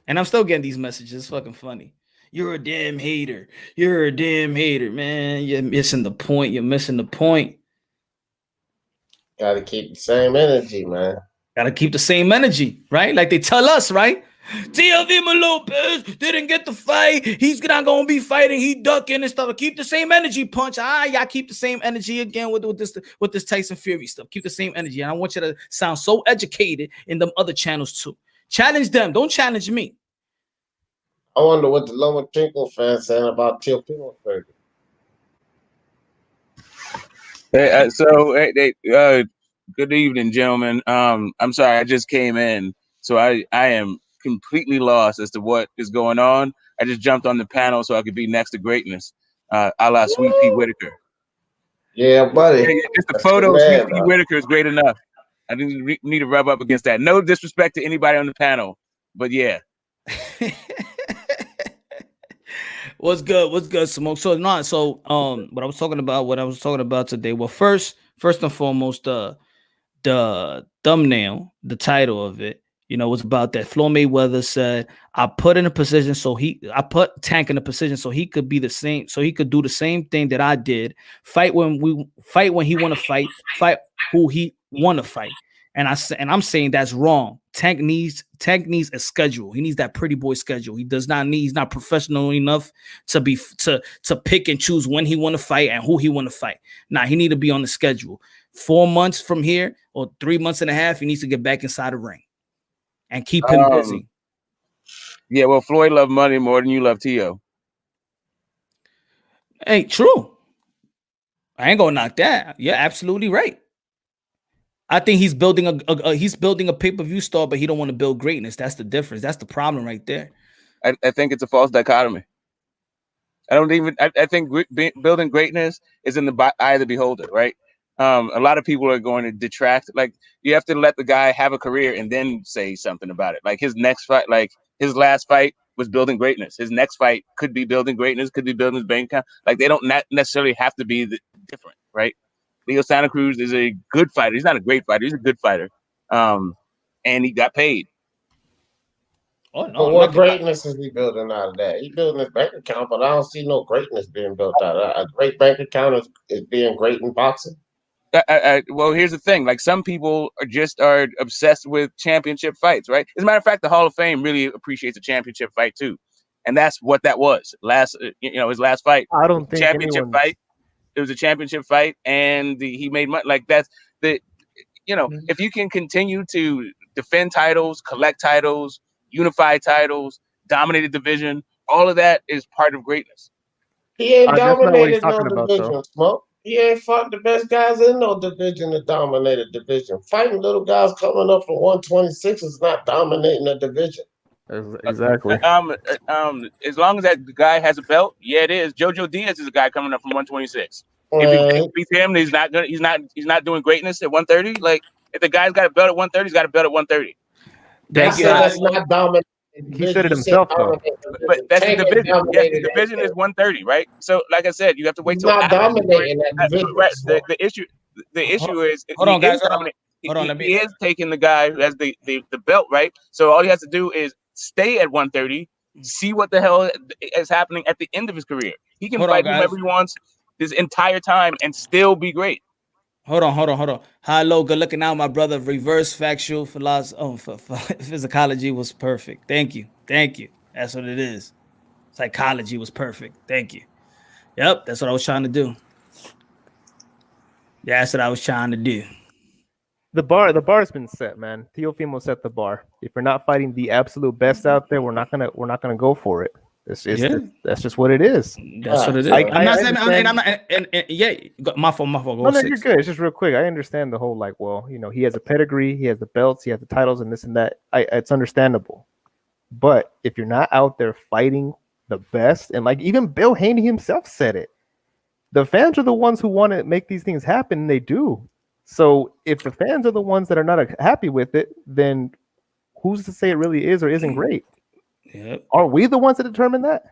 And I'm still getting these messages. It's fucking funny. You're a damn hater. You're a damn hater, man. You're missing the point. Gotta keep the same energy, man. Gotta keep the same energy, right? Like they tell us, right? Teofimo Lopez didn't get the fight. He's not gonna be fighting. He ducking and stuff. Keep the same energy, Punch. Y'all keep the same energy again with this Tyson Fury stuff. Keep the same energy. And I want you to sound so educated in them other channels too. Challenge them. Don't challenge me. I wonder what the Lomachenko fans saying about Teofimo Surgery. Good evening, gentlemen. I'm sorry, I just came in, so I am completely lost as to what is going on. I just jumped on the panel so I could be next to greatness, a la Sweet Pea Whitaker. Yeah, buddy. Yeah, just the That's photo the of man, Sweet Pea though. Whitaker is great enough. I didn't need to rub up against that. No disrespect to anybody on the panel, but yeah. What's good, Smoke? So what I was talking about today. Well, first and foremost, the thumbnail, the title of it, was about that Floyd Mayweather said, I put Tank in a position so he could be the same, so he could do the same thing that I did. Fight when he want to fight who he want to fight. And I'm saying that's wrong. Tank needs a schedule. He needs that pretty boy schedule. He's not professional enough to pick and choose when he want to fight and who he want to fight. Nah, he need to be on the schedule. 4 months from here or 3 months and a half, he needs to get back inside the ring and keep him busy. Yeah, well, Floyd loved money more than you love Tio. Hey, true. I ain't gonna knock that. You're absolutely right. I think he's building a pay-per-view star, but he don't want to build greatness. That's the difference. That's the problem right there. I think it's a false dichotomy. I think building greatness is in the eye of the beholder, right? A lot of people are going to detract. Like, you have to let the guy have a career and then say something about it. Like his next fight, like his last fight was building greatness. His next fight could be building greatness, could be building his bank account. Like, they don't necessarily have to be different, right? Leo Santa Cruz is a good fighter. He's not a great fighter. He's a good fighter. And he got paid. Oh, no, but what greatness is he building out of that? He's building his bank account, but I don't see no greatness being built out of that. A great bank account is being great in boxing. Well, here's the thing. Like, some people are obsessed with championship fights, right? As a matter of fact, the Hall of Fame really appreciates a championship fight too, and that's what that was. His last fight. I don't think championship fight. It was a championship fight, and he made money. Like, that's the, if you can continue to defend titles, collect titles, unify titles, dominate a division, all of that is part of greatness. He ain't dominated no division, Smoke. He ain't fought the best guys in no division to dominate a division. Fighting little guys coming up from 126 is not dominating a division. Exactly. As long as that guy has a belt, yeah, it is. Jojo Diaz is a guy coming up from 126. If he beats him, he's not doing greatness at 130. Like, if the guy's got a belt at 130, he's got a belt at 130. That's not dominating. He said it himself, though. But that's the division. Yes, the division is 130, right? So, like I said, you have to wait till not dominating that division. Right. The issue is, hold on, guys. He is taking the guy who has the belt, right? So all he has to do is stay at 130, see what the hell is happening at the end of his career. He can fight whoever he wants this entire time and still be great. Hold on. Hello, good looking out, my brother. Reverse factual physicology was perfect. Thank you. That's what it is. Psychology was perfect. Thank you. Yep, that's what I was trying to do. Yeah, that's what I was trying to do. The bar's been set, man. Teofimo set the bar. If you're not fighting the absolute best out there, we're not gonna go for it. That's just what it is. That's what it is. I'm not saying. My fault. No, you're good. It's just real quick. I understand the whole, like, well, he has a pedigree, he has the belts, he has the titles, and this and that. It's understandable. But if you're not out there fighting the best, and like even Bill Haney himself said it, the fans are the ones who want to make these things happen, and they do. So if the fans are the ones that are not happy with it, then who's to say it really is or isn't great? Yep. Are we the ones that determine that?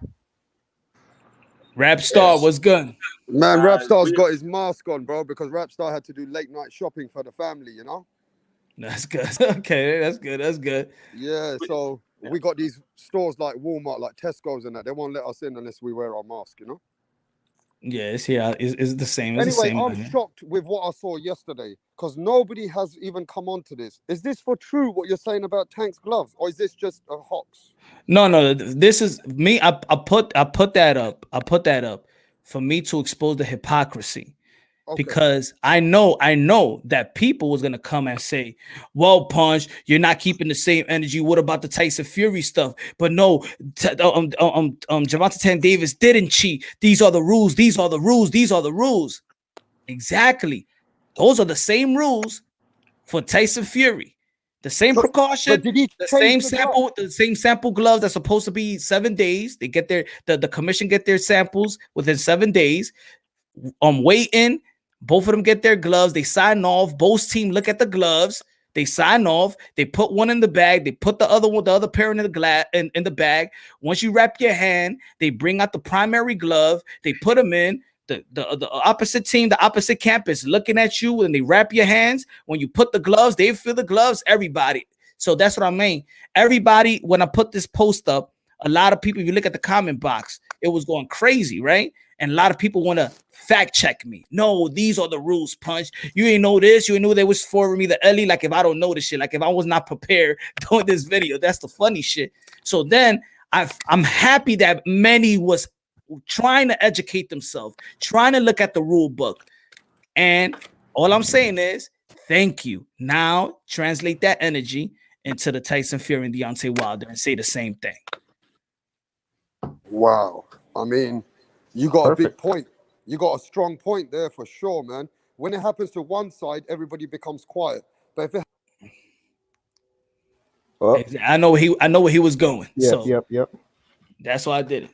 Rapstar was good. Man, Rapstar's got his mask on, bro, because Rapstar had to do late night shopping for the family, That's good. Okay, that's good. Yeah, so we got these stores like Walmart, like Tesco's and that. They won't let us in unless we wear our mask, Yeah, it's the same. It's the Anyway, same. I'm Man. shocked with what I saw yesterday because nobody has even come on to this. Is this for true what you're saying about Tank's gloves, or is this just a hoax? No. This is me. I put that up. I put that up for me to expose the hypocrisy. Okay. Because I know that people was gonna come and say, "Well, Punch, you're not keeping the same energy. What about the Tyson Fury stuff?" But no, Gervonta Davis didn't cheat. These are the rules. These are the rules. These are the rules. Exactly. Those are the same rules for Tyson Fury. The same So, precaution, but did he the change same sample gloves that's supposed to be 7 days. They get the commission get their samples within 7 days. Weigh in. Both of them get their gloves. They sign off. Both team look at the gloves. They sign off. They put one in the bag. They put the other pair in the bag. Once you wrap your hand, they bring out the primary glove. They put them in. The opposite team, the opposite campus, looking at you when they wrap your hands. When you put the gloves, they feel the gloves. Everybody. So that's what I mean. Everybody. When I put this post up, a lot of people. If you look at the comment box, it was going crazy, right? And a lot of people want to fact check me. No, these are the rules, Punch. You ain't know this. You ain't know they was for me the early. Like if I don't know this shit, like if I was not prepared doing this video, that's the funny shit. So then I'm happy that many was trying to educate themselves, trying to look at the rule book. And all I'm saying is thank you. Now translate that energy into the Tyson Fury and Deontay Wilder and say the same thing. Wow. I mean, you got Perfect. a big point. You got a strong point there for sure, man. When it happens to one side, everybody becomes quiet. But if it I know where he was going. Yep. That's why I did it.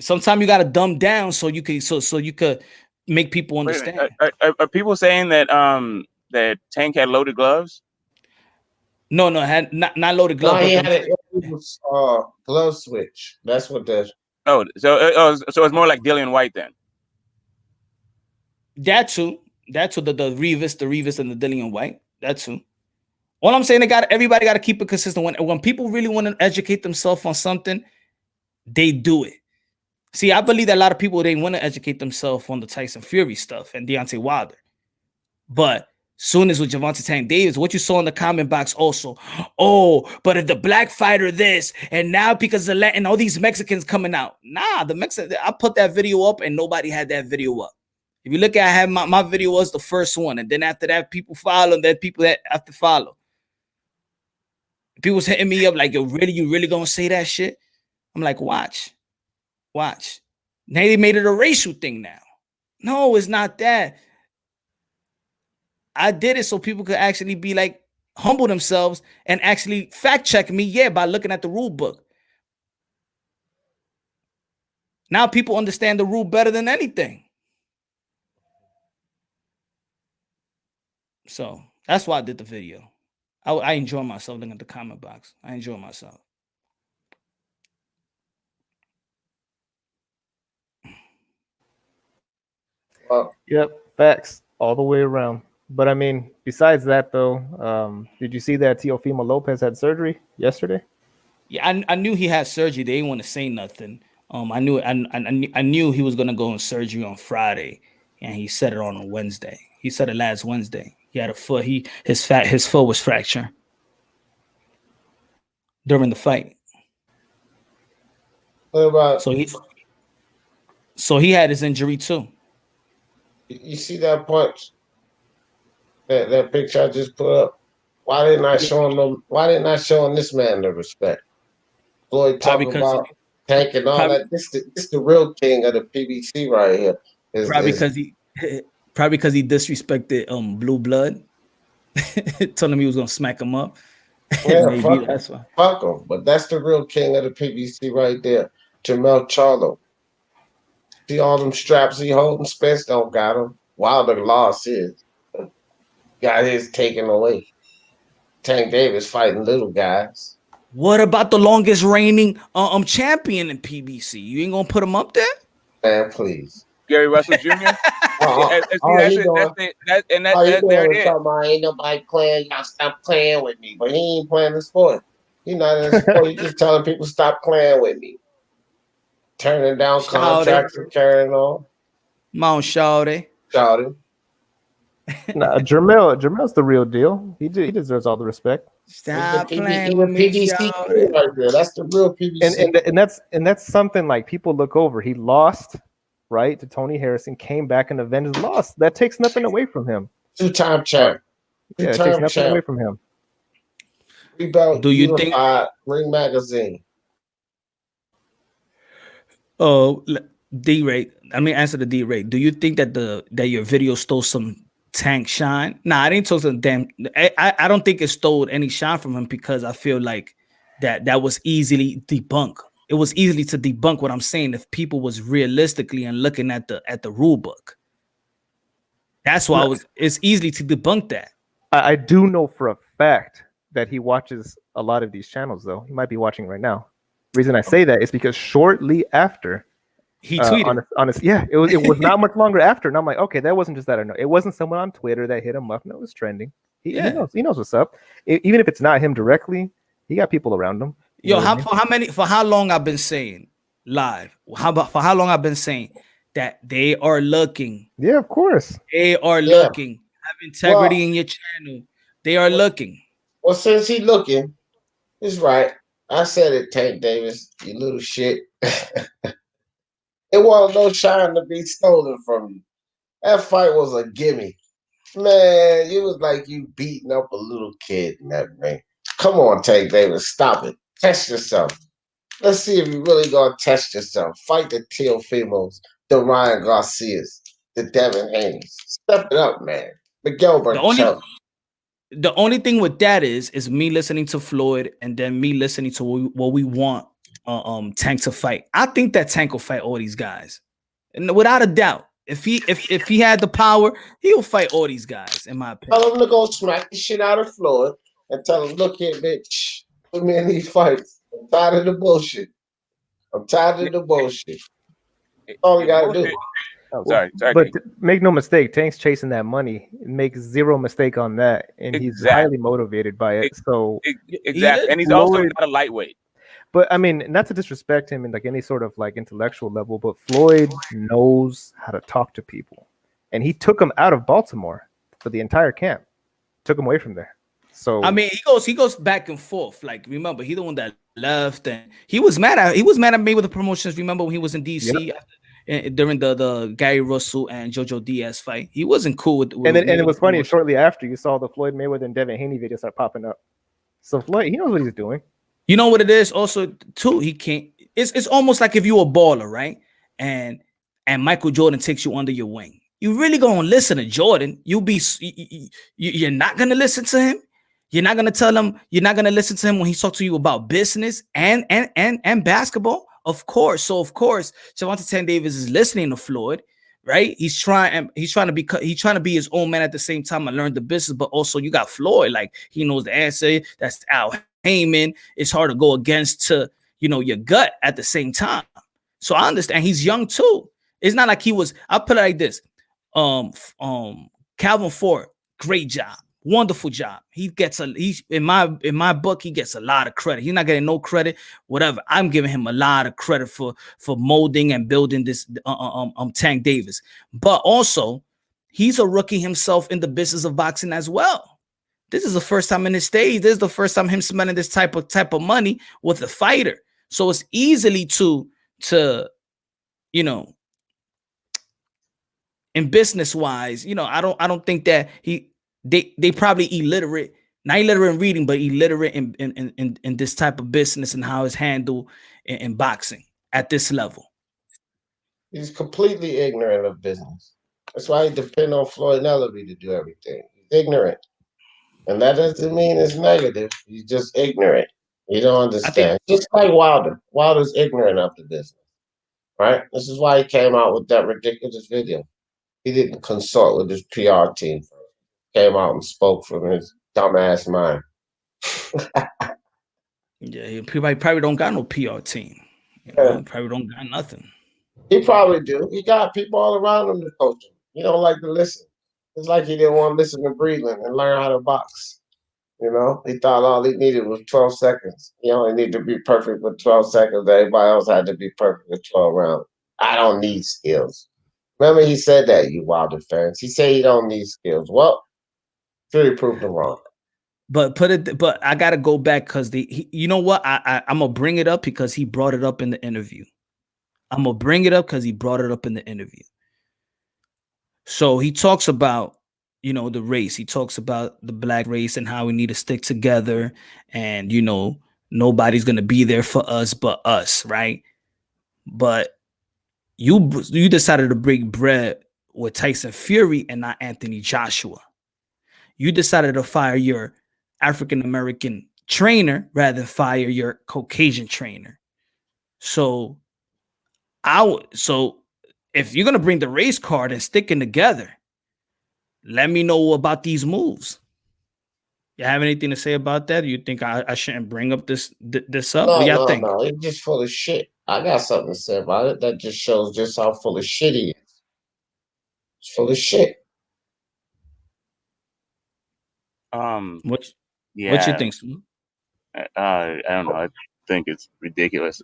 Sometimes you gotta dumb down so you could make people understand. Are people saying that that Tank had loaded gloves? No, had not loaded No, gloves. he had an glove switch. That's what the Oh, so it's more like Dillian White then. That too. The Revis and the Dillian White. That too. All I'm saying, everybody got to keep it consistent. When people really want to educate themselves on something, they do it. See, I believe that a lot of people, they want to educate themselves on the Tyson Fury stuff and Deontay Wilder. But soon as with Gervonta Davis, what you saw in the comment box also, but if the black fighter this, and now because of Latin, all these Mexicans coming out. Nah, I put that video up and nobody had that video up. If you look at, I had my video was the first one, and then after that, people follow, and then people that have to follow. People was hitting me up like, you really gonna say that shit? I'm like, watch. Now they made it a racial thing now. No, it's not that. I did it so people could actually be like, humble themselves and actually fact check me, by looking at the rule book. Now people understand the rule better than anything. So that's why I did the video. I enjoy myself looking at the comment box. I enjoy myself. Yep, facts all the way around. But I mean, besides that though, did you see that Teofimo Lopez had surgery yesterday? Yeah, I knew he had surgery. They didn't want to say nothing. I knew he was gonna go in surgery on Friday, and he said it on a Wednesday. He said it last Wednesday. He had a foot. His foot was fractured during the fight. what about So he had his injury too. you see that punch? That picture I just put up. Why didn't I show him this man the respect? Floyd talking about Tank and all that. This the real king of the PBC right here. Probably because he disrespected Blue Blood. Told him he was gonna smack him up. Yeah, Maybe that's why. Fuck him. But that's the real king of the PBC right there. Jamel Charlo. See all them straps he holding? Spence don't got him. Wilder lost his. Got his taken away. Tank Davis fighting little guys. What about the longest reigning champion in PBC? You ain't gonna put him up there? Man, please. Gary Russell Jr. Ain't nobody playing. Y'all stop playing with me. But he ain't playing the sport. He's not in the sport. He's just telling people stop playing with me. Turning down contracts and carrying on. Come on, shawty. Shouted. Nah, Jermel's the real deal. He deserves all the respect. Stop He's playing the with me, PBC shawty. right there. That's the real PBC. And that's something like people look over. He lost, right, to Tony Harrison, came back and avenged his loss. That takes nothing away from him. Two-time champ. Yeah, it takes Two-time nothing away champ. from him. Rebound Do you think? Unified Ring Magazine. Oh, D-Ray. Let me answer the D-Ray. Do you think that your video stole some Tank shine? Nah, I didn't stole some damn. I don't think it stole any shine from him because I feel like that was easily debunked. It was easily to debunk what I'm saying if people was realistically and looking at the rule book. That's why it's easily to debunk that. I do know for a fact that he watches a lot of these channels, though. He might be watching right now. The reason I say that is because shortly after he tweeted, it was not much longer after, and I'm like, okay, that wasn't just that. I know it wasn't someone on Twitter that hit him up. No, it was trending. He knows what's up. Even if it's not him directly, he got people around him. Yo, for how long I've been saying live? For how long I've been saying that they are looking? Yeah, of course. They are looking. Have integrity in your channel. They are looking. Well, since he looking, he's right. I said it, Tank Davis, you little shit. It wasn't no shine to be stolen from you. That fight was a gimme. Man, it was like you beating up a little kid in that ring. Come on, Tank Davis, stop it. Test yourself. Let's see if you really gonna test yourself. Fight the Teofimos, the Ryan Garcias, the Devin Haney's. Step it up, man. Miguel Berchelt. The only thing with that is me listening to Floyd and then me listening to what we want Tank to fight. I think that Tank will fight all these guys, and without a doubt, if he had the power, he'll fight all these guys. In my opinion, Tell him to go smack the shit out of Floyd and tell him, look here, bitch, put me in these fights. I'm tired of the bullshit. All you gotta do. Oh, sorry. But make no mistake, Tank's chasing that money. Make zero mistake on that, and he's highly motivated by it. So exactly, and he's also not a lightweight. But I mean, not to disrespect him in like any sort of like intellectual level, but Floyd knows how to talk to people, and he took him out of Baltimore for the entire camp, took him away from there. So I mean, he goes back and forth. Like, remember, he the one that left, and he was mad at Mayweather Promotions. Remember when he was in DC? Yep. During the Gary Russell and Jojo Diaz fight, he wasn't cool with and it was funny. Shortly after, you saw the Floyd Mayweather and Devin Haney videos start popping up. So Floyd, he knows what he's doing. You know what it is. Also, too, he can't. It's almost like if you're a baller, right? And Michael Jordan takes you under your wing. You really gonna listen to Jordan? You're not gonna listen to him. You're not gonna tell him. You're not gonna listen to him when he talks to you about business and basketball. Of course. So of course, Gervonta Davis is listening to Floyd, right? He's trying to be his own man at the same time and learn the business. But also, you got Floyd, like he knows the answer. That's Al Heyman. It's hard to go against your gut at the same time. So I understand he's young too. It's not like he was. I'll put it like this: Calvin Ford, great job. Wonderful job. He's in my book, he gets a lot of credit. He's not getting no credit, whatever. I'm giving him a lot of credit for molding and building this Tank Davis. But also, he's a rookie himself in the business of boxing as well. This is the first time in his stage. This is the first time him spending this type of money with a fighter. So it's easily to in business wise, I don't think that they probably illiterate, not illiterate in reading, but illiterate in this type of business and how it's handled in boxing at this level. He's completely ignorant of business. That's why he depends on Floyd Ellerby to do everything. He's ignorant. And that doesn't mean it's negative. He's just ignorant. You don't understand. Just like Wilder. Wilder's ignorant of the business. Right? This is why he came out with that ridiculous video. He didn't consult with his PR team first. Came out and spoke from his dumbass mind. Yeah, he probably don't got no PR team. He probably don't got nothing. He probably do. He got people all around him to coach him. He don't like to listen. It's like he didn't want to listen to Breland and learn how to box. He thought all he needed was 12 seconds. He only needed to be perfect with 12 seconds. Everybody else had to be perfect with 12 rounds. I don't need skills. Remember, he said that, you Wilder fans. He said he don't need skills. Well, Fury proved him wrong. But I gotta go back because you know what? I'm gonna bring it up because he brought it up in the interview. I'm gonna bring it up because he brought it up in the interview. So he talks about, you know, the race. He talks about the black race and how we need to stick together, and you know, nobody's gonna be there for us but us, right? But you decided to break bread with Tyson Fury and not Anthony Joshua. You decided to fire your African American trainer rather than fire your Caucasian trainer. So so if you're gonna bring the race card and sticking together, let me know about these moves. You have anything to say about that? Or you think I shouldn't bring up this up? What y'all think? No. He's just full of shit. I got something to say about it. That just shows just how full of shit he is. He's full of shit. What you Yeah. think, Sue? I don't know. I think it's ridiculous.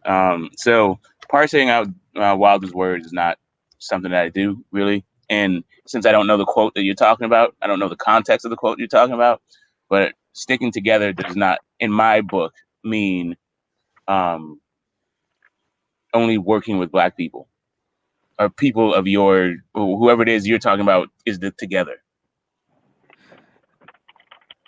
So parsing out Wilder's words is not something that I do really. And since I don't know the quote that you're talking about, I don't know the context of the quote you're talking about. But sticking together does not, in my book, mean only working with black people or people of your whoever it is you're talking about is the together.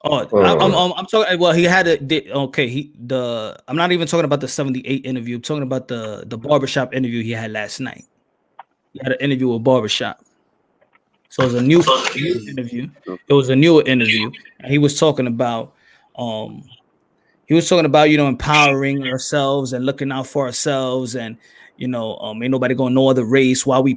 Oh, I'm talking. Well, he had I'm not even talking about the 78 interview. I'm talking about the barbershop interview he had last night. He had an interview with barbershop. So it was a new interview. It was a newer interview, and he was talking about you know, empowering ourselves and looking out for ourselves, and you know, ain't nobody gonna know other race. Why we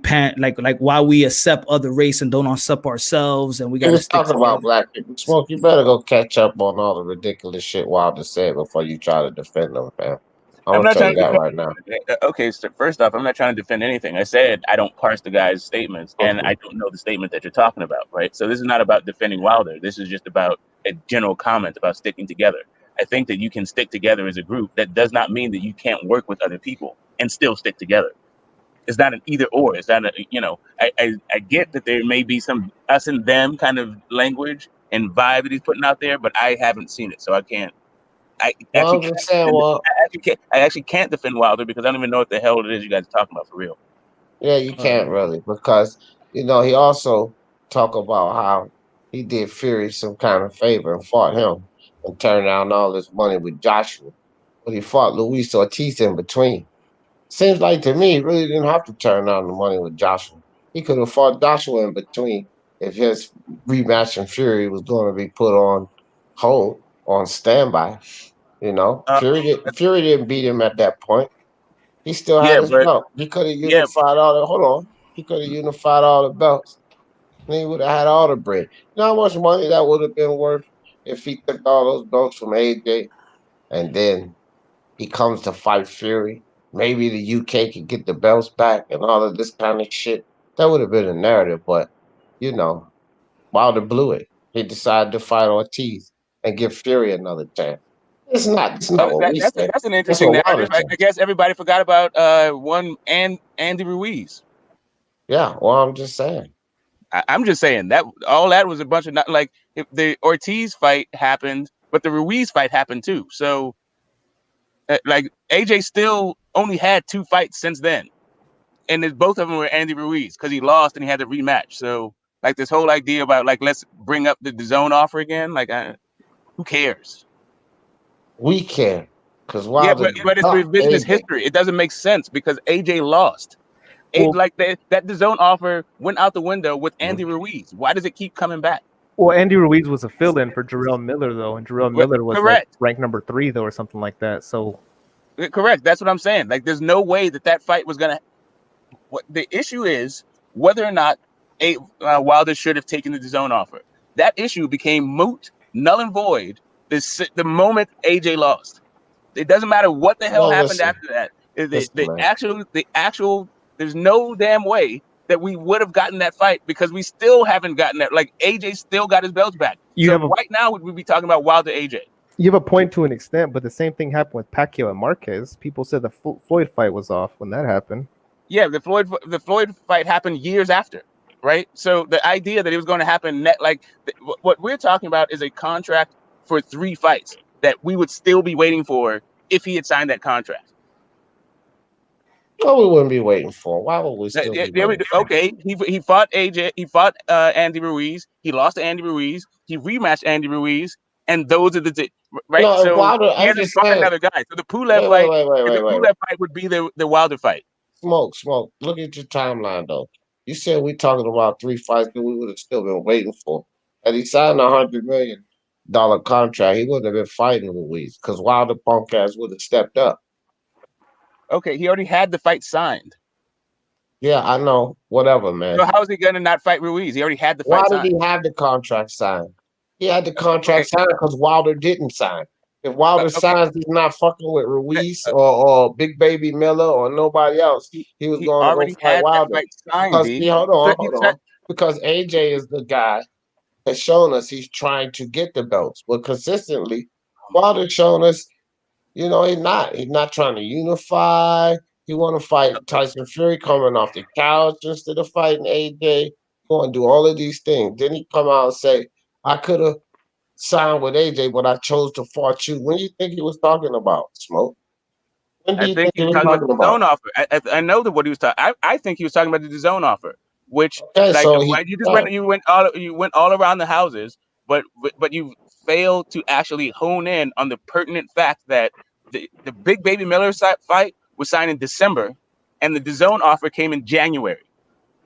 why we accept other race and don't accept ourselves, and we He gotta was stick talking together. about black people. Smoke, you better go catch up on all the ridiculous shit Wilder said before you try to defend them, fam. I'm I'm gonna not tell you trying to that defend. right now. Okay, so first off, I'm not trying to defend anything. I said I don't parse the guy's statements, and I don't know the statement that you're talking about, right? So this is not about defending Wilder. This is just about a general comment about sticking together. I think that you can stick together as a group. That does not mean that you can't work with other people and still stick together. It's not an either or. It's not a, you know, I get that there may be some us and them kind of language and vibe that he's putting out there, but I haven't seen it, so I can't. I Well, actually I'm can't just saying, defend, well, I actually can't defend Wilder because I don't even know what the hell it is you guys are talking about for real. yeah, you can't really because you know he also talked about how he did Fury some kind of favor and fought him and turned down all this money with Joshua, but he fought Luis Ortiz in between. Seems like to me he really didn't have to turn down the money with Joshua. He could have fought Joshua in between if his rematch in Fury was going to be put on hold on standby. You know, Uh, Fury didn't beat him at that point. He still had yeah, his but belt. He could have yeah, unified all the. Hold on, he could have unified all the belts. And he would have had all the bread. You know how much money that would have been worth if he took all those belts from AJ and then he comes to fight Fury. Maybe the UK could get the belts back and all of this kind of shit. That would have been a narrative, but you know, Wilder blew it. He decided to fight Ortiz and give Fury another chance. It's not what we said. that's an That's interesting what Wilder narrative. I said. guess everybody forgot about one and Andy Ruiz. Yeah, well, I'm just saying. I'm just saying that all that was a bunch of not like if the Ortiz fight happened, but the Ruiz fight happened too. So like AJ still only had 2 fights since then, and both of them were Andy Ruiz because he lost and he had to rematch. So like this whole idea about like let's bring up the DAZN offer again, like who cares? We can, because Yeah, Wilder but it's ducked revisionist AJ. history. It doesn't make sense because AJ lost. Well, Like that DAZN offer went out the window with Andy Ruiz. Why does it keep coming back? well, Andy Ruiz was a fill-in for Jarrell Miller though, and Jarrell Miller was like Correct. ranked number 3 though, or something like that. So Correct. That's what I'm saying. Like, there's no way that fight was gonna. What the issue is whether or not Wilder should have taken the DAZN offer. That issue became moot, null and void the moment AJ lost. It doesn't matter what the hell Well, happened listen, after that. The, listen, the man. actual. There's no damn way that we would have gotten that fight because we still haven't gotten that. Like AJ still got his belts back. you So have a right now we'd be talking about Wilder AJ. you have a point to an extent, but the same thing happened with Pacquiao and Marquez. People said the Floyd fight was off when that happened. Yeah, the Floyd fight happened years after, right? So the idea that it was going to happen what we're talking about is a contract for 3 fights that we would still be waiting for if he had signed that contract. No, we wouldn't be waiting for. Why would we still be waiting? Okay, he fought AJ, he fought Andy Ruiz, he lost to Andy Ruiz, he rematched Andy Ruiz, and those are right. No, So Wilder. he I'm hasn't just fought saying. another guy. So the Wait. Pulev fight would be the Wilder fight. Smoke. Look at your timeline, though. You said we talking about 3 fights that we would have still been waiting for. Had he signed $100 million contract, he wouldn't have been fighting Ruiz because Wilder punk ass would have stepped up. Okay, he already had the fight signed. Yeah, I know. Whatever, man. So how is he going to not fight Ruiz? He already had the Why fight did signed. he have the contract signed? He had the contract signed because Wilder didn't sign. If Wilder Okay. signs, he's not fucking with Ruiz Uh, or Big Baby Miller or nobody else. He was He going to go already fight had that Wilder. fight signed, Because D. hold So on. Because AJ is the guy that's shown us he's trying to get the belts. But consistently, Wilder's shown us, he's not trying to unify. He want to fight Tyson Fury coming off the couch instead of fighting AJ. Going to do all of these things. Then he come out and say, I could have signed with AJ, but I chose to fight you. When do you think he was talking about, Smoke? When do I you think think he he was was talking about talking the about? zone offer. I know that what he was talking. I think he was talking about the zone offer, which Okay, like so you just went all around the houses, but you failed to actually hone in on the pertinent fact that the Big Baby Miller fight was signed in December, and the DAZN offer came in January.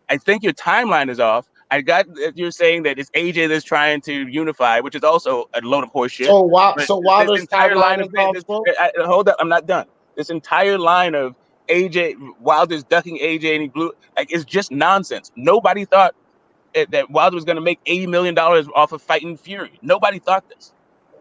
I think your timeline is off. I got that you're saying that it's AJ that's trying to unify, which is also a load of horseshit. But So this Wilder's entire line timeline of is off, Smoke? hold up, I'm not done. This entire line of AJ Wilder's ducking AJ and he blew it's just nonsense. Nobody thought that Wilder was going to make $80 million off of fighting Fury. Nobody thought this.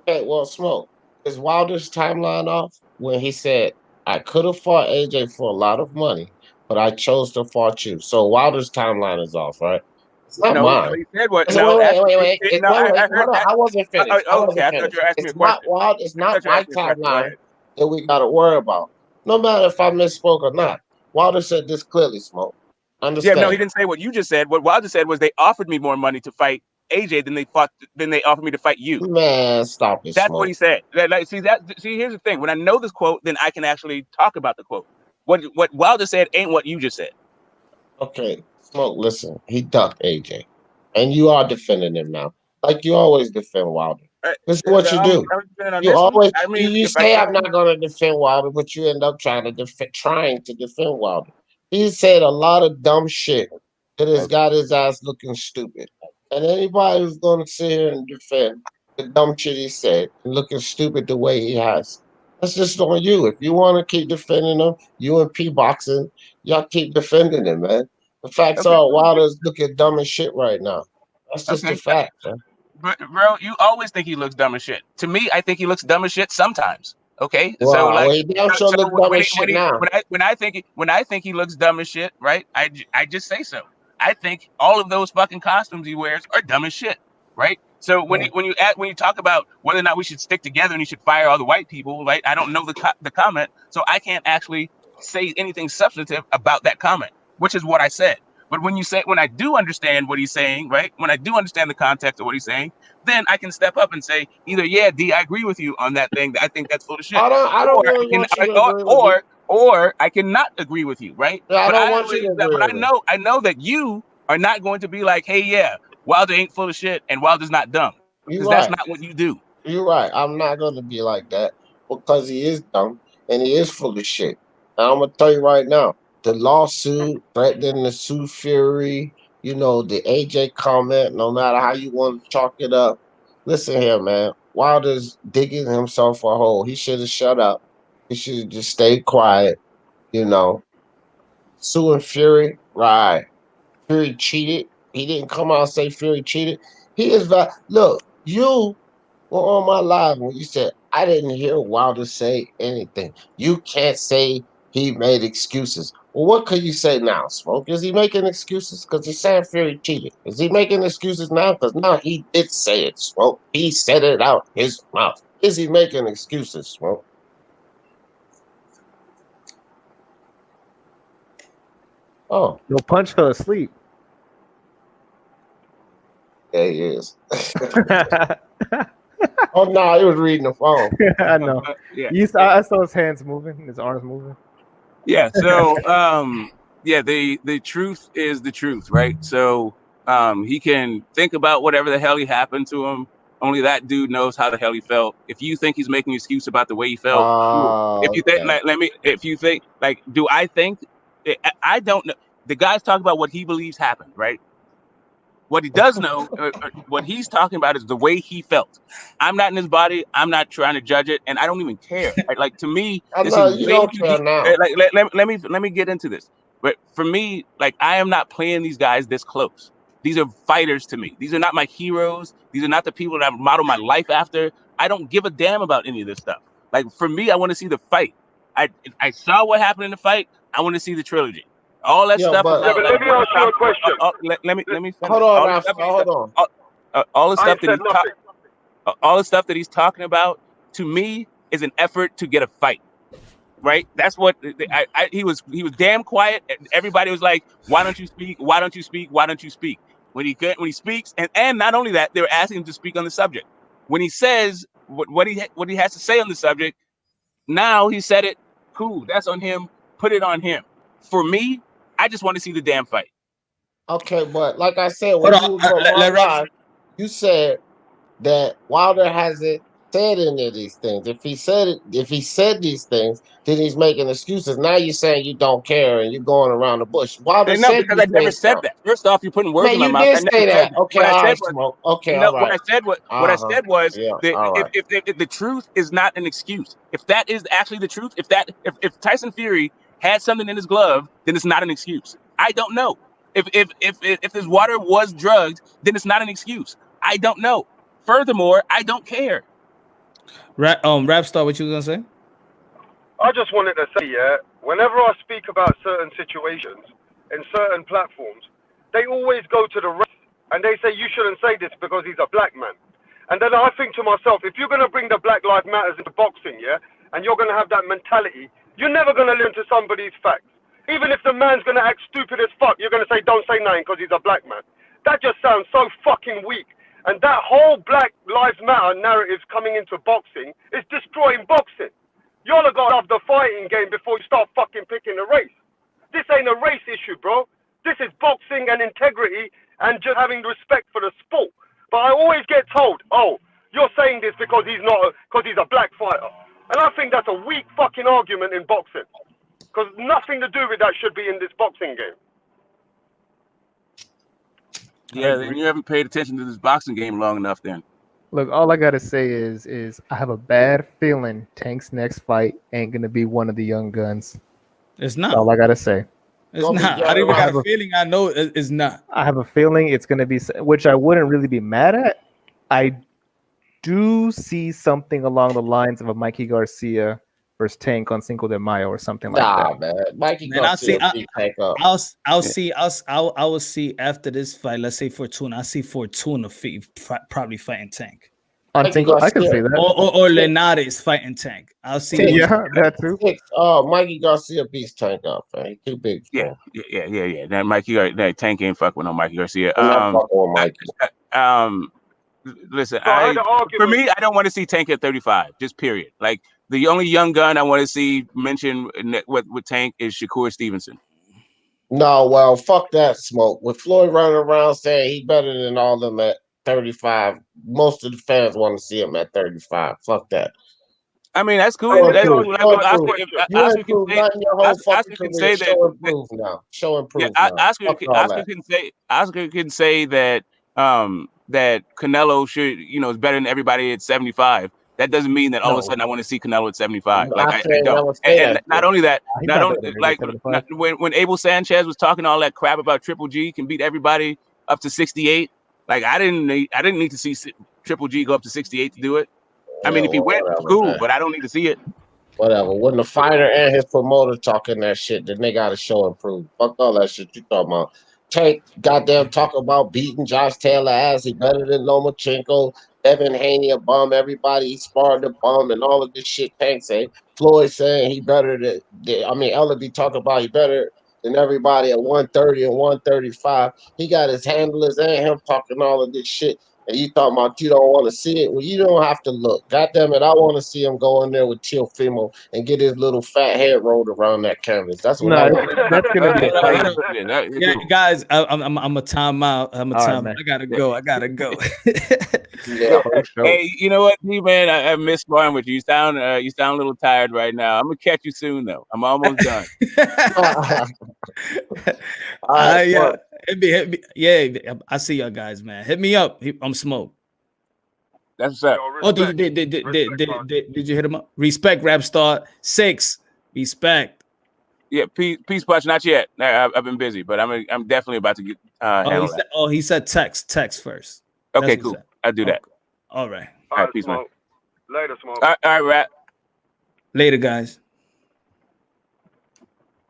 Okay, well, Smoke, is Wilder's timeline off when he said, I could have fought AJ for a lot of money, but I chose to fight you. So Wilder's timeline is off, right? It's not No, mine. he said what? So No, actually, no, I hold heard on. that. I wasn't finished. I Okay, wasn't I thought you finished. were asking me a question. It's I not thought you were my asking me a question. Go timeline ahead. that we got to worry about. No matter if I misspoke or not. Wilder said this clearly, Smoke. Yeah, no, he Understand? didn't say what you just said. What Wilder said was they offered me more money to fight AJ than they offered me to fight you. Man, stop it, That's what Smoke. he said. See, here's the thing. When I know this quote, then I can actually talk about the quote. What Wilder said ain't what you just said. Okay, Smoke, listen. He ducked AJ. And you are defending him now. Like you always defend Wilder. This is what you do. I'm depending on You this one. always I mean, you if I say I'm can, not going to defend Wilder, but you end up trying to defend Wilder. He said a lot of dumb shit that has got his ass looking stupid. And anybody who's going to sit here and defend the dumb shit he said and looking stupid the way he has, that's just on you. If you want to keep defending him, you and P boxing, y'all keep defending him, man. The facts okay, are Wilder's looking dumb as shit right now. That's just the okay. fact, man. But bro, you always think he looks dumb as shit. To me, I think he looks dumb as shit sometimes. Okay, so Wow, well, he damn sure look dumb as shit now. when I think he looks dumb as shit, right? I just say so. I think all of those fucking costumes he wears are dumb as shit, right? So when you talk about whether or not we should stick together and he should fire all the white people, right? I don't know the comment, so I can't actually say anything substantive about that comment, which is what I said. But when I do understand what he's saying, right? When I do understand the context of what he's saying, then I can step up and say either, yeah, D, I agree with you on that thing. I think that's full of shit. I don't really want you to agree with me. Or I cannot agree with you, right? Yeah, I But don't want you to agree with me. I know that you are not going to be like, hey, yeah, Wilder ain't full of shit and Wilder's not dumb. You're Because that's right. not what you do. You're right. I'm not going to be like that because he is dumb and he is full of shit. And I'm going to tell you right now, the lawsuit threatening to sue Fury, the AJ comment, no matter how you want to chalk it up. Listen here, man. Wilder's digging himself a hole. He should have shut up. He should have just stayed quiet, you know. Suing Fury, right. Fury cheated. He didn't come out and say Fury cheated. He is look, you were on my live when you said I didn't hear Wilder say anything. You can't say he made excuses. Well, what could you say now, Smoke? Is he making excuses? Because he's saying Fury cheated. Is he making excuses now? Because now he did say it, Smoke. He said it out his mouth. Is he making excuses, Smoke? Oh, No, Punch fell asleep. there he is. Oh no, he was reading the phone. I know. Yeah. I saw his hands moving, his arms moving. Yeah. So yeah, the truth is the truth, right? So he can think about whatever the hell he happened to him. Only that dude knows how the hell he felt. If you think he's making an excuse about the way he felt, cool. If you think Okay. if you think like, do I think? I don't know. The guy's talking about what he believes happened, right? What he does know, what he's talking about, is the way he felt. I'm not in his body. I'm not trying to judge it, and I don't even care. Right? Like, to me, I this know is you way don't too care deep. now. Like, let me get into this. But for me, like, I am not playing these guys this close. These are fighters to me. These are not my heroes. These are not the people that I've modeled my life after. I don't give a damn about any of this stuff. Like, for me, I want to see the fight. I saw what happened in the fight. I want to see the trilogy. All that Yeah, stuff but about, like, let me ask you a question. let me hold finish. on, All the Ralph. stuff Hold on. all the I stuff ain't that said nothing. all the stuff that he's talking about, to me, is an effort to get a fight. Right? That's what he was damn quiet. Everybody was like, "Why don't you speak? Why don't you speak? Why don't you speak?" When he speaks, and not only that, they were asking him to speak on the subject. When he says what he has to say on the subject, now he said it. Cool, that's on him. Put it on him. For me, I just want to see the damn fight. Okay, but like I said, Hold when on. you was on my Let Ralph. live, you said that Wilder hasn't said any of these things. If he said these things, then he's making excuses. Now you're saying you don't care and you're going around the bush. Wilder And no, said because these I never things said though. that. First off, you're putting words Man, in my you mouth. did I never say said that. that. Okay, What I all said right, was Smoke. Okay, no. all right. What I said was Yeah, that all right. if the truth is not an excuse, if that is actually the truth, if Tyson Fury had something in his glove, then it's not an excuse. I don't know. If his water was drugged, then it's not an excuse. I don't know. Furthermore, I don't care. Rap star, what you gonna say? I just wanted to say, yeah, whenever I speak about certain situations in certain platforms, they always go to the race and they say you shouldn't say this because he's a black man. And then I think to myself, if you're going to bring the Black Lives Matters into boxing, yeah, and you're going to have that mentality, you're never going to listen to somebody's facts. Even if the man's going to act stupid as fuck, you're going to say, don't say nothing because he's a black man. That just sounds so fucking weak. And that whole Black Lives Matter narrative coming into boxing is destroying boxing. Y'all have got to love the fighting game before you start fucking picking a race. This ain't a race issue, bro. This is boxing and integrity and just having respect for the sport. But I always get told, oh, you're saying this because because he's a black fighter. And I think that's a weak fucking argument in boxing. Because nothing to do with that should be in this boxing game. Yeah, then you haven't paid attention to this boxing game long enough. Then Look, all I gotta say is I have a bad feeling Tank's next fight ain't gonna be one of the young guns. It's That's not. all I gotta say. It's Gonna be not. I Johnny don't even got Rock. a feeling. I know it's not. I have a feeling it's gonna be, which I wouldn't really be mad at. I do see something along the lines of a Mikey Garcia versus Tank on Cinco de Mayo or something like Nah, that. man. Mikey Man, I'll see. Garcia beat Tank up. I'll see. I will see after this fight. Let's say Fortuna. I see Fortuna probably fighting Tank. On Mikey Cinco, I can Garcia. see that. Or Linares fighting Tank. I'll see. Six. Yeah, that too. Mikey Garcia beats Tank up, man. He too big for him. yeah. That that Tank ain't fuck with no Mikey Garcia. I'm not fucking with Mikey. Listen, So I heard the for argument. me, I don't want to see Tank at 35. Just period. Like, the only young gun I want to see mentioned with Tank is Shakur Stevenson. No, well, fuck that smoke. With Floyd running around saying he better than all them at 35, most of the fans want to see him at 35. Fuck that. I mean, that's cool. Hey, let me That's ask cool. you Like, one Oscar, question. You ain't Oscar can proved say, nothing your whole fucking Oscar can career. say that. Show and prove now. Show and Yeah, prove now. Fuck all that. Oscar can say that that Canelo should, is better than everybody at 75. That doesn't mean that all of a No, sudden I want to see Canelo at 75. Like, I I can't don't. never say And that not shit. only that, He's not not only better than like 75. when Abel Sanchez was talking all that crap about Triple G can beat everybody up to 68. Like, I didn't need to see Triple G go up to 68 to do it. I Yeah, mean, if he well, went, whatever, cool, man. but I don't need to see it. Whatever. When the fighter and his promoter talking that shit, then they gotta show and prove. Fuck all that shit you talking about. Tank goddamn talk about beating Josh Taylor ass. He better than Lomachenko. Evan Haney a bum. Everybody he sparred the bum and all of this shit. Tank say Floyd saying he better than. I mean, Ella be talking about he better. and everybody at 130 and 135. He got his handlers and him talking all of this shit. And you talking about you don't want to see it? Well, you don't have to look. God damn it, I want to see him go in there with Teofimo and get his little fat head rolled around that canvas. That's what I No, want. that's gonna be crazy. Yeah, guys, I'm a time out. I'm a All right, time. man. I gotta go. I gotta go. Yeah. For sure. Hey, you know what, D-Man? I miss sparring with you. You sound a little tired right now. I'm gonna catch you soon, though. I'm almost done. All right, Yeah, hit me. Yeah, I see y'all guys, man. Hit me up. I'm Smoke. That's what's up. Yo, Oh, respect. did you hit him up? Respect, Rap Star 6. Respect. Yeah, peace, Punch. Not yet. I've been busy, but I'm definitely about to get handle that. He said text first. Okay, That's cool. what's I'll do that. Okay. All right. All right, peace, man. Smoke. Later, Smoke. All right, Rat. Later, guys.